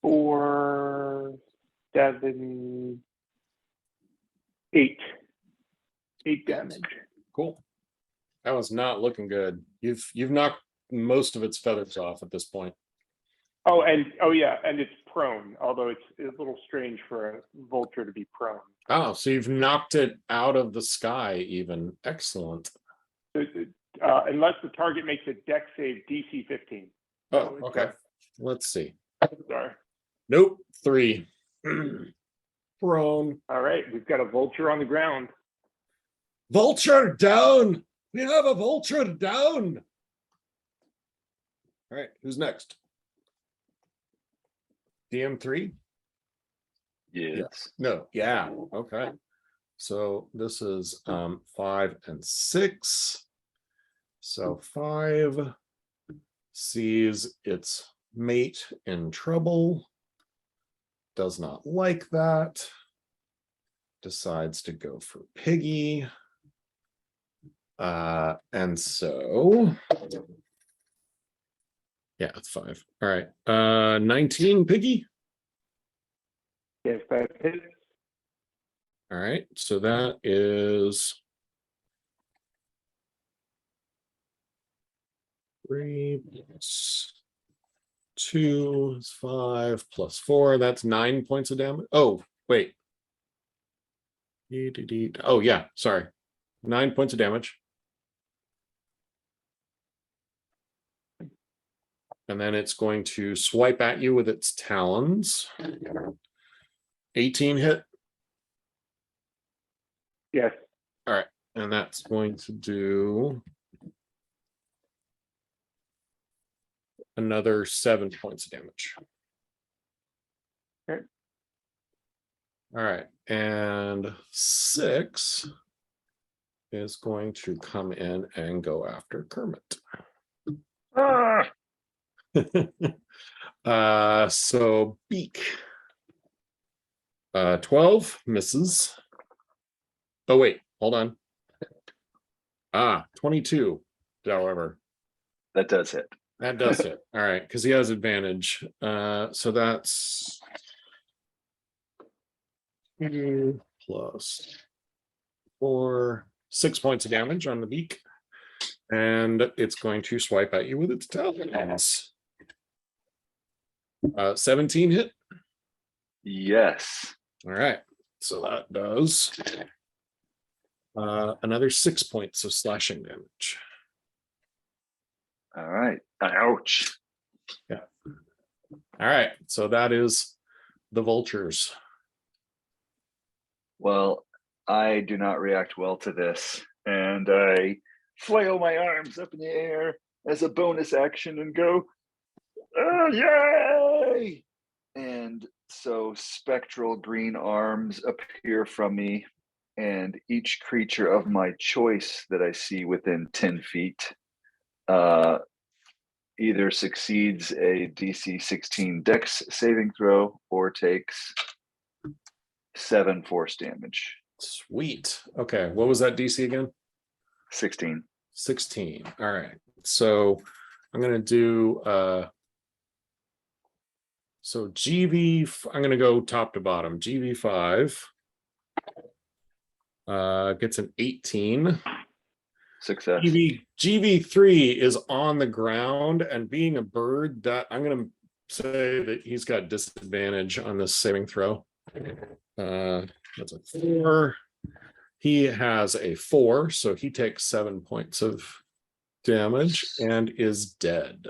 4, 7, 8. 8 damage. Cool. That was not looking good. You've knocked most of its feathers off at this point. Oh, and oh yeah, and it's prone, although it's a little strange for a vulture to be prone. Oh, so you've knocked it out of the sky even. Excellent. Unless the target makes a dex save DC 15. Oh, So it's okay. Let's see. Sorry. Nope. 3. Prone. All right, we've got a vulture on the ground. Vulture down. We have a vulture down. All right, who's next? DM3? Yes. No, yeah, okay. So this is 5 and 6. So 5 sees its mate in trouble, does not like that, decides to go for Piggy. And so yeah, it's 5. All right. 19 Piggy. Yes, that hits. All right, so that is 3 plus 2 is 5 plus 4. That's 9 points of damage. Oh, wait. Oh, yeah, sorry. 9 points of damage. And then it's going to swipe at you with its talons. 18 hit. Yes. All right, and that's going to do another 7 points of damage. Okay. All right, and 6 is going to come in and go after Kermit. So beak. 12 misses. Oh wait, hold on. 22, however. That does hit. That does hit. All right, because he has advantage. So that's 2 plus 4, 6 points of damage on the beak. And it's going to swipe at you with its talons. 17 hit. Yes. All right, so that does another 6 points of slashing damage. All right. Ouch. Yeah. All right, so that is the vultures. Well, I do not react well to this, and I flail my arms up in the air as a bonus action and go, oh, yay! And so spectral green arms appear from me, and each creature of my choice that I see within 10 feet either succeeds a DC 16 Dex saving throw or takes 7 force damage. Sweet. Okay, what was that DC again? 16. 16. All right. So I'm gonna do so I'm gonna go top to bottom. GV5 gets an 18. Success. GV3 is on the ground, and being a bird, that I'm gonna say that he's got disadvantage on this saving throw. That's a 4. He has a 4, so he takes 7 points of damage and is dead.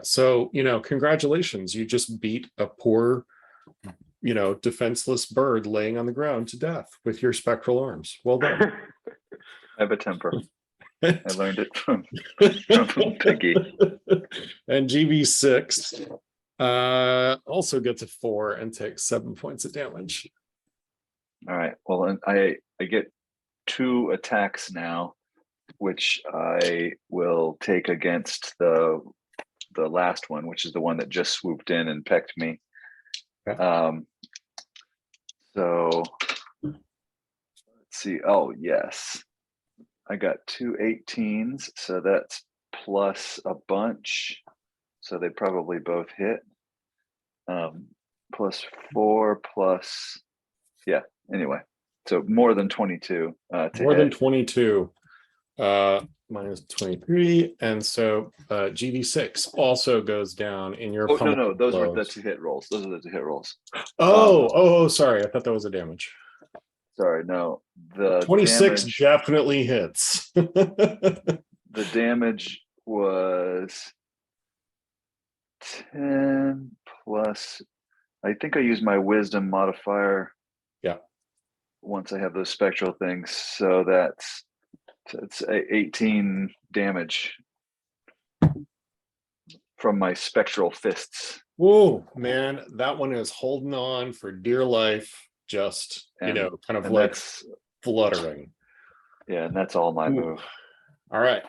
So, congratulations. You just beat a poor, defenseless bird laying on the ground to death with your spectral arms. Well done. I have a temper. I learned it from Piggy. And GV6 also gets a 4 and takes 7 points of damage. All right. Well, and I get 2 attacks now, which I will take against the last one, which is the one that just swooped in and pecked me. Okay. So let's see. Oh, yes. I got 2 18s, so that's plus a bunch. So they probably both hit. Plus 4 plus, yeah, anyway. So more than 22. More than 22. Minus 23. And so GV6 also goes down in your no, those blows. were the 2 hit rolls. Those are the 2 hit rolls. Sorry. I thought that was a damage. Sorry, no. The 26 damage, definitely hits. the damage was 10 plus, I think I used my wisdom modifier. Yeah. Once I have those spectral things. So it's 18 damage from my spectral fists. Whoa, man, that one is holding on for dear life, just kind of like fluttering. Yeah, and that's all my move. All right.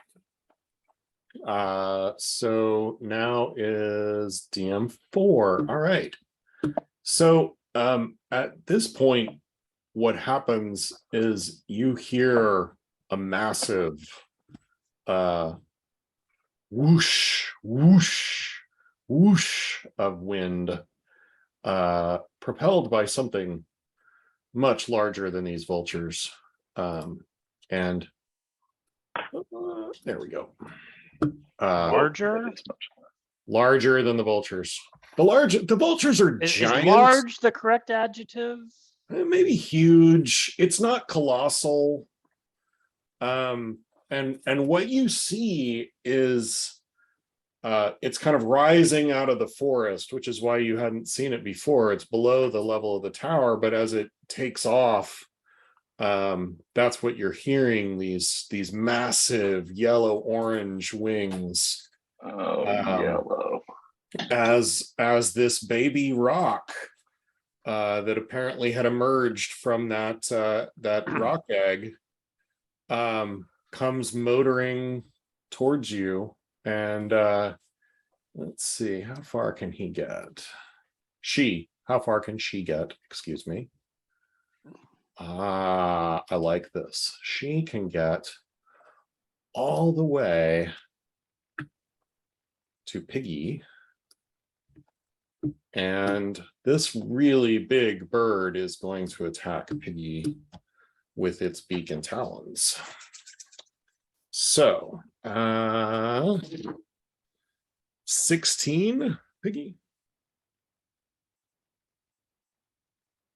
So now is DM4. All right. So at this point, what happens is you hear a massive whoosh, whoosh, whoosh of wind, propelled by something much larger than these vultures. And there we go. Larger than the vultures. The vultures are giant. Is large the correct adjective? Maybe huge. It's not colossal. And what you see is it's kind of rising out of the forest, which is why you hadn't seen it before. It's below the level of the tower, but as it takes off, that's what you're hearing, these massive yellow-orange wings. Yellow. As this baby rock that apparently had emerged from that rock egg comes motoring towards you, and let's see, how far can he get? How far can she get? Excuse me. I like this. She can get all the way to Piggy. And this really big bird is going to attack Piggy with its beak and talons. So, 16, Piggy?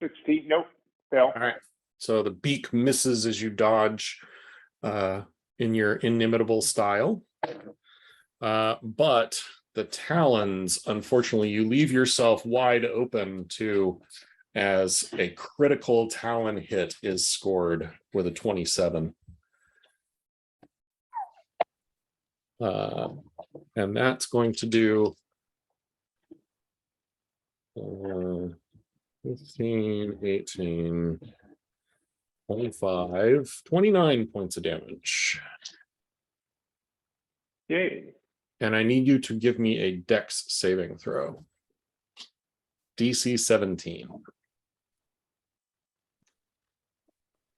16, nope, fail. All right. So the beak misses as you dodge in your inimitable style. But the talons, unfortunately, you leave yourself wide open as a critical talon hit is scored with a 27. And that's going to do 15, 18, 25, 29 points of damage. Yay. And I need you to give me a dex saving throw. DC 17.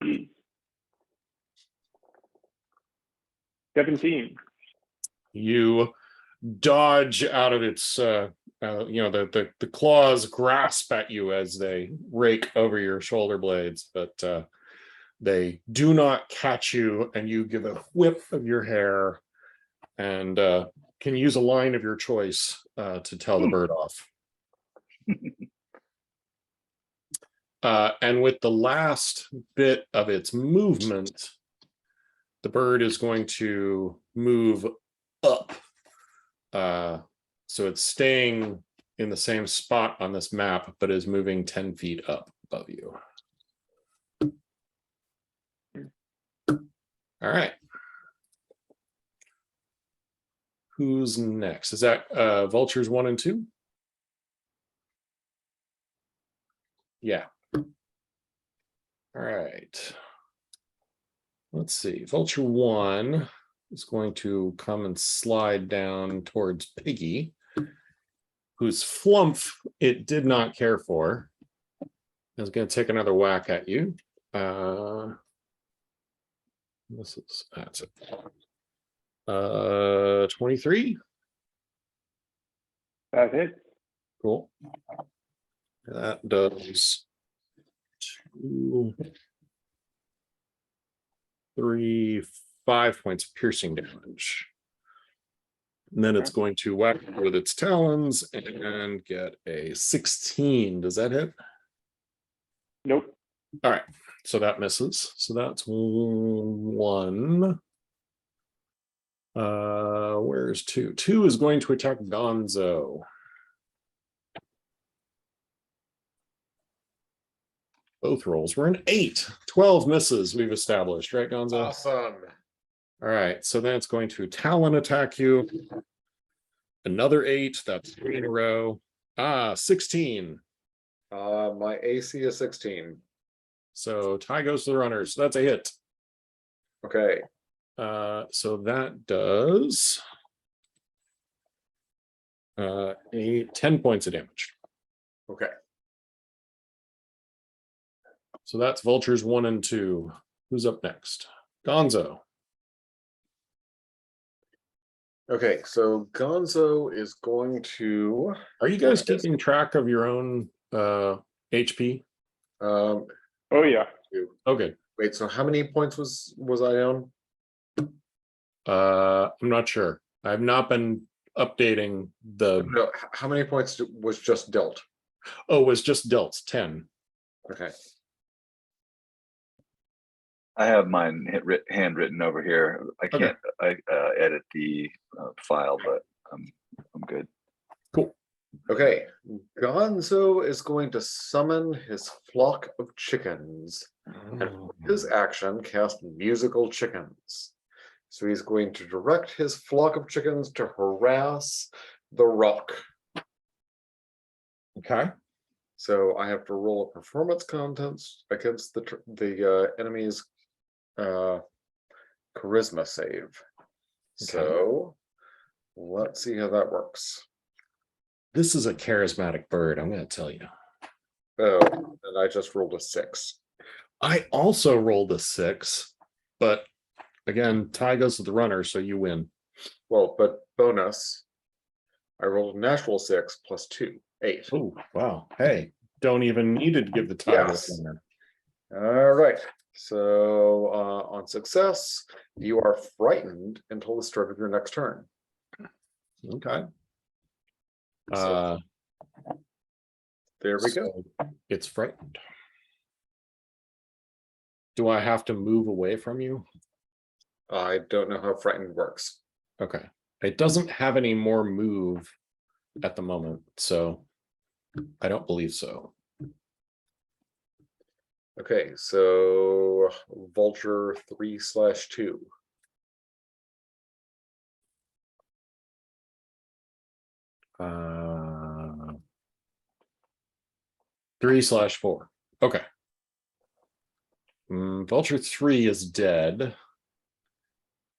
Geez. 17. You dodge out of its the claws grasp at you as they rake over your shoulder blades, but they do not catch you, and you give a whip of your hair and can use a line of your choice to tell the bird off. And with the last bit of its movement, the bird is going to move up. So it's staying in the same spot on this map, but is moving 10 feet up above you. All right. Who's next? Is that vultures 1 and 2? Yeah. All right. Let's see. Vulture 1 is going to come and slide down towards Piggy, whose flump it did not care for. It's going to take another whack at you. That's it. 23. That's it. Cool. That does 2, 3, 5 points of piercing damage. And then it's going to whack with its talons and get a 16. Does that hit? Nope. All right. So that misses. So that's 1. Where's 2? 2 is going to attack Gonzo. Both rolls were an 8. 12 misses, we've established, right, Gonzo? Awesome. All right, so then it's going to talon attack you. Another 8, that's 3 in a row. 16. My AC is 16. So tie goes to the runner, so that's a hit. Okay. So that does 10 points of damage. Okay. So that's vultures 1 and 2. Who's up next? Gonzo. Okay, so Gonzo is going to. Are you guys keeping track of your own HP? Oh yeah. Okay. Wait, so how many points was I on? I'm not sure. I've not been updating the. No, how many points was just dealt? Oh, it was just dealt 10. Okay. I have mine handwritten over here. I can't edit the file, but I'm good. Cool. Okay, Gonzo is going to summon his flock of chickens, and for his action, cast musical chickens. So he's going to direct his flock of chickens to harass the rock. Okay. So I have to roll a performance contest against the enemy's charisma save. So let's see how that works. This is a charismatic bird, I'm going to tell you. Oh, and I just rolled a 6. I also rolled a 6, but again, tie goes to the runner, so you win. Well, but bonus, I rolled a natural 6 plus 2, 8. Oh, wow. Hey, don't even need to give the tie to Yes. the runner. All right. So on success, you are frightened until the start of your next turn. Okay. So there we go. So it's frightened. Do I have to move away from you? I don't know how frightened works. Okay. It doesn't have any more move at the moment, so I don't believe so. Okay, so Vulture 3/2. 3/4. Okay. Vulture 3 is dead.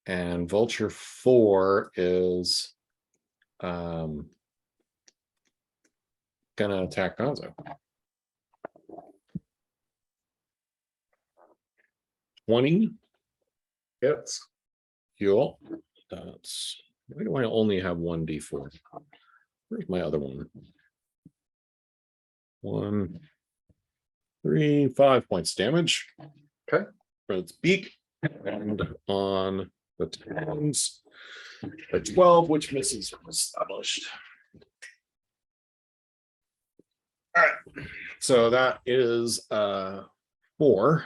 And Vulture 4 is gonna attack Gonzo. 20 Hits. fuel. That's why do I only have 1d4? Where's my other one? 1, 3, 5 points damage. Okay. For its beak. And on the talons, a 12, which misses established. All right. So that is 4.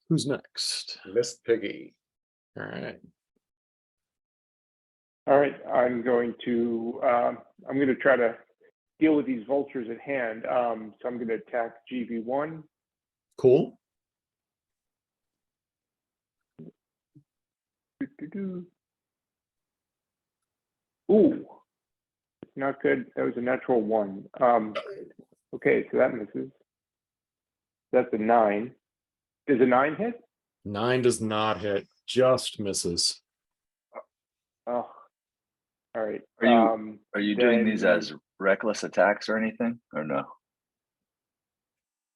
Who's next? Miss Piggy. All right. All right, I'm going to try to deal with these vultures at hand. So I'm going to attack GV1. Cool. Ooh, not good. That was a natural 1. Okay, so that misses. That's a 9. Does a 9 hit? 9 does not hit, just misses. Oh, all right. Are you doing these then- as reckless attacks or anything, or no?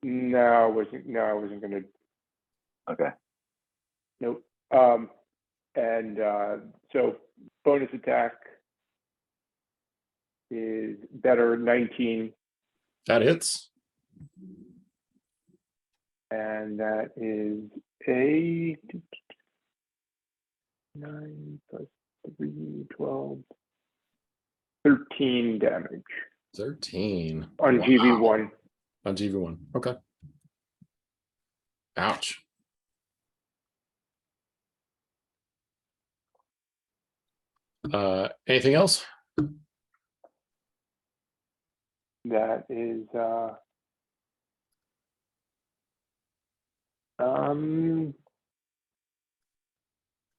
No, I wasn't. No, I wasn't going to. Okay. Nope. And so bonus attack is better, 19, That hits. and that is a 9 plus 3, 12, 13 damage 13. on Wow. GV1. On GV1. Okay. Ouch. Anything else? That is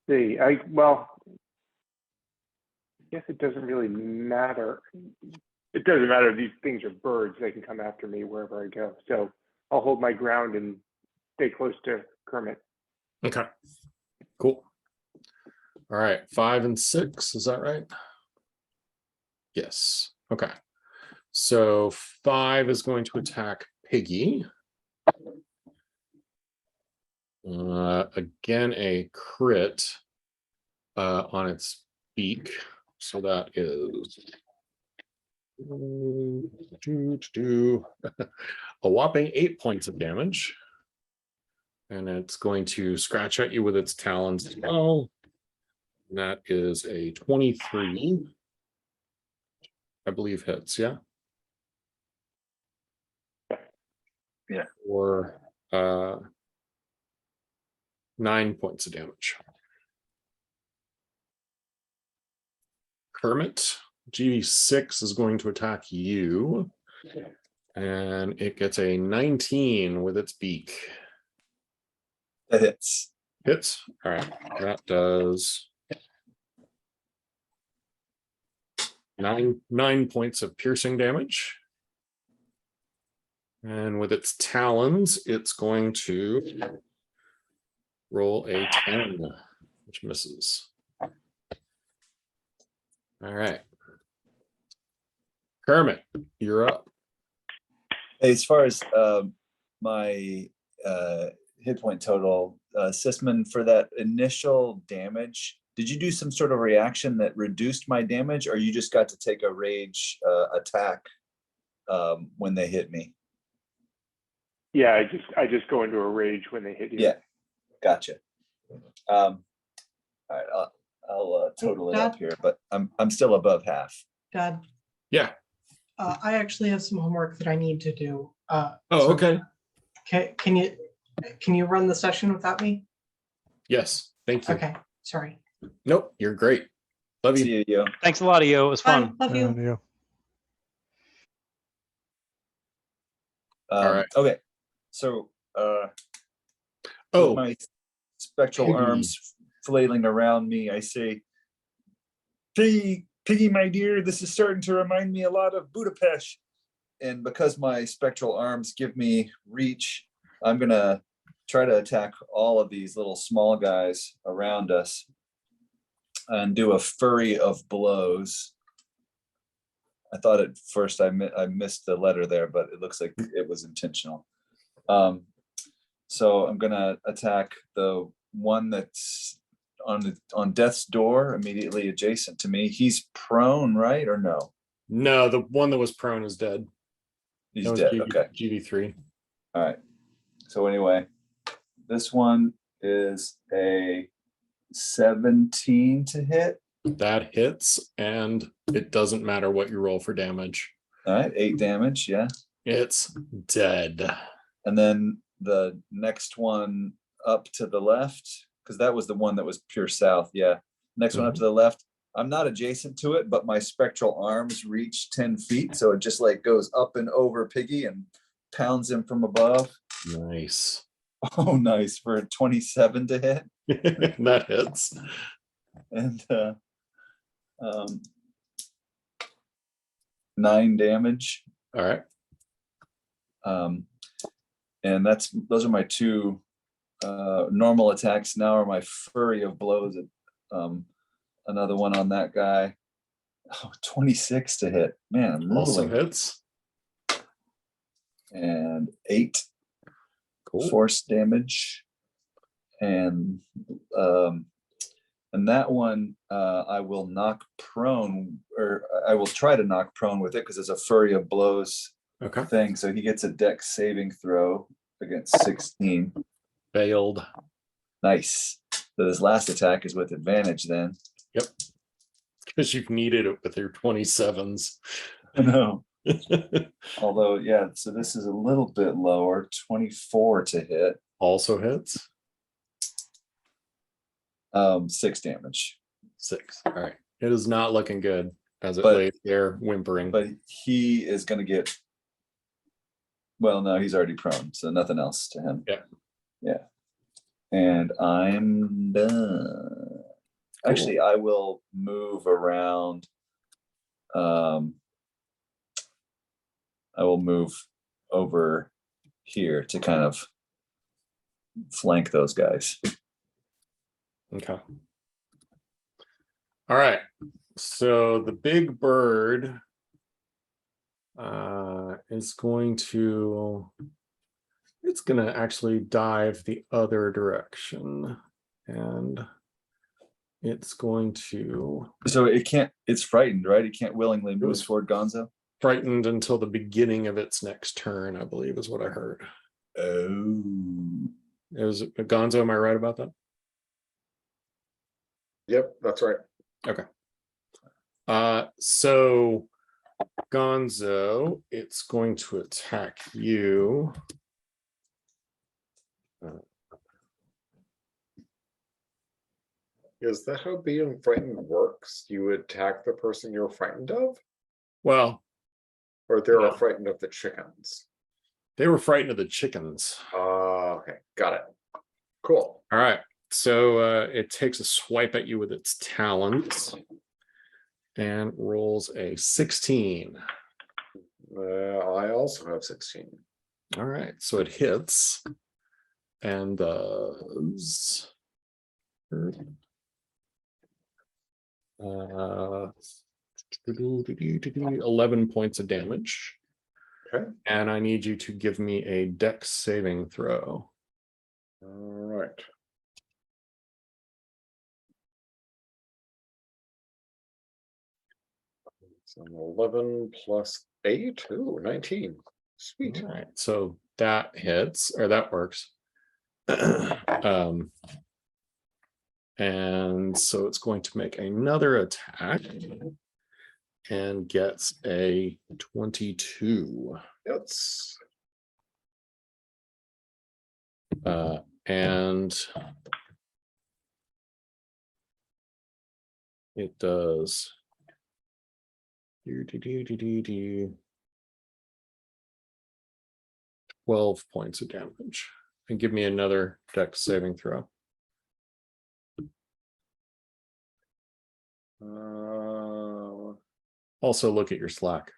see, I guess it doesn't really matter. It doesn't matter if these things are birds, they can come after me wherever I go. So I'll hold my ground and stay close to Kermit. Okay. Cool. All right. 5 and 6. Is that right? Yes. Okay. So 5 is going to attack Piggy. Again, a crit on its beak. So that is a whopping 8 points of damage. And it's going to scratch at you with its talons as well. And that is a 23. I believe hits, yeah? Yeah. Or 9 points of damage. Kermit, G6 is going to attack you. And it gets a 19 with its beak. That hits. Hits. All right. That does 9 points of piercing damage. And with its talons, it's going to roll a 10, which misses. All right. Kermit, you're up. As far as my hit point total, Sisman, for that initial damage, did you do some sort of reaction that reduced my damage, or you just got to take a rage attack when they hit me? Yeah, I just go into a rage when they hit you. Yeah, gotcha. All right, I'll total it up here, but I'm still above half. Dad, Yeah. I actually have some homework that I need to do. Oh, so okay. Can you run the session without me? Yes. Thank you. Okay, sorry. Nope. You're great. Love you. See you, yo. Thanks a lot, Io. It was fun. Bye, love you. Yeah. All right. Okay, so with Oh, my spectral arms flailing around me, I say, Piggy, my dear, this is starting to remind me a lot of Budapest. And because my spectral arms give me reach, I'm gonna try to attack all of these little small guys around us and do a flurry of blows. I thought at first I missed the letter there, but it looks like it was intentional. So I'm gonna attack the one that's on death's door, immediately adjacent to me. He's prone, right, or no? No, the one that was prone is dead. He's That was dead. Okay. GV3. All right. So anyway, this one is a 17 to hit. That hits, and it doesn't matter what you roll for damage. All right, 8 damage. Yeah. It's dead. And then the next one up to the left, because that was the one that was pure south. Yeah. Next one up to the left. I'm not adjacent to it, but my spectral arms reach 10 feet. So it just like goes up and over Piggy and pounds him from above. Nice. Oh, nice. For a 27 to hit. That hits. And 9 damage. All right. And those are my 2 normal attacks. Now are my flurry of blows at another one on that guy. Oh, 26 to hit. Man, I'm Also rolling. hits. And 8 Cool. force damage. And that one I will knock prone, or I will try to knock prone with it because it's a flurry of blows Okay. thing. So he gets a dex saving throw against 16. Failed. Nice. So his last attack is with advantage then. Yep. Because you've needed it with your 27s. I know. Although, yeah, so this is a little bit lower, 24 to hit. Also hits. 6 damage. 6. All right. It is not looking good as it But- lays there whimpering. But he is going to get, well, no, he's already prone, so nothing else to him. Yeah. Yeah. And I'm done. Cool. Actually, I will move around. I will move over here to kind of flank those guys. Okay. All right. So the big bird is going to, it's going to actually dive the other direction, and it's going to, So it can't, it's frightened, right? It can't willingly move was- toward Gonzo. frightened until the beginning of its next turn, I believe is what I heard. Oh. Is it Gonzo? Am I right about that? Yep, that's right. Okay. So Gonzo, it's going to attack you. Is that how being frightened works? You attack the person you're frightened of, Well, or they're No. frightened of the chickens? they were frightened of the chickens. Okay, got it. Cool. All right. So it takes a swipe at you with its talons and rolls a 16. I also have 16. All right. So it hits and does 11 points of damage. Okay. And I need you to give me a dex saving throw. All right. So 11 plus 8. Ooh, 19. Sweet. All right, so that hits, or that works. And so it's going to make another attack and gets a 22. Yes. And it does 12 points of damage. And give me another dex saving throw. Also look at your Slack.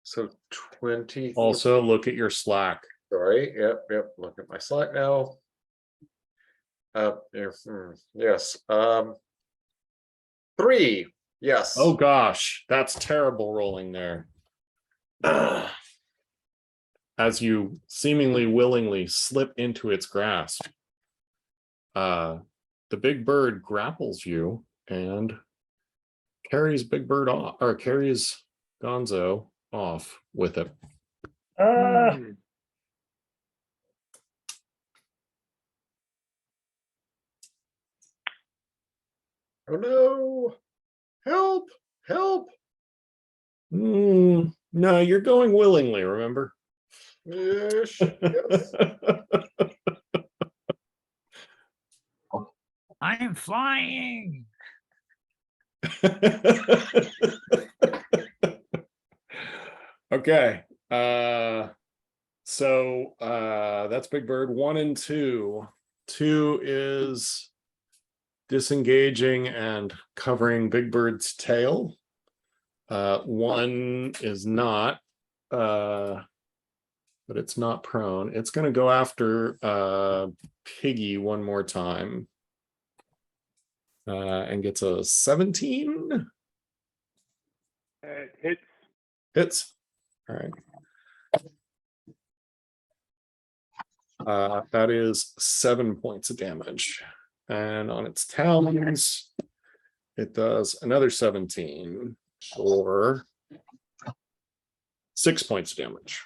So 20. Also look at your Slack. Sorry, yep. Look at my Slack now. Yes. 3. Yes. Oh gosh, that's terrible rolling there. As you seemingly willingly slip into its grasp, the big bird grapples you and carries Big Bird off, or carries Gonzo off with it. Hmm. Oh no! Help! Help! No, you're going willingly, remember? Yes. Yes. I am flying. Okay. So that's Big Bird 1 and 2. 2 is disengaging and covering Big Bird's tail. 1 is not, but it's not prone. It's going to go after Piggy one more time. And gets a 17. Hits. Hits. All right. That is 7 points of damage. And on its talons, it does another 17 or 6 points of damage.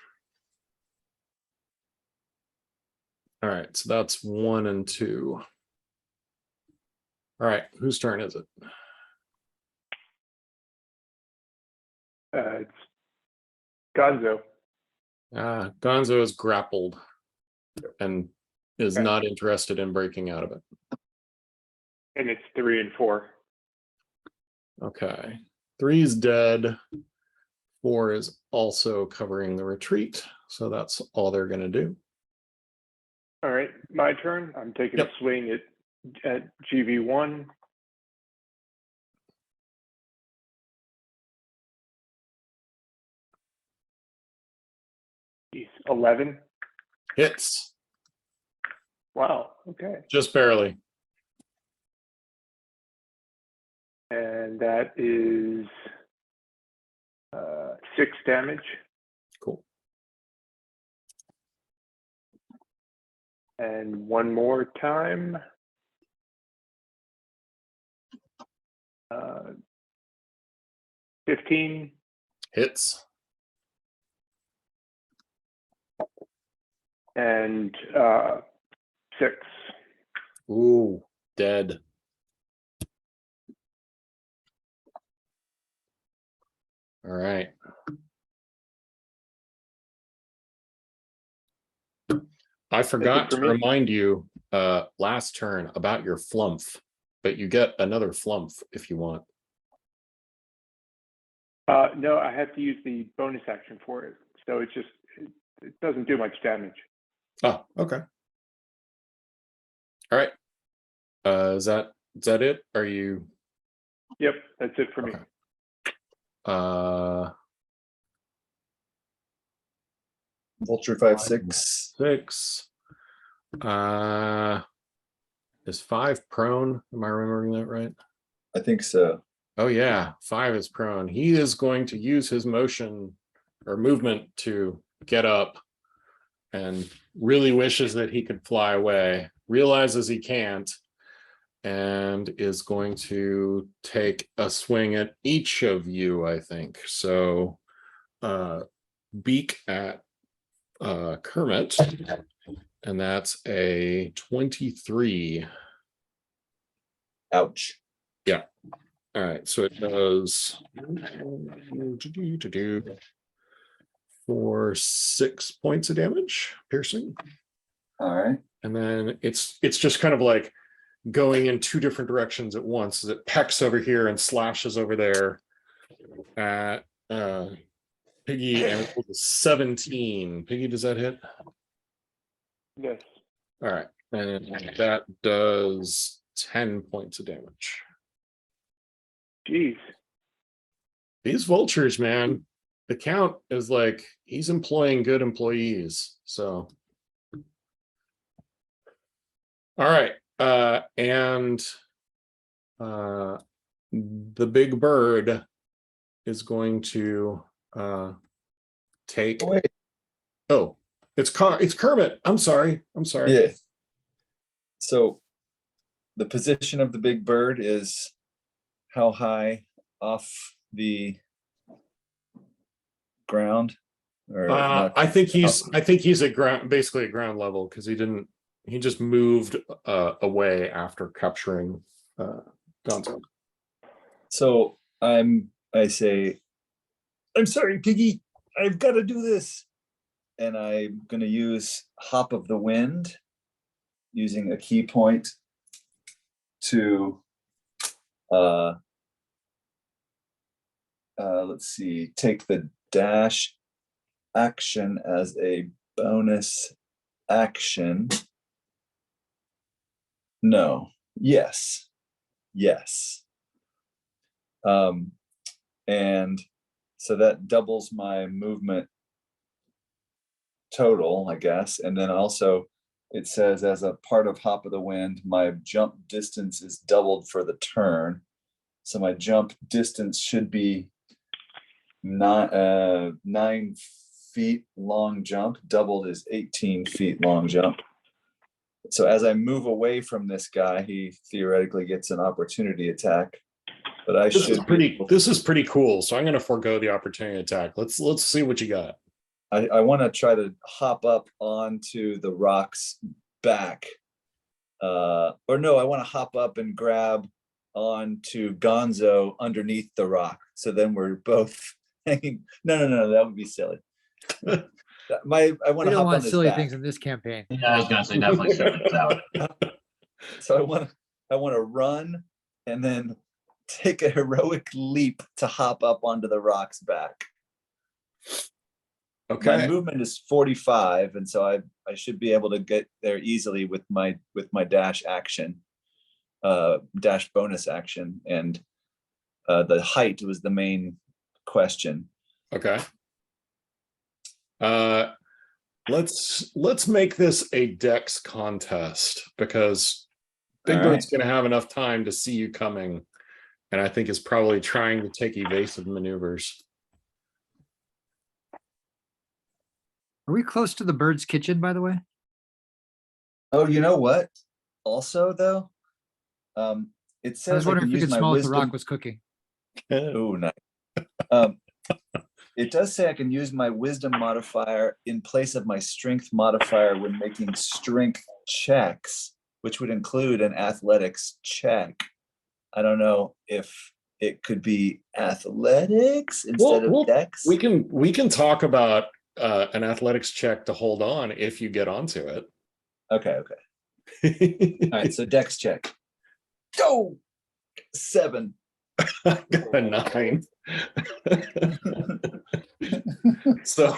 All right, so that's 1 and 2. All right, whose turn is it? It's Gonzo. Gonzo is grappled and is Okay. not interested in breaking out of it. And it's 3 and 4. Okay. 3 is dead. 4 is also covering the retreat. So that's all they're going to do. All right, my turn. I'm taking Yep. a swing at GV1. He's 11. Hits. Wow. Okay. Just barely. And that is 6 damage. Cool. And one more time. 15. Hits. And 6. Ooh, dead. All right. I forgot for to me? remind you last turn about your flump, but you get another flump if you want. No, I have to use the bonus action for it. So it doesn't do much damage. Oh, okay. All right. Is that it? Are you? Yep, that's it for me. Okay. Vulture 5/6. 6. Is 5 prone? Am I remembering that right? I think so. Oh yeah, 5 is prone. He is going to use his motion or movement to get up and really wishes that he could fly away, realizes he can't, and is going to take a swing at each of you, I think. So beak at Kermit, and that's a 23. Ouch. Yeah. All right, so it does for 6 points of damage, piercing. All right. And then it's just kind of like going in 2 different directions at once. As it pecks over here and slashes over there at Piggy, and it was a 17. Piggy, does that hit? Yes. All right, and that does 10 points of damage. Jeez. these vultures, man, the Count is like, he's employing good employees. So, all right. And the big bird is going to take. Oh, wait. Oh, it's Kermit. I'm sorry. Yeah. So the position of the big bird is how high off the ground? Or not? I think he's at ground, basically at ground level, because he just moved away after capturing Gonzo. So I say, I'm sorry, Piggy, I've got to do this. And I'm going to use Hop of the Wind, using a key point to, let's see, take the dash action as a bonus action. No, yes. And so that doubles my movement total, I guess. And then also it says, as a part of Hop of the Wind, my jump distance is doubled for the turn. So my jump distance should be 9 feet long jump. Doubled is 18 feet long jump. So as I move away from this guy, he theoretically gets an opportunity attack. But I This is pretty cool. So I'm going to forego the opportunity attack. Let's see what you got. I want to try to hop up onto the rock's back. Or no, I want to hop up and grab onto Gonzo underneath the rock. So then we're both hanging. No, that would be silly. I want We to don't hop want on his silly back. things in this campaign. Yeah, I was gonna say definitely silly. So I want to run and then take a heroic leap to hop up onto the rock's back. Okay. My movement is 45, and so I should be able to get there easily with my dash action, dash bonus action, and the height was the main question. Okay. Let's make this a dex contest, because Big All Bird's right. going to have enough time to see you coming, and I think is probably trying to take evasive maneuvers. Are we close to the bird's kitchen, by the way? Oh, you know what? Also, though, it I was says I wondering can if we use could my smell what the rock wisdom. was cooking. Oh, nice. It does say I can use my wisdom modifier in place of my strength modifier when making strength checks, which would include an athletics check. I don't know if it could be athletics instead of dex. We can talk about an athletics check to hold on if you get onto it. Okay. All right, so dex check. Go! 7. I got a 9. So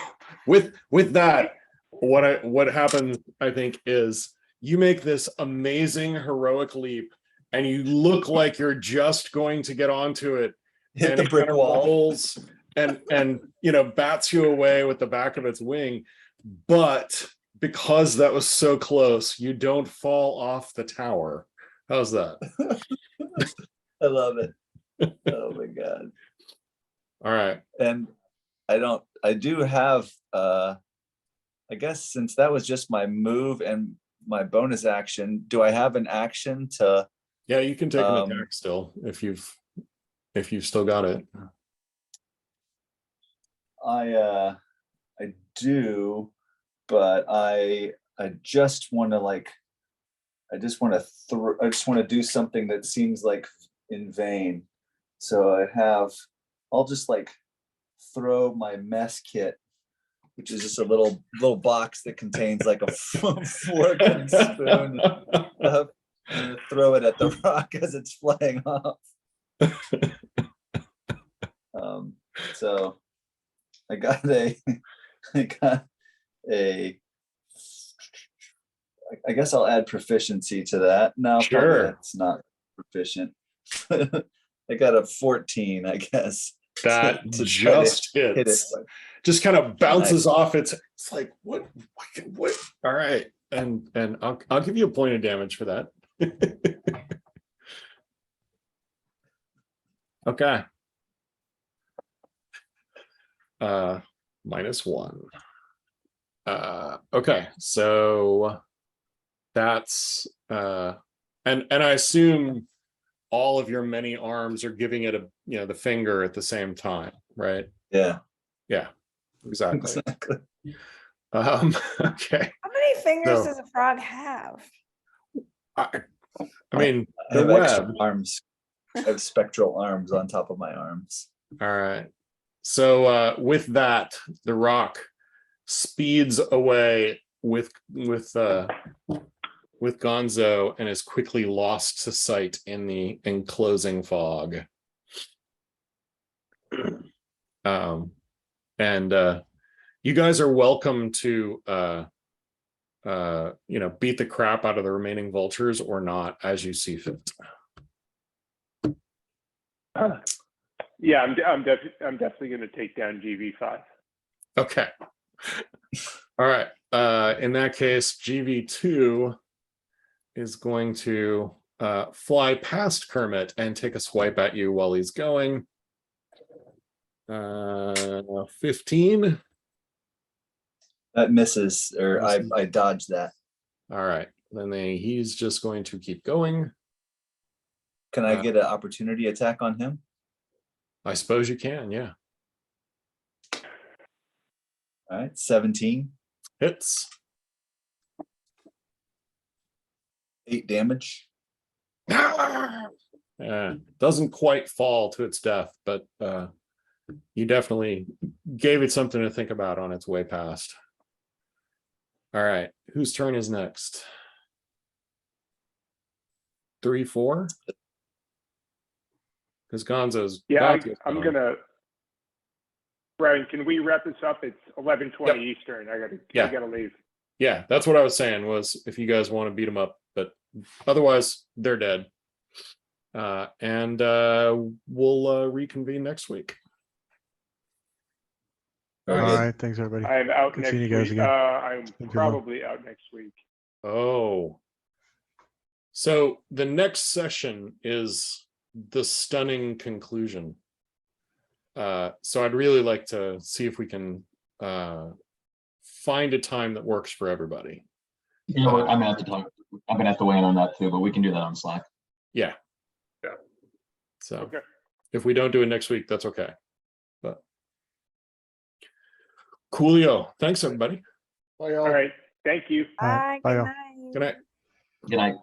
with that, what happens, I think, is you make this amazing heroic leap, and you look like you're just going to get onto it. Hit and the it brick kind of wall. rolls and bats you away with the back of its wing. But because that was so close, you don't fall off the tower. How's that? I love it. Oh my god. All right. And I do have I guess since that was just my move and my bonus action, do I have an action to? Yeah, you can take an attack still if you've still got it. I do, but I just want to I just want to do something that seems like in vain. So I'll just throw my mess kit, which is just a little box that contains like a fork and spoon, and throw it at the rock as it's flying off. So I got I guess I'll add proficiency to that. No, Sure. Probably it's not proficient. I got a 14, I guess, That to try to just hit it, hits. but Just kind of bounces off. It's like what? All right, and I'll give you a point of damage for that. Okay. -1. Okay, so that's and I assume all of your many arms are giving it the finger at the same time, right? yeah, Yeah, exactly. exactly. Okay. How many fingers So- does a frog have? I mean, I the have extra web. arms. I have spectral arms on top of my arms. All right. So with that, the rock speeds away with Gonzo and is quickly lost to sight in the enclosing fog. And you guys are welcome to beat the crap out of the remaining vultures or not, as you see fit. Yeah, I'm definitely going to take down GV5. Okay. All right. In that case, GV2 is going to fly past Kermit and take a swipe at you while he's going. 15. That misses, or I dodged that. All right. Then he's just going to keep going. Can I get an opportunity attack on him? I suppose you can, yeah. All right, 17. Hits. 8 damage. Doesn't quite fall to its death, but you definitely gave it something to think about on its way past. All right, whose turn is next? 3, 4? Because Gonzo's. Yeah, Gonzo's I'm gone. gonna. Brian, can we wrap this up? It's 11:20 Yep. Eastern. I Yeah. gotta leave. Yeah, that's what I was saying, was if you guys want to beat them up, but otherwise they're dead. And we'll reconvene next week. All Very good. right, thanks everybody. I'm out Good next seeing you guys week. again. I'm Have a good one. probably out next week. Oh. So the next session is the stunning conclusion. So I'd really like to see if we can find a time that works for everybody. You know, I'm gonna have to talk. I'm gonna have to weigh in on that too, but we can do that on Slack. Yeah. Yeah. So Okay. if we don't do it next week, that's okay. But coolio. Thanks everybody. Bye, y'all. All right. Thank you. All right, Bye. bye, Good y'all. night. Good night. Good night.